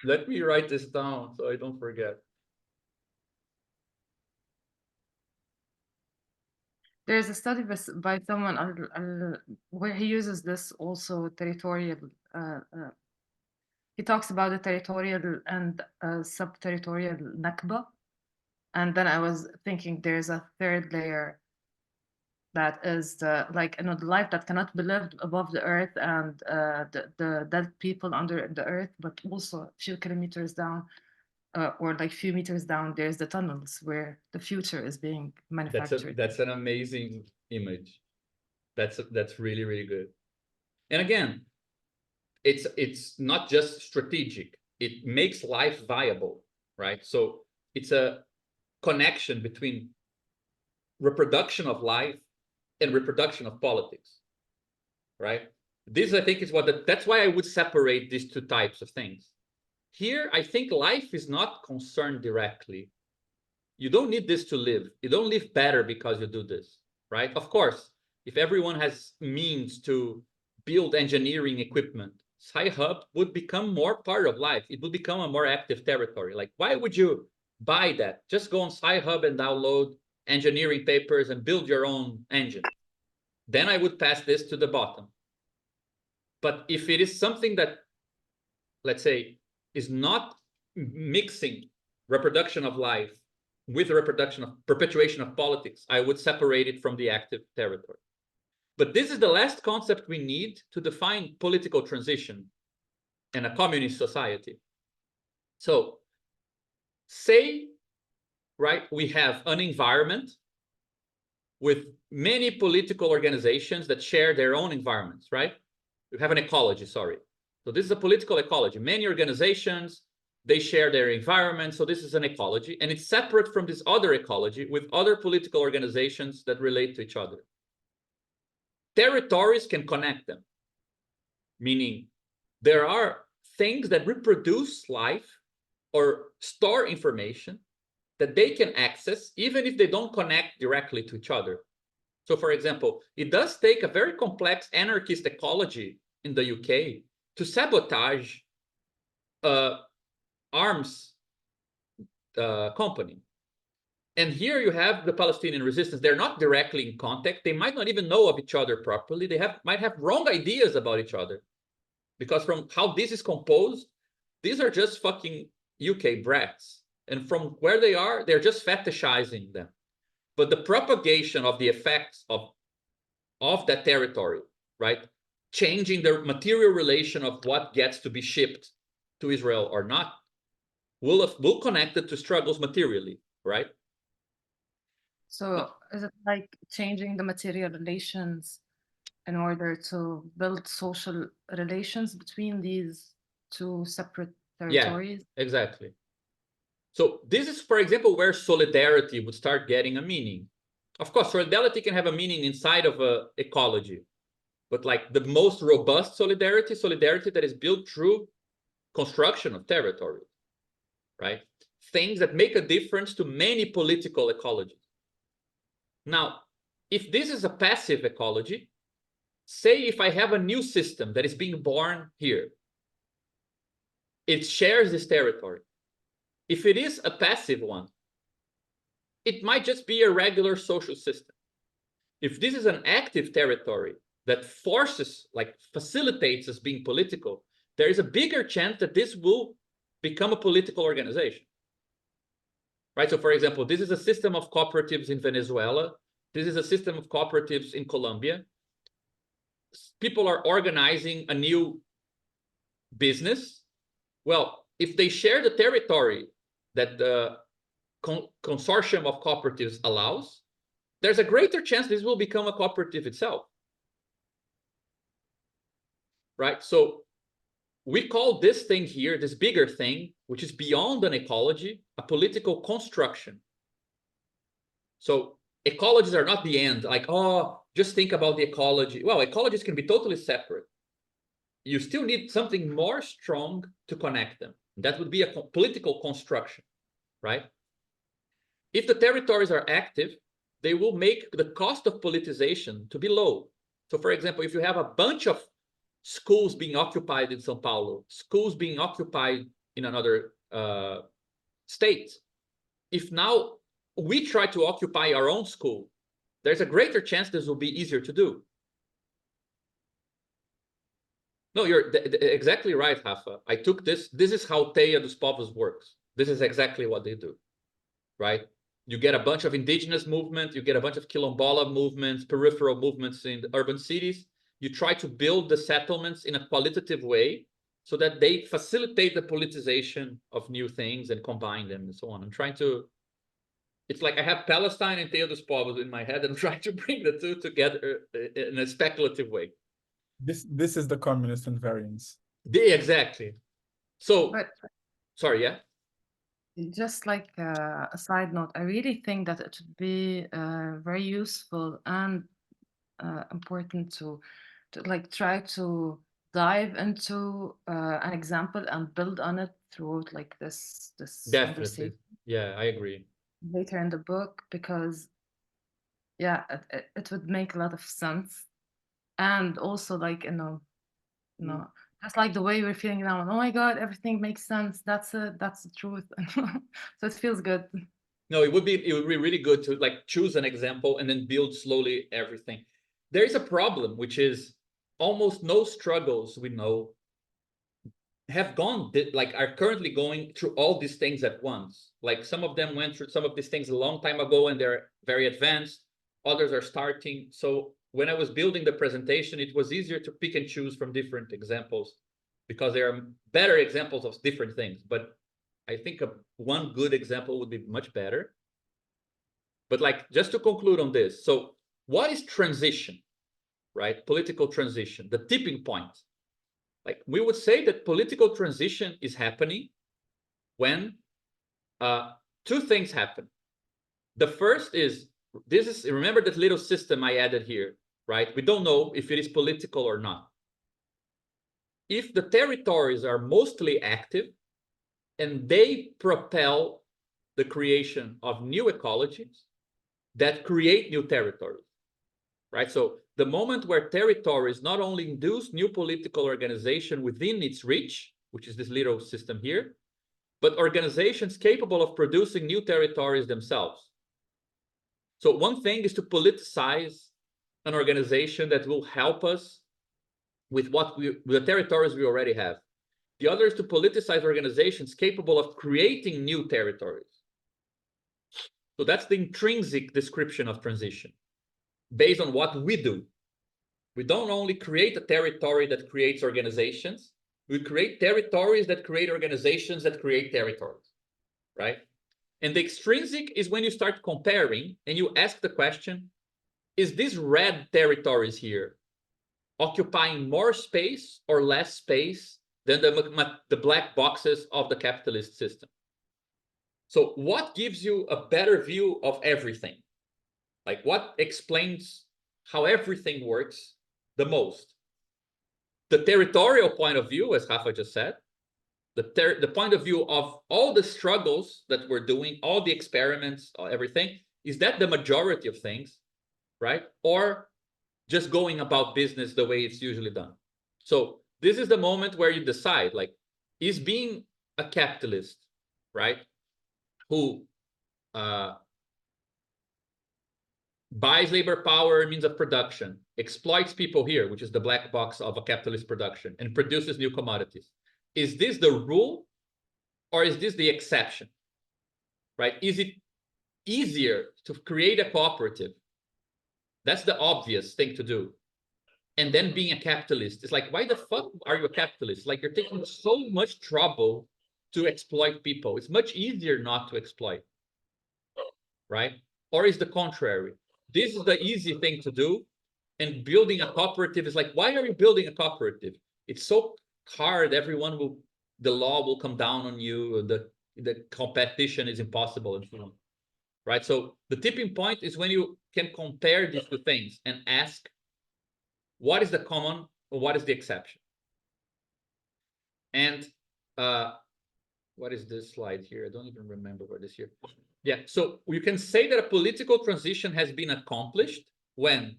Let me write this down so I don't forget. There's a study by someone where he uses this also territorial. He talks about the territorial and sub-territorial Nakba. And then I was thinking there's a third layer that is the life that cannot be lived above the earth, and the dead people under the earth, but also a few kilometers down, or like few meters down, there's the tunnels where the future is being manufactured. That's an amazing image. That's really, really good. And again, it's not just strategic. It makes life viable, right? So it's a connection between reproduction of life and reproduction of politics, right? This, I think, is that's why I would separate these two types of things. Here, I think life is not concerned directly. You don't need this to live. You don't live better because you do this, right? Of course, if everyone has means to build engineering equipment, Sci-Hub would become more part of life. It would become a more active territory. Like, why would you buy that? Just go on Sci-Hub and download engineering papers and build your own engine. Then I would pass this to the bottom. But if it is something that, let's say, is not mixing reproduction of life with reproduction of perpetuation of politics, I would separate it from the active territory. But this is the last concept we need to define political transition in a communist society. So say, right, we have an environment with many political organizations that share their own environments, right? We have an ecology, sorry. So this is a political ecology. Many organizations, they share their environment. So this is an ecology, and it's separate from this other ecology with other political organizations that relate to each other. Territories can connect them, meaning there are things that reproduce life or store information that they can access even if they don't connect directly to each other. So for example, it does take a very complex anarchist ecology in the UK to sabotage arms company. And here you have the Palestinian resistance. They're not directly in contact. They might not even know of each other properly. They might have wrong ideas about each other. Because from how this is composed, these are just fucking UK brats. And from where they are, they're just fetishizing them. But the propagation of the effects of that territory, right? Changing the material relation of what gets to be shipped to Israel or not, will connect it to struggles materially, right? So is it like changing the material relations in order to build social relations between these two separate territories? Yeah, exactly. So this is, for example, where solidarity would start getting a meaning. Of course, solidarity can have a meaning inside of an ecology, but like the most robust solidarity that is built through construction of territory, right? Things that make a difference to many political ecologies. Now, if this is a passive ecology, say if I have a new system that is being born here, it shares this territory. If it is a passive one, it might just be a regular social system. If this is an active territory that forces, like facilitates us being political, there is a bigger chance that this will become a political organization. Right? So for example, this is a system of cooperatives in Venezuela. This is a system of cooperatives in Colombia. People are organizing a new business. Well, if they share the territory that the consortium of cooperatives allows, there's a greater chance this will become a cooperative itself. Right? So we call this thing here, this bigger thing, which is beyond an ecology, a political construction. So ecologies are not the end, like, oh, just think about the ecology. Well, ecologies can be totally separate. You still need something more strong to connect them. That would be a political construction, right? If the territories are active, they will make the cost of politicization to be low. So for example, if you have a bunch of schools being occupied in São Paulo, schools being occupied in another state, if now we try to occupy our own school, there's a greater chance this will be easier to do. No, you're exactly right, Rafa. I took this. This is how Teia dos Povos works. This is exactly what they do, right? You get a bunch of indigenous movements, you get a bunch of quilombola movements, peripheral movements in the urban cities. You try to build the settlements in a qualitative way so that they facilitate the politicization of new things and combine them and so on. I'm trying to, it's like I have Palestine and Teia dos Povos in my head and I'm trying to bring the two together in a speculative way. This is the communist invariance. Exactly. So, But sorry, yeah? Just like a side note, I really think that it would be very useful and important to like try to dive into an example and build on it throughout like this Definitely. conversation Yeah, I agree. later in the book, because yeah, it would make a lot of sense. And also like, just like the way we're feeling now, oh my god, everything makes sense, that's the truth. So it feels good. No, it would be really good to like choose an example and then build slowly everything. There is a problem, which is almost no struggles we know have gone like are currently going through all these things at once. Like some of them went through some of these things a long time ago and they're very advanced. Others are starting. So when I was building the presentation, it was easier to pick and choose from different examples because there are better examples of different things. But I think one good example would be much better. But like, just to conclude on this. So what is transition, right? Political transition, the tipping point. Like we would say that political transition is happening when two things happen. The first is, remember that little system I added here, right? We don't know if it is political or not. If the territories are mostly active and they propel the creation of new ecologies that create new territories, right? So the moment where territories not only induce new political organization within its reach, which is this little system here, but organizations capable of producing new territories themselves. So one thing is to politicize an organization that will help us with the territories we already have. The other is to politicize organizations capable of creating new territories. So that's the intrinsic description of transition, based on what we do. We don't only create a territory that creates organizations, we create territories that create organizations that create territories, right? And the extrinsic is when you start comparing and you ask the question, is these red territories here occupying more space or less space than the black boxes of the capitalist system? So what gives you a better view of everything? Like what explains how everything works the most? The territorial point of view, as Rafa just said, the point of view of all the struggles that we're doing, all the experiments, everything, is that the majority of things, right? Or just going about business the way it's usually done? So this is the moment where you decide, like, is being a capitalist, right, who buys labor power, means of production, exploits people here, which is the black box of a capitalist production, and produces new commodities. Is this the rule or is this the exception, right? Is it easier to create a cooperative? That's the obvious thing to do. And then being a capitalist, it's like, why the fuck are you a capitalist? Like you're taking so much trouble to exploit people. It's much easier not to exploit, right? Or is the contrary? This is the easy thing to do. And building a cooperative is like, why are you building a cooperative? It's so hard. The law will come down on you. The competition is impossible and so on, right? So the tipping point is when you can compare these two things and ask, what is the common or what is the exception? And what is this slide here? I don't even remember what is here. Yeah, so you can say that a political transition has been accomplished when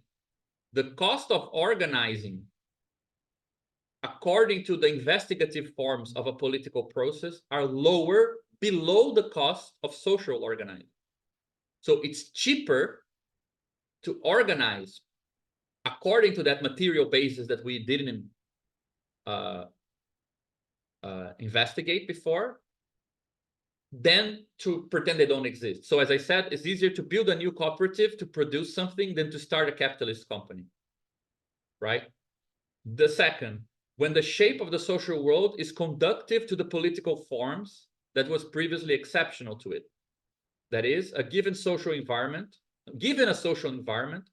the cost of organizing according to the investigative forms of a political process are lower below the cost of social organizing. So it's cheaper to organize according to that material basis that we didn't investigate before than to pretend they don't exist. So as I said, it's easier to build a new cooperative to produce something than to start a capitalist company, right? The second, when the shape of the social world is conducive to the political forms that was previously exceptional to it. That is, a given social environment, given a social environment,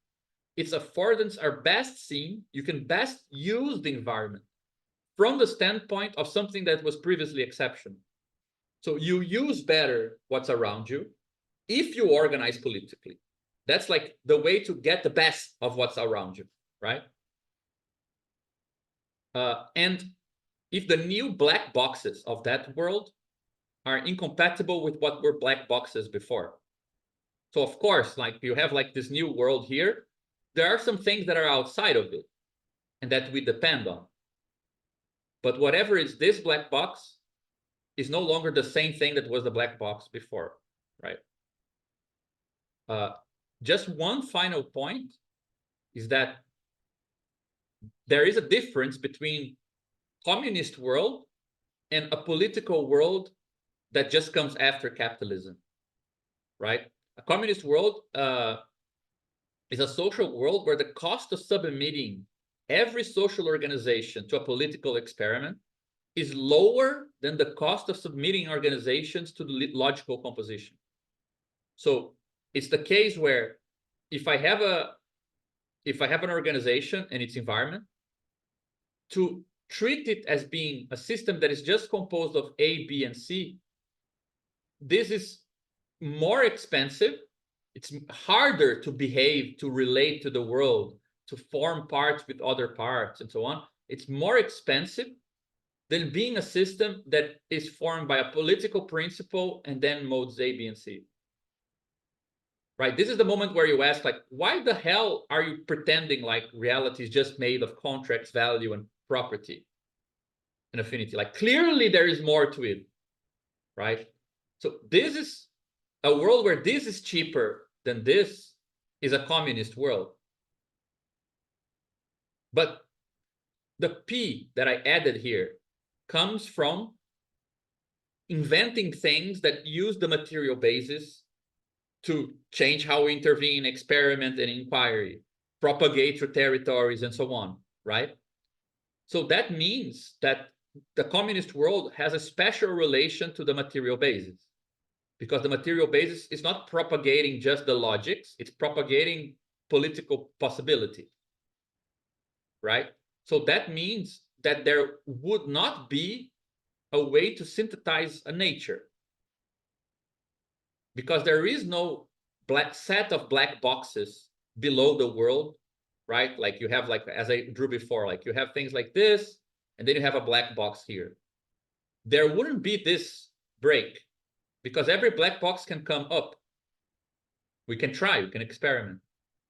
its affordance are best seen, you can best use the environment from the standpoint of something that was previously exceptional. So you use better what's around you if you organize politically. That's like the way to get the best of what's around you, right? And if the new black boxes of that world are incompatible with what were black boxes before. So of course, like you have like this new world here, there are some things that are outside of it and that we depend on. But whatever is this black box is no longer the same thing that was the black box before, right? Just one final point is that there is a difference between communist world and a political world that just comes after capitalism, right? A communist world is a social world where the cost of submitting every social organization to a political experiment is lower than the cost of submitting organizations to the logical composition. So it's the case where if I have an organization and its environment, to treat it as being a system that is just composed of A, B, and C, this is more expensive. It's harder to behave, to relate to the world, to form parts with other parts, and so on. It's more expensive than being a system that is formed by a political principle and then modes A, B, and C. Right? This is the moment where you ask, like, why the hell are you pretending like reality is just made of contracts, value, and property and affinity? Like, clearly there is more to it, right? So this is a world where this is cheaper than this is a communist world. But the P that I added here comes from inventing things that use the material basis to change how we intervene, experiment, and inquiry, propagate through territories, and so on, right? So that means that the communist world has a special relation to the material basis, because the material basis is not propagating just the logics, it's propagating political possibility, right? So that means that there would not be a way to synthesize a nature, because there is no black set of black boxes below the world, right? Like you have, like, as I drew before, like you have things like this, and then you have a black box here. There wouldn't be this break, because every black box can come up. We can try, we can experiment.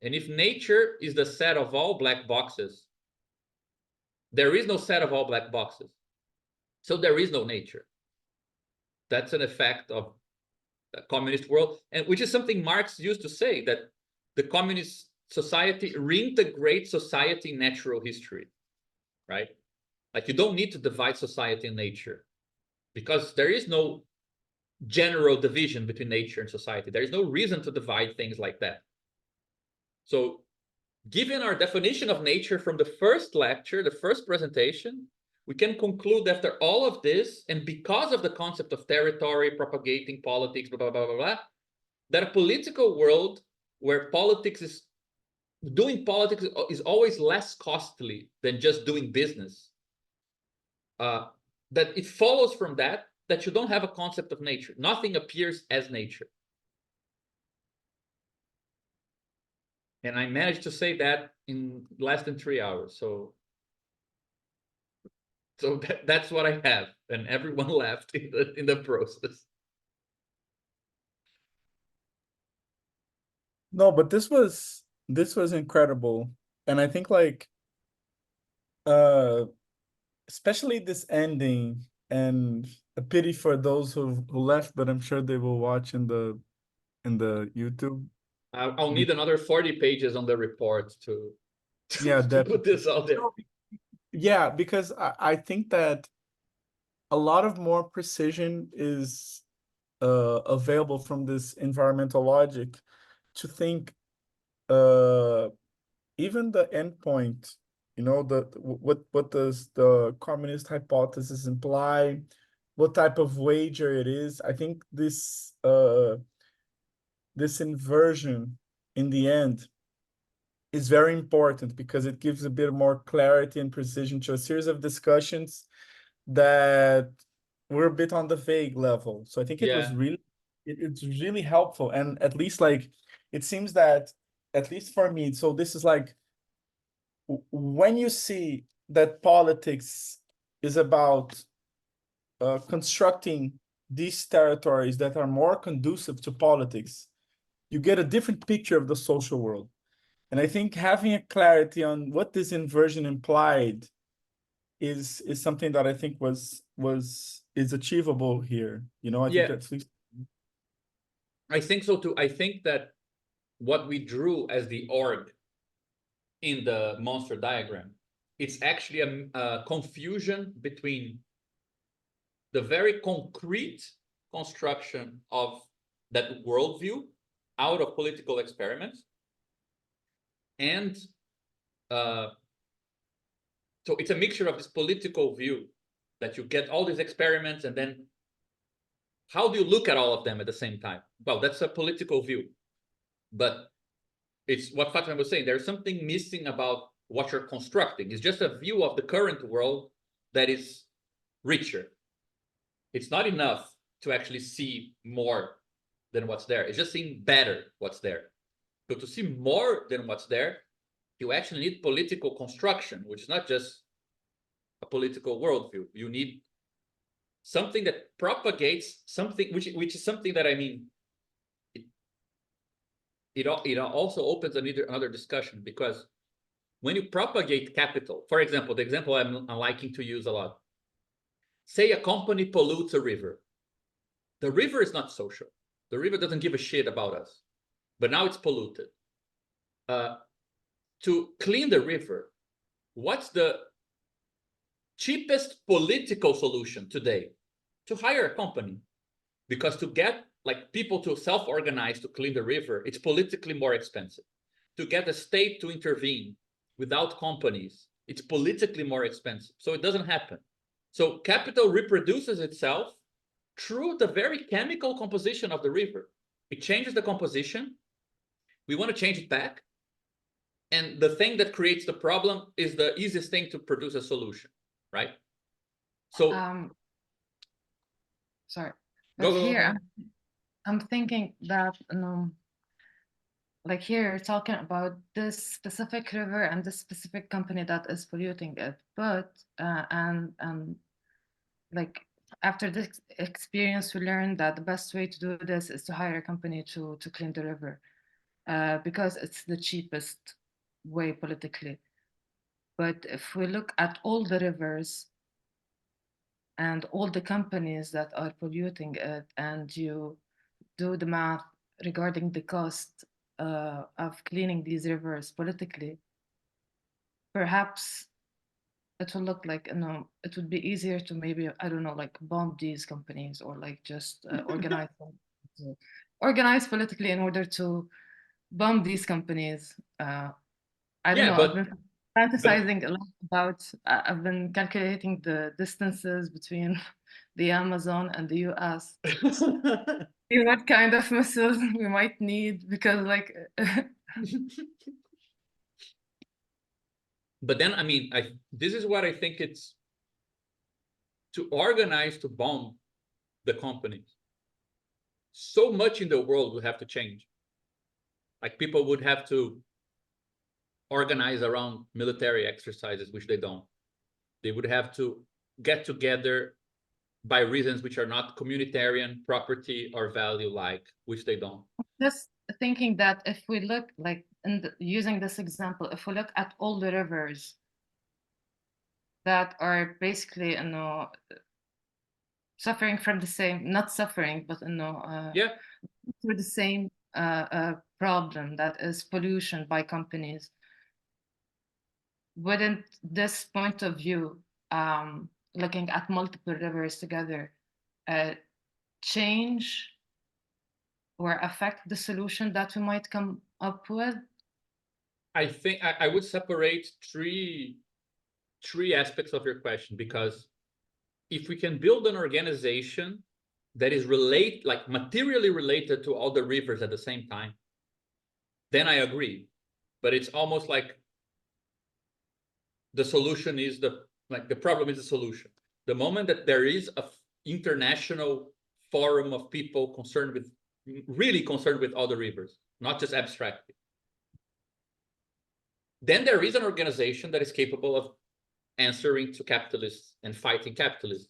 And if nature is the set of all black boxes, there is no set of all black boxes. So there is no nature. That's an effect of the communist world, and which is something Marx used to say, that the communist society reintegrates society in natural history, right? Like you don't need to divide society and nature, because there is no general division between nature and society. There is no reason to divide things like that. So given our definition of nature from the first lecture, the first presentation, we can conclude after all of this, and because of the concept of territory, propagating politics, blah, blah, blah, blah, blah, that a political world where doing politics is always less costly than just doing business, that it follows from that you don't have a concept of nature. Nothing appears as nature. And I managed to say that in less than 3 hours. So that's what I have, and everyone laughed in the process. No, but this was incredible. And I think like especially this ending, and a pity for those who left, but I'm sure they will watch in the YouTube. I'll need another 40 pages on the report to Yeah, to put this out there. Yeah, because I think that a lot of more precision is available from this environmental logic to think even the endpoint, you know, what does the communist hypothesis imply, what type of wager it is. I think this this inversion in the end is very important, because it gives a bit more clarity and precision to a series of discussions that we're a bit on the vague level. So I think it was Yeah. really, it's really helpful. And at least like, it seems that, at least for me, so this is like, when you see that politics is about constructing these territories that are more conducive to politics, you get a different picture of the social world. And I think having a clarity on what this inversion implied is something that I think is achievable here. You know, I think Yeah. at least I think so too. I think that what we drew as the org in the monster diagram, it's actually a confusion between the very concrete construction of that worldview out of political experiments, and so it's a mixture of this political view that you get all these experiments, and then how do you look at all of them at the same time? Well, that's a political view, but it's what Fatima was saying. There's something missing about what you're constructing. It's just a view of the current world that is richer. It's not enough to actually see more than what's there. It's just seeing better what's there. So to see more than what's there, you actually need political construction, which is not just a political worldview. You need something that propagates something, which is something that, I mean, it also opens another discussion, because when you propagate capital, for example, the example I'm liking to use a lot, say a company pollutes a river. The river is not social. The river doesn't give a shit about us, but now it's polluted. To clean the river, what's the cheapest political solution today? To hire a company, because to get like people to self-organize to clean the river, it's politically more expensive. To get the state to intervene without companies, it's politically more expensive. So it doesn't happen. So capital reproduces itself through the very chemical composition of the river. It changes the composition. We want to change it back. And the thing that creates the problem is the easiest thing to produce a solution, right? So Sorry, go, but go, here go. I'm thinking that like here you're talking about this specific river and this specific company that is polluting it, but and like after this experience we learned that the best way to do this is to hire a company to clean the river, because it's the cheapest way politically. But if we look at all the rivers and all the companies that are polluting it, and you do the math regarding the cost of cleaning these rivers politically, perhaps it will look like, it would be easier to maybe, I don't know, like bomb these companies, or like just organize them, organize politically in order to bomb these companies. I don't Yeah, know, I've but been fantasizing a lot about, I've been calculating the distances between the Amazon and the US. See what kind of missiles we might need, because like but then, I mean, this is what I think it's to organize to bomb the companies. So much in the world would have to change. Like people would have to organize around military exercises, which they don't. They would have to get together by reasons which are not communitarian, property, or value like, which they don't. just thinking that if we look like using this example, if we look at all the rivers that are basically, suffering from the same, not suffering, but Yeah, through the same problem, that is pollution by companies, wouldn't this point of view, looking at multiple rivers together, change or affect the solution that we might come up with? I think I would separate three aspects of your question, because if we can build an organization that is like materially related to all the rivers at the same time, then I agree. But it's almost like the solution is the problem is the solution. The moment that there is international forum of people concerned with, really concerned with all the rivers, not just abstractly. Then there is an organization that is capable of answering to capitalists and fighting capitalism.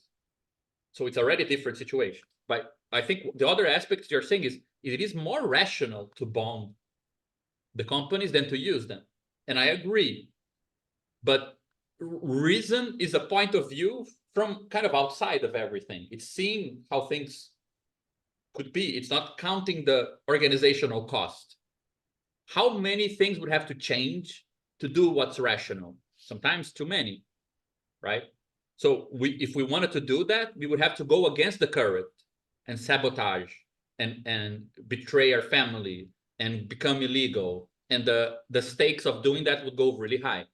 So it's already a different situation. But I think the other aspect you're saying is it is more rational to bond the companies than to use them. And I agree. But reason is a point of view from kind of outside of everything. It's seeing how things could be. It's not counting the organizational cost. How many things would have to change to do what's rational? Sometimes too many, right? So if we wanted to do that, we would have to go against the current and sabotage and betray our family and become illegal. And the stakes of doing that would go really high.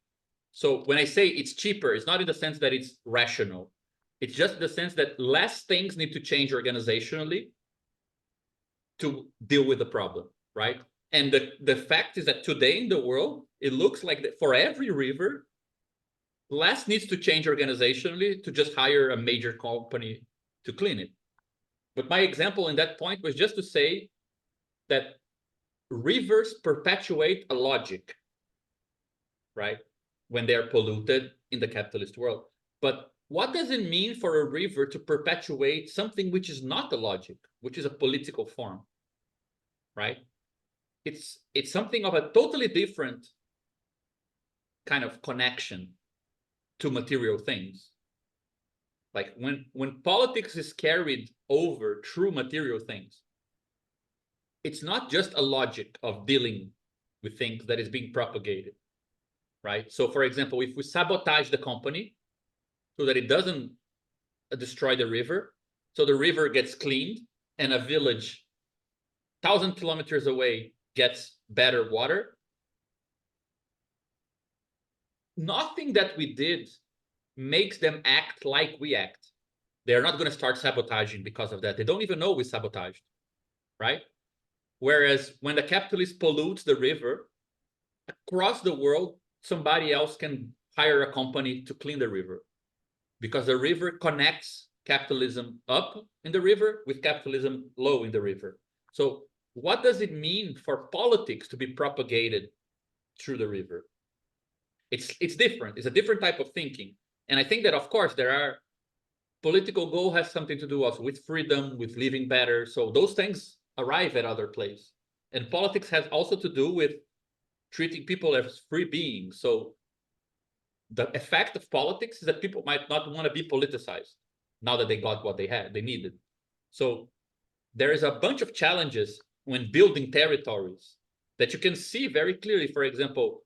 So when I say it's cheaper, it's not in the sense that it's rational. It's just the sense that less things need to change organizationally to deal with the problem, right? And the fact is that today in the world, it looks like that for every river, less needs to change organizationally to just hire a major company to clean it. But my example in that point was just to say that rivers perpetuate a logic, right? When they're polluted in the capitalist world. But what does it mean for a river to perpetuate something which is not a logic, which is a political form, right? It's something of a totally different kind of connection to material things. Like when politics is carried over through material things, it's not just a logic of dealing with things that is being propagated, right? So for example, if we sabotage the company so that it doesn't destroy the river, so the river gets cleaned and a village 1,000 kilometers away gets better water, nothing that we did makes them act like we act. They're not going to start sabotaging because of that. They don't even know we sabotaged, right? Whereas when the capitalist pollutes the river, across the world, somebody else can hire a company to clean the river because the river connects capitalism up in the river with capitalism low in the river. So what does it mean for politics to be propagated through the river? It's different. It's a different type of thinking. And I think that, of course, there are political goal has something to do also with freedom, with living better. So those things arrive at other places. And politics has also to do with treating people as free beings. So the effect of politics is that people might not want to be politicized now that they got what they needed. So there is a bunch of challenges when building territories that you can see very clearly. For example,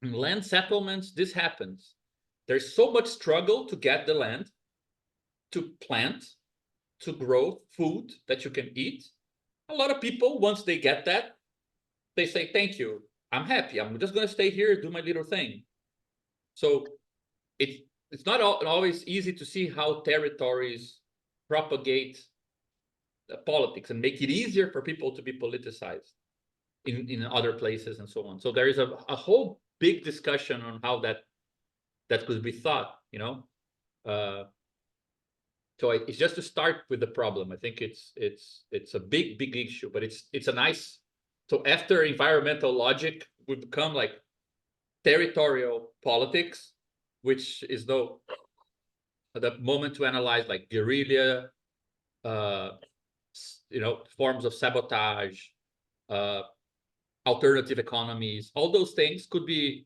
in land settlements, this happens. There's so much struggle to get the land, to plant, to grow food that you can eat. A lot of people, once they get that, they say, thank you, I'm happy. I'm just going to stay here, do my little thing. So it's not always easy to see how territories propagate politics and make it easier for people to be politicized in other places and so on. So there is a whole big discussion on how that could be thought, you know. So it's just to start with the problem. I think it's a big issue, but it's a nice. So after environmental logic would become like territorial politics, which is the moment to analyze like guerrilla, forms of sabotage, alternative economies. All those things could be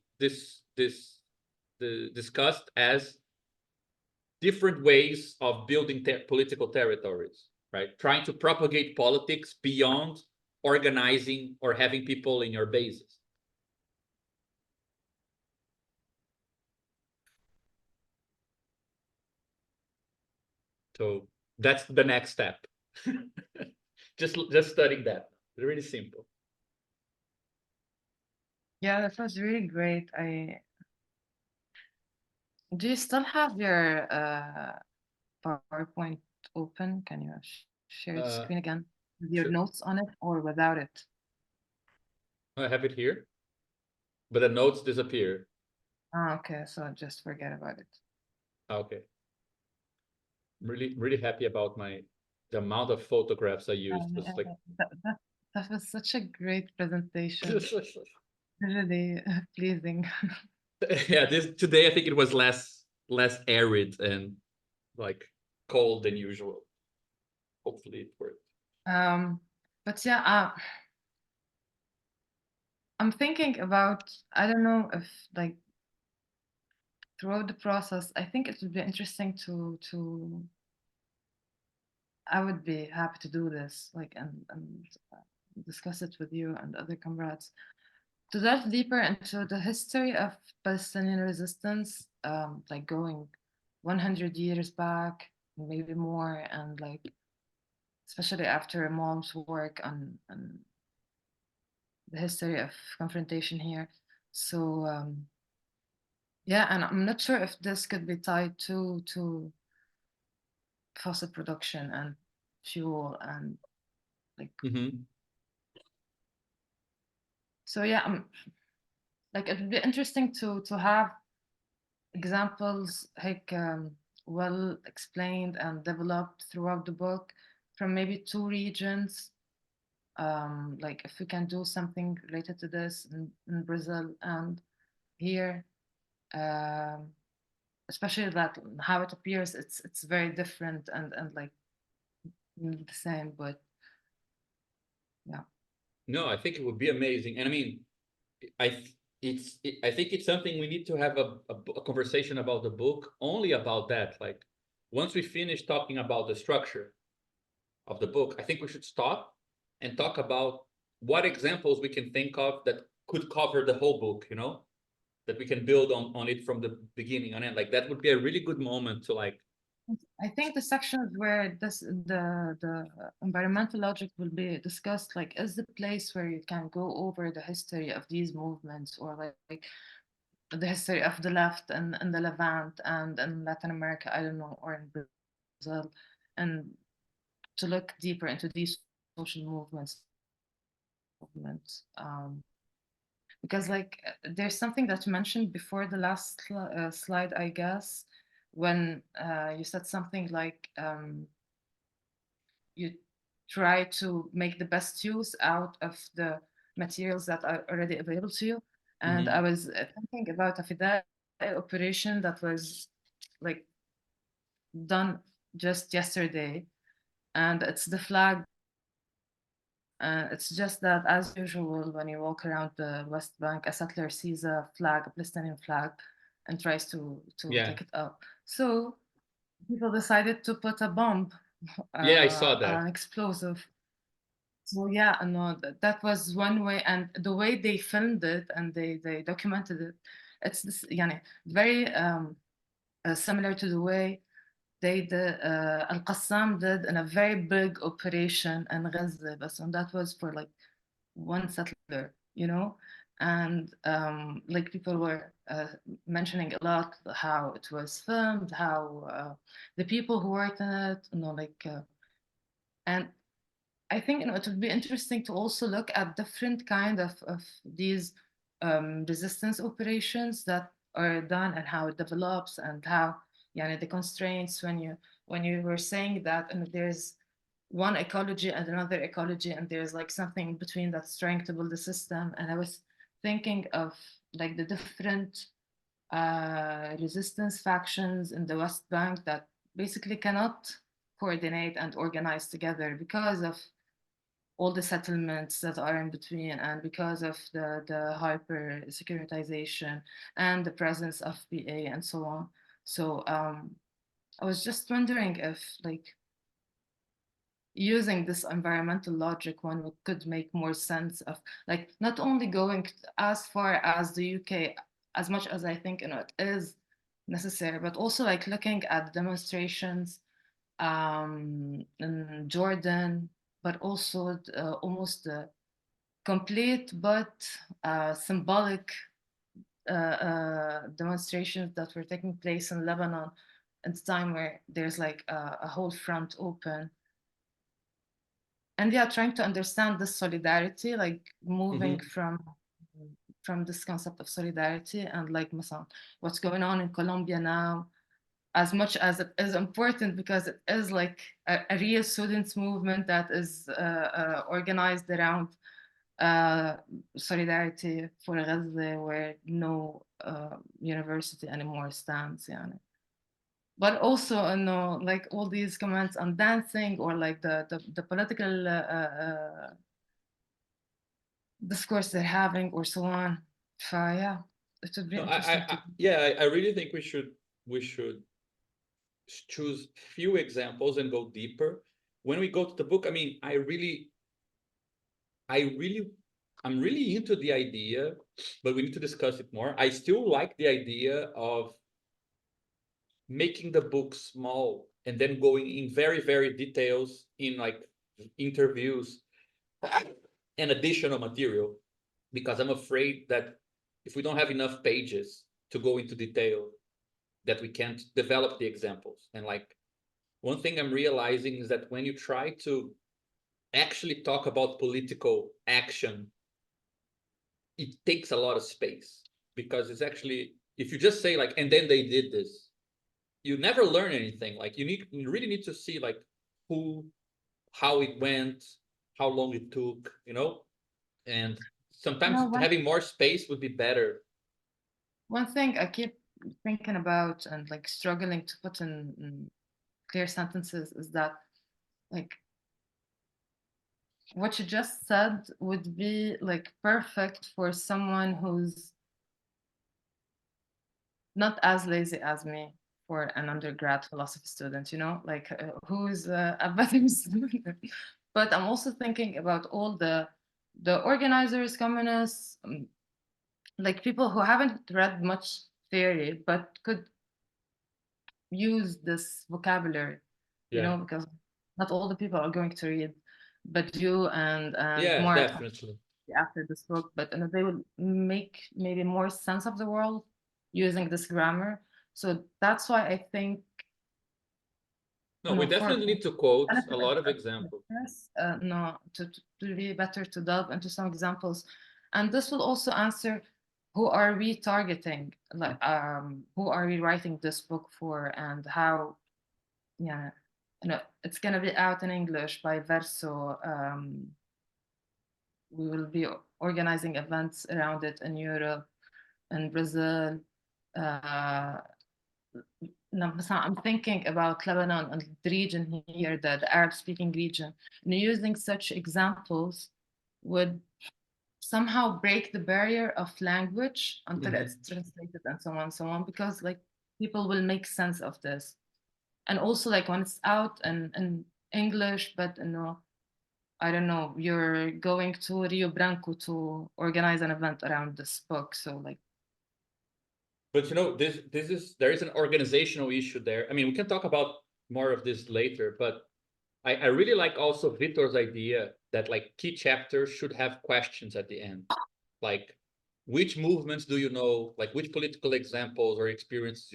discussed as different ways of building political territories, right? Trying to propagate politics beyond organizing or having people in your bases. So that's the next step. just studying that. It's really simple. Yeah, that was really great. Do you still have your PowerPoint open? Can you share the screen again with your sure. notes on it or without it? I have it here, but the notes disappear. Ah, okay, so just forget about it. Okay. really happy about the amount of photographs I used. It was like That was such a great presentation. Really pleasing. yeah, today I think it was less arid and like cold than usual. Hopefully it worked. But yeah, I'm thinking about, I don't know if like throughout the process, I think it would be interesting to I would be happy to do this, like, and discuss it with you and other comrades, to delve deeper into the history of Palestinian resistance, like going 100 years back, maybe more, and like, especially after Mom's work on the history of confrontation here. So yeah, and I'm not sure if this could be tied to fossil production and fuel and like. Mhm. So yeah, like it would be interesting to have examples like well explained and developed throughout the book from maybe two regions. Like if we can do something related to this in Brazil and here, especially that how it appears, it's very different and like the same, but yeah. No, I think it would be amazing. And I mean, I think it's something we need to have a conversation about the book only about that. Like once we finish talking about the structure of the book, I think we should stop and talk about what examples we can think of that could cover the whole book, you know, that we can build on it from the beginning on end. Like that would be a really good moment to like. I think the sections where the environmental logic will be discussed, like, is the place where you can go over the history of these movements, or like the history of the left and the Levant and in Latin America, I don't know, or in Brazil, and to look deeper into these social movements. Because like there's something that you mentioned before the last slide, I guess, when you said something like you try to make the best use out of the materials that are already available to you. And I was thinking about a Fidel operation that was like done just yesterday, and it's the flag. It's just that, as usual, when you walk around the West Bank, a settler sees a flag, a Palestinian flag, and tries to Yeah. take it up. So people decided to put a bomb, Yeah, I saw that. an explosive. So yeah, no, that was one way, and the way they filmed it and they documented it, it's this, yani, very similar to the way they did, Al-Qassam did in a very big operation in Gaza, and that was for like one settler, you know, and like people were mentioning a lot how it was filmed, how the people who worked in it, you know, like, and I think, you know, it would be interesting to also look at different kind of these resistance operations that are done and how it develops and how, yeah, the constraints when you were saying that, and there's one ecology and another ecology, and there's like something in between that's trying to build a system. And I was thinking of like the different resistance factions in the West Bank that basically cannot coordinate and organize together because of all the settlements that are in between, and because of the hyper securitization and the presence of PA and so on. So I was just wondering if, like, using this environmental logic, one could make more sense of, like, not only going as far as the UK, as much as I think, you know, it is necessary, but also like looking at demonstrations in Jordan, but also almost complete but symbolic demonstrations that were taking place in Lebanon at the time, where there's like a whole front open. And yeah, trying to understand this solidarity, like moving from this concept of solidarity, and like what's going on in Colombia now, as much as it is important because it is like a real students movement that is organized around solidarity for Gaza, where no university anymore stands. Yeah. But also, like all these comments on dancing or like the political discourse they're having or so on. So yeah, it would be No, interesting to. I really think we should choose few examples and go deeper. When we go to the book, I mean, I'm really into the idea, but we need to discuss it more. I still like the idea of making the book small and then going in very, very details in like interviews and additional material, because I'm afraid that if we don't have enough pages to go into detail, that we can't develop the examples. And like one thing I'm realizing is that when you try to actually talk about political action, it takes a lot of space, because it's actually, if you just say like, and then they did this, you never learn anything. Like you really need to see like who, how it went, how long it took, and sometimes No, having more space would be better. one thing I keep thinking about and like struggling to put in clear sentences is that like what you just said would be like perfect for someone who's not as lazy as me, for an undergrad philosophy student, like who's a better student. But I'm also thinking about all the organizers, communists, like people who haven't read much theory but could use this vocabulary, Yeah. because not all the people are going to read Badiou and Yeah, more definitely. after this book, but they will make maybe more sense of the world using this grammar. So that's why I think No, we definitely need to quote benefit a of lot of examples. this, to be better to delve into some examples, and this will also answer who are we targeting, like who are we writing this book for, and how. Yeah, it's gonna be out in English by Verso. We will be organizing events around it in Europe and Brazil. I'm thinking about Lebanon and the region here, the Arab-speaking region, and using such examples would somehow break the barrier of language until it's translated and so on, because like people will make sense of this. And also like when it's out in English, but I don't know, you're going to Rio Branco to organize an event around this book. So like. But there is an organizational issue there. I mean, we can talk about more of this later, but I really like also Vitor's idea that like key chapters should have questions at the end. Like, which movements do you know? Like, which political examples or experiences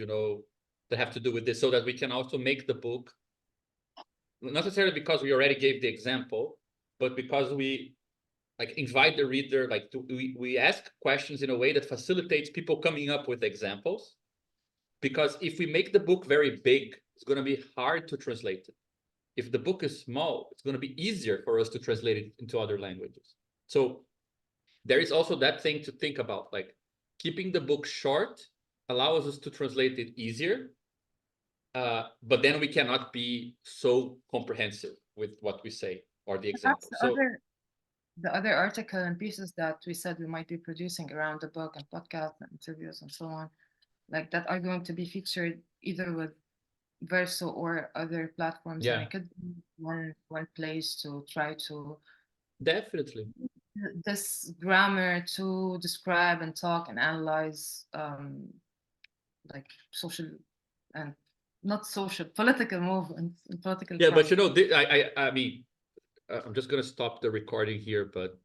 that have to do with this, so that we can also make the book, not necessarily because we already gave the example, but because we like invite the reader, like we ask questions in a way that facilitates people coming up with examples. Because if we make the book very big, it's going to be hard to translate it. If the book is small, it's going to be easier for us to translate it into other languages. So there is also that thing to think about, like keeping the book short allows us to translate it easier. But then we cannot be so comprehensive with what we say or the example. The other article and pieces that we said we might be producing around the book and podcasts and interviews and so on, like that are going to be featured either with Verso or other platforms. Yeah. And it could be one place to try to definitely this grammar to describe and talk and analyze like social and not social, political movements and political. Yeah, but I mean, I'm just gonna stop the recording here, but